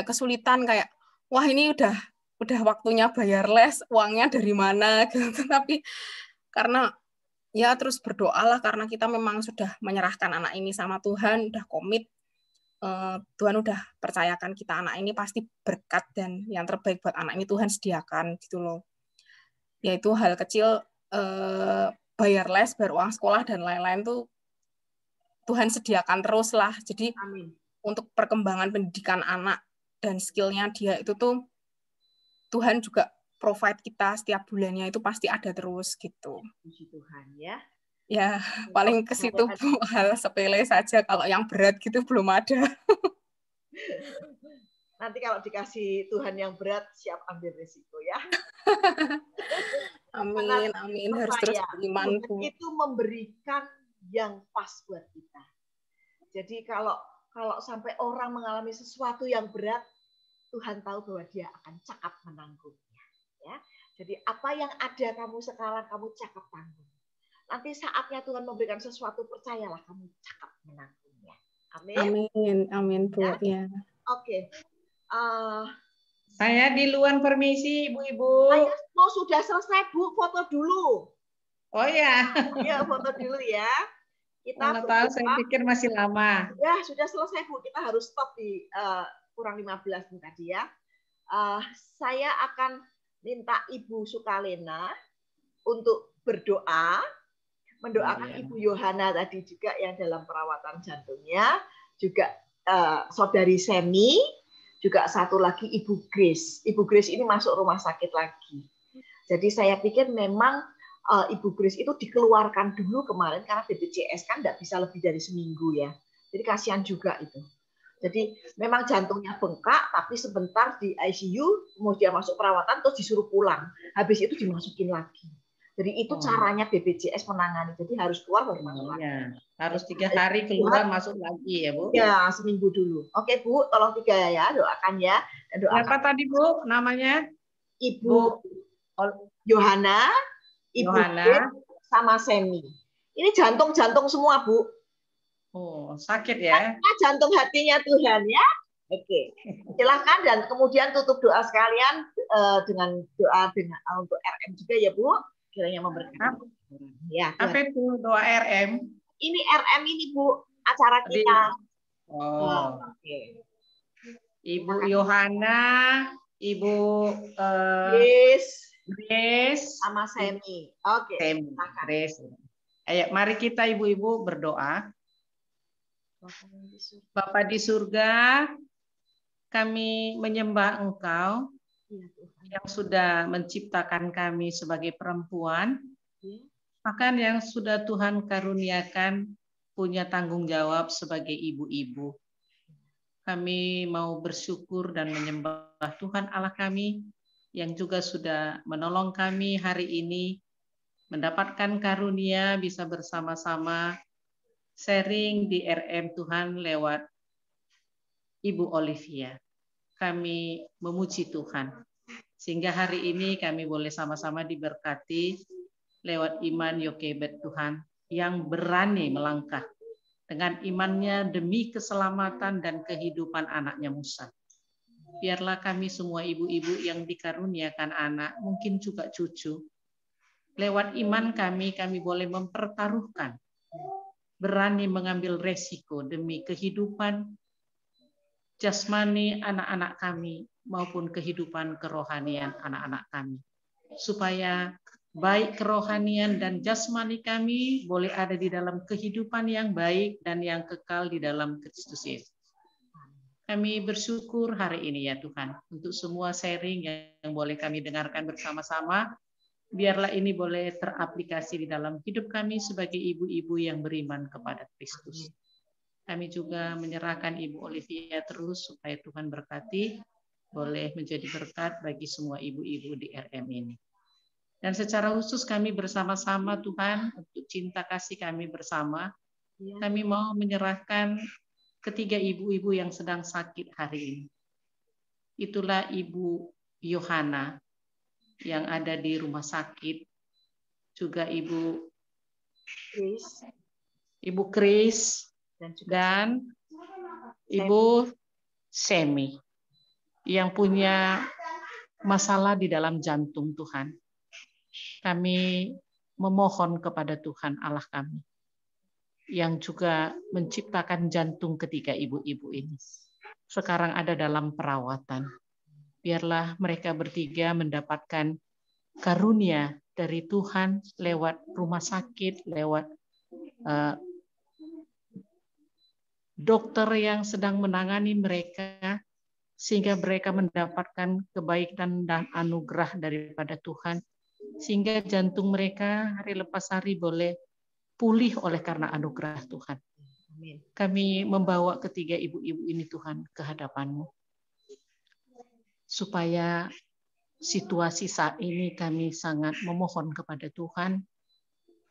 kesulitan kayak wah ini udah waktunya bayar les, uangnya dari mana gitu. Tapi karena ya terus berdoalah karena kita memang sudah menyerahkan anak ini sama Tuhan, udah komit, Tuhan udah percayakan kita anak ini pasti berkat dan yang terbaik buat anak ini Tuhan sediakan gitu loh. Yaitu hal kecil, bayar les, bayar uang sekolah dan lain-lain tuh Tuhan sediakan terus lah. Jadi amin. Untuk perkembangan pendidikan anak dan skillnya dia itu tuh Tuhan juga provide kita setiap bulannya itu pasti ada terus gitu. Puji Tuhan ya. Ya, paling ke situ Bu, hal sepele saja, kalau yang berat gitu belum ada. Nanti kalau dikasih Tuhan yang berat, siap ambil risiko ya. Amin, harus terus beriman Bu. Itu memberikan yang pas buat kita. Jadi kalau sampai orang mengalami sesuatu yang berat, Tuhan tahu bahwa dia akan cakap menanggungnya. Ya, jadi apa yang ada kamu sekarang kamu cakap tanggung. Nanti saatnya Tuhan memberikan sesuatu, percayalah kamu cakap menanggungnya. Amin. Amin Bu. Ya. Oke. Saya duluan permisi Ibu-ibu. Saya mau sudah selesai Bu, foto dulu. Oh ya. Ya, foto dulu ya. Kita tahu, saya pikir masih lama. Ya, sudah selesai Bu. Kita harus stop di kurang 15 nih tadi ya. Saya akan minta Ibu Sukalena untuk berdoa, mendoakan Ibu Yohana tadi juga yang dalam perawatan jantungnya, juga Saudari Semi, juga satu lagi Ibu Grace. Ibu Grace ini masuk rumah sakit lagi. Jadi saya pikir memang Ibu Grace itu dikeluarkan dulu kemarin karena BPJS kan nggak bisa lebih dari seminggu ya. Jadi kasihan juga itu. Jadi memang jantungnya bengkak, tapi sebentar di ICU, kemudian masuk perawatan, terus disuruh pulang. Habis itu dimasukin lagi. Jadi itu caranya BPJS menangani. Jadi harus keluar baru masuk lagi. Ya. Harus 3 hari keluar masuk lagi ya Bu? Ya, seminggu dulu. Oke Bu, tolong 3 ya, doakan ya. Doakan. Siapa tadi Bu namanya? Ibu Yohana, Ibu Yohana, sama Semi. Ini jantung-jantung semua Bu. Oh, sakit ya? Jantung hatinya Tuhan ya. Oke, silakan dan kemudian tutup doa sekalian dengan doa untuk RM juga ya Bu. Kiranya memberkati. Ya. Apa itu doa RM? Ini RM ini Bu, acara kita. Oh. Oke. Ibu Yohana, Ibu Grace, sama Semi. Oke. Grace. Ayo, mari kita ibu-ibu berdoa. Bapa di surga, kami menyembah Engkau yang sudah menciptakan kami sebagai perempuan, bahkan yang sudah Tuhan karuniakan punya tanggung jawab sebagai ibu-ibu. Kami mau bersyukur dan menyembah Tuhan Allah kami yang juga sudah menolong kami hari ini mendapatkan karunia bisa bersama-sama sharing di RM Tuhan lewat Ibu Olivia. Kami memuji Tuhan. Sehingga hari ini kami boleh sama-sama diberkati lewat iman Yokebed Tuhan yang berani melangkah dengan imannya demi keselamatan dan kehidupan anaknya Musa. Biarlah kami semua ibu-ibu yang dikaruniakan anak, mungkin juga cucu, lewat iman kami boleh mempertaruhkan, berani mengambil resiko demi kehidupan jasmani anak-anak kami maupun kehidupan kerohanian anak-anak kami. Supaya baik kerohanian dan jasmani kami boleh ada di dalam kehidupan yang baik dan yang kekal di dalam Kristus Yesus. Kami bersyukur hari ini ya Tuhan untuk semua sharing yang boleh kami dengarkan bersama-sama. Biarlah ini boleh teraplikasi di dalam hidup kami sebagai ibu-ibu yang beriman kepada Kristus. Kami juga menyerahkan Ibu Olivia terus supaya Tuhan berkati, boleh menjadi berkat bagi semua ibu-ibu di RM ini. Dan secara khusus kami bersama-sama Tuhan untuk cinta kasih kami bersama, kami mau menyerahkan ketiga ibu-ibu yang sedang sakit hari ini. Itulah Ibu Yohana yang ada di rumah sakit, juga Ibu Chris dan Ibu Semi yang punya masalah di dalam jantung Tuhan. Kami memohon kepada Tuhan Allah kami yang juga menciptakan jantung ketiga ibu-ibu ini. Sekarang ada dalam perawatan. Biarlah mereka bertiga mendapatkan karunia dari Tuhan lewat rumah sakit, lewat dokter yang sedang menangani mereka, sehingga mereka mendapatkan kebaikan dan anugerah daripada Tuhan, sehingga jantung mereka hari lepas hari boleh pulih oleh karena anugerah Tuhan. Kami membawa ketiga ibu-ibu ini Tuhan ke hadapan-Mu, supaya situasi saat ini kami sangat memohon kepada Tuhan,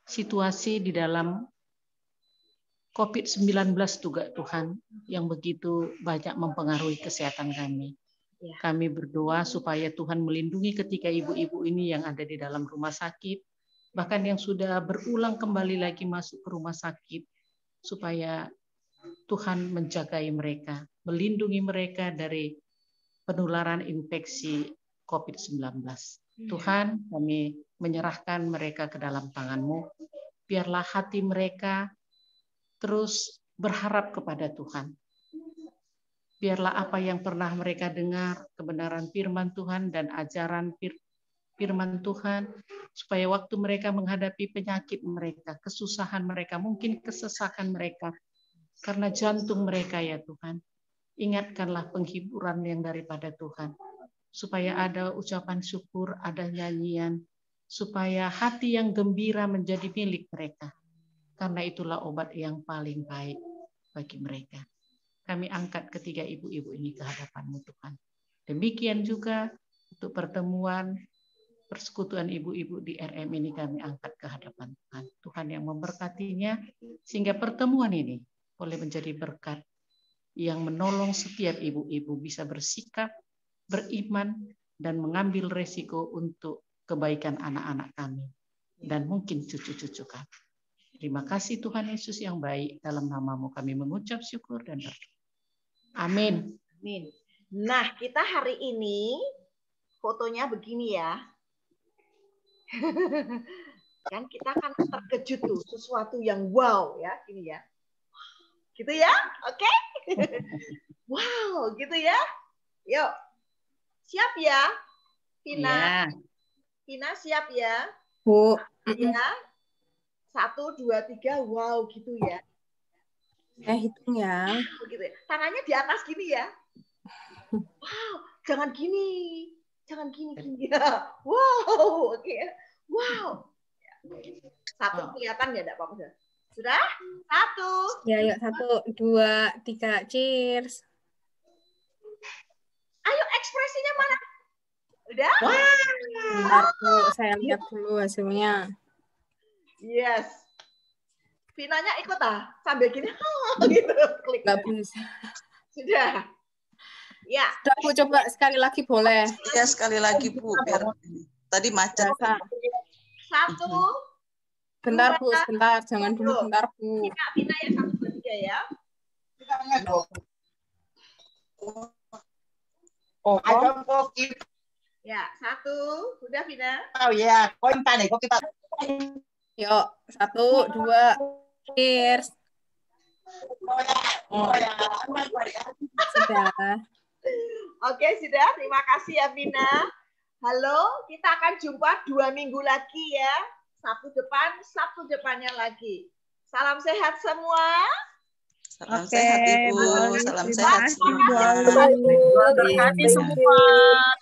situasi di dalam COVID-19 juga Tuhan yang begitu banyak mempengaruhi kesehatan kami. Kami berdoa supaya Tuhan melindungi ketiga ibu-ibu ini yang ada di dalam rumah sakit, bahkan yang sudah berulang kembali lagi masuk ke rumah sakit, supaya Tuhan menjagai mereka, melindungi mereka dari penularan infeksi COVID-19. Tuhan, kami menyerahkan mereka ke dalam tangan-Mu. Biarlah hati mereka terus berharap kepada Tuhan. Biarlah apa yang pernah mereka dengar, kebenaran firman Tuhan dan ajaran firman Tuhan, supaya waktu mereka menghadapi penyakit mereka, kesusahan mereka, mungkin kesesakan mereka, karena jantung mereka ya Tuhan, ingatkanlah penghiburan yang daripada Tuhan, supaya ada ucapan syukur, ada nyanyian, supaya hati yang gembira menjadi milik mereka, karena itulah obat yang paling baik bagi mereka. Kami angkat ketiga ibu-ibu ini ke hadapan-Mu Tuhan. Demikian juga untuk pertemuan persekutuan ibu-ibu di RM ini kami angkat ke hadapan Tuhan. Tuhan yang memberkatinya sehingga pertemuan ini boleh menjadi berkat yang menolong setiap ibu-ibu bisa bersikap, beriman, dan mengambil resiko untuk kebaikan anak-anak kami dan mungkin cucu-cucu kami. Terima kasih Tuhan Yesus yang baik, dalam nama-Mu kami mengucap syukur dan berdoa. Amin. Amin. Nah, kita hari ini fotonya begini ya. Kan kita kan terkejut tuh, sesuatu yang wow ya, ini ya. Gitu ya? Oke? Wow, gitu ya. Yuk. Siap ya? Vina. Ya. Vina siap ya? Bu. Ya. 1, 2, 3, wow gitu ya. Hitung ya. Begitu ya. Tangannya di atas gini ya. Wow, jangan gini. Jangan gini ya. Wow, oke. Wow. Satu kelihatan ya, enggak apa-apa. Sudah? Satu. Ya, yuk 1, 2, 3, cheers. Ayo ekspresinya mana? Udah? Bentar, Bu, saya lihat dulu hasilnya. Yes. Vinanya ikut sambil gini gitu klik. Nggak bisa. Sudah. Ya. Sudah, Bu, coba sekali lagi boleh. Iya, sekali lagi, Bu. Biar tadi macet. Satu. Bentar, Bu, sebentar. Jangan dulu, bentar, Bu. Vina ya, 1, 2, 3 ya. Ya, 1. Udah, Vina. Oh ya, koin tadi kok kita. Yuk, 1, 2, cheers. Sudah. Oke, sudah. Terima kasih ya, Vina. Halo, kita akan jumpa 2 minggu lagi ya. Sabtu depan, Sabtu depannya lagi. Salam sehat semua. Salam sehat, Ibu. Salam sehat semuanya. Terima semua,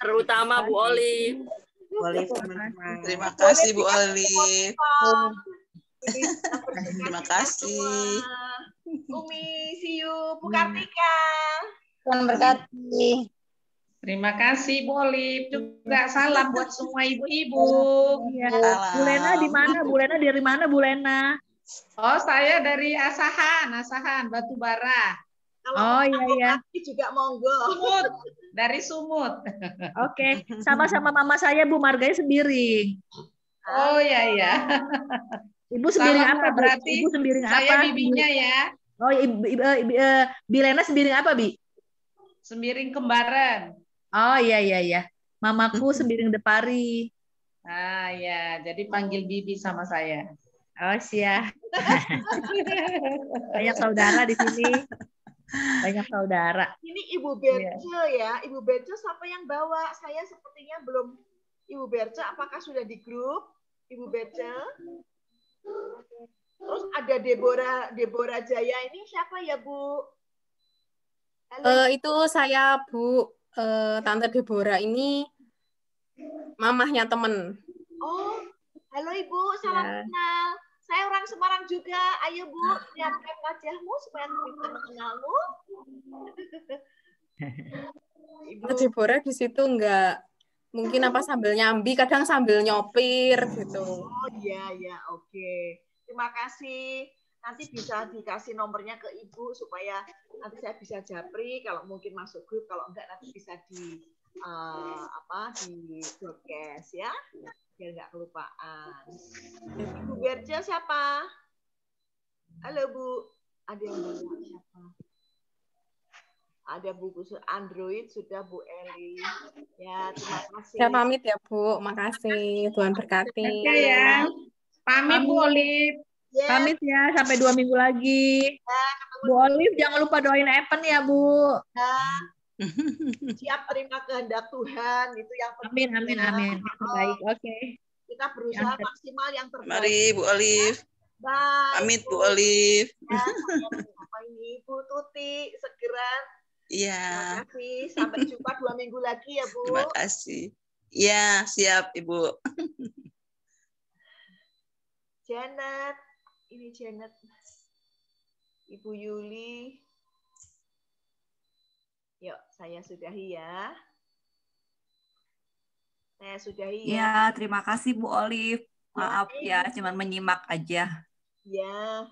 terutama Bu Olive. Terima kasih, Bu Olive. Terima kasih. Umi, see you. Bu Kartika. Tuhan berkati. Terima kasih, Bu Olive. Juga salam buat semua ibu-ibu. Ya. Bu Lena di mana? Bu Lena dari mana, Bu Lena? Oh, saya dari Asahan, Batubara. Oh iya. Juga monggo. Sumut, dari Sumut. Oke, sama-sama mama saya Bu Marganya Sembiring. Oh iya. Ibu Sembiring apa? Berarti Ibu Sembiring apa? Saya bibinya ya. Oh, Bilena Sembiring apa, Bi? Sembiring kembaran. Oh iya. Mamaku Sembiring Depari. Ah ya, jadi panggil bibi sama saya. Oh siap. Banyak saudara di sini. Banyak saudara. Ini Ibu Berce ya. Ibu Berce siapa yang bawa? Saya sepertinya belum. Ibu Berce apakah sudah di grup? Ibu Berce. Terus ada Deborah Jaya ini siapa ya, Bu? Itu saya, Bu. Tante Deborah ini mamahnya temen. Oh, halo Ibu, salam kenal. Saya orang Semarang juga. Ayo Bu, lihatkan wajahmu supaya bisa mengenalmu. Ibu Deborah di situ enggak mungkin apa sambil nyambi, kadang sambil nyopir gitu. Oh iya, oke. Terima kasih. Nanti bisa dikasih nomornya ke Ibu supaya nanti saya bisa japri kalau mungkin masuk grup, kalau enggak nanti bisa di di broadcast ya. Biar nggak kelupaan. Ibu Berce siapa? Halo Bu. Ada yang bawa siapa? Ada Bu khusus Android sudah Bu Eli. Ya, terima kasih. Saya pamit ya Bu. Makasih. Tuhan berkati. Oke ya. Pamit Bu Olive. Yes. Pamit ya sampai 2 minggu lagi. Bu Olive jangan lupa doain Evan ya Bu. Siap terima kehendak Tuhan itu yang penting. Amin. Baik, oke. Kita berusaha maksimal yang terbaik. Mari Bu Olive. Bye. Pamit Bu Olive. Ya, apa ini Bu Tuti segera. Iya. Terima kasih. Sampai jumpa 2 minggu lagi ya Bu. Terima kasih. Iya, siap Ibu. Janet, ini Janet. Ibu Yuli. Yuk, saya sudahi ya. Saya sudahi ya. Ya, terima kasih Bu Olive. Maaf ya, cuman menyimak aja. Ya.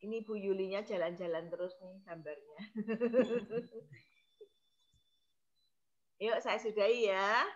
Ini Bu Yulinya jalan-jalan terus nih gambarnya. Yuk, saya sudahi ya.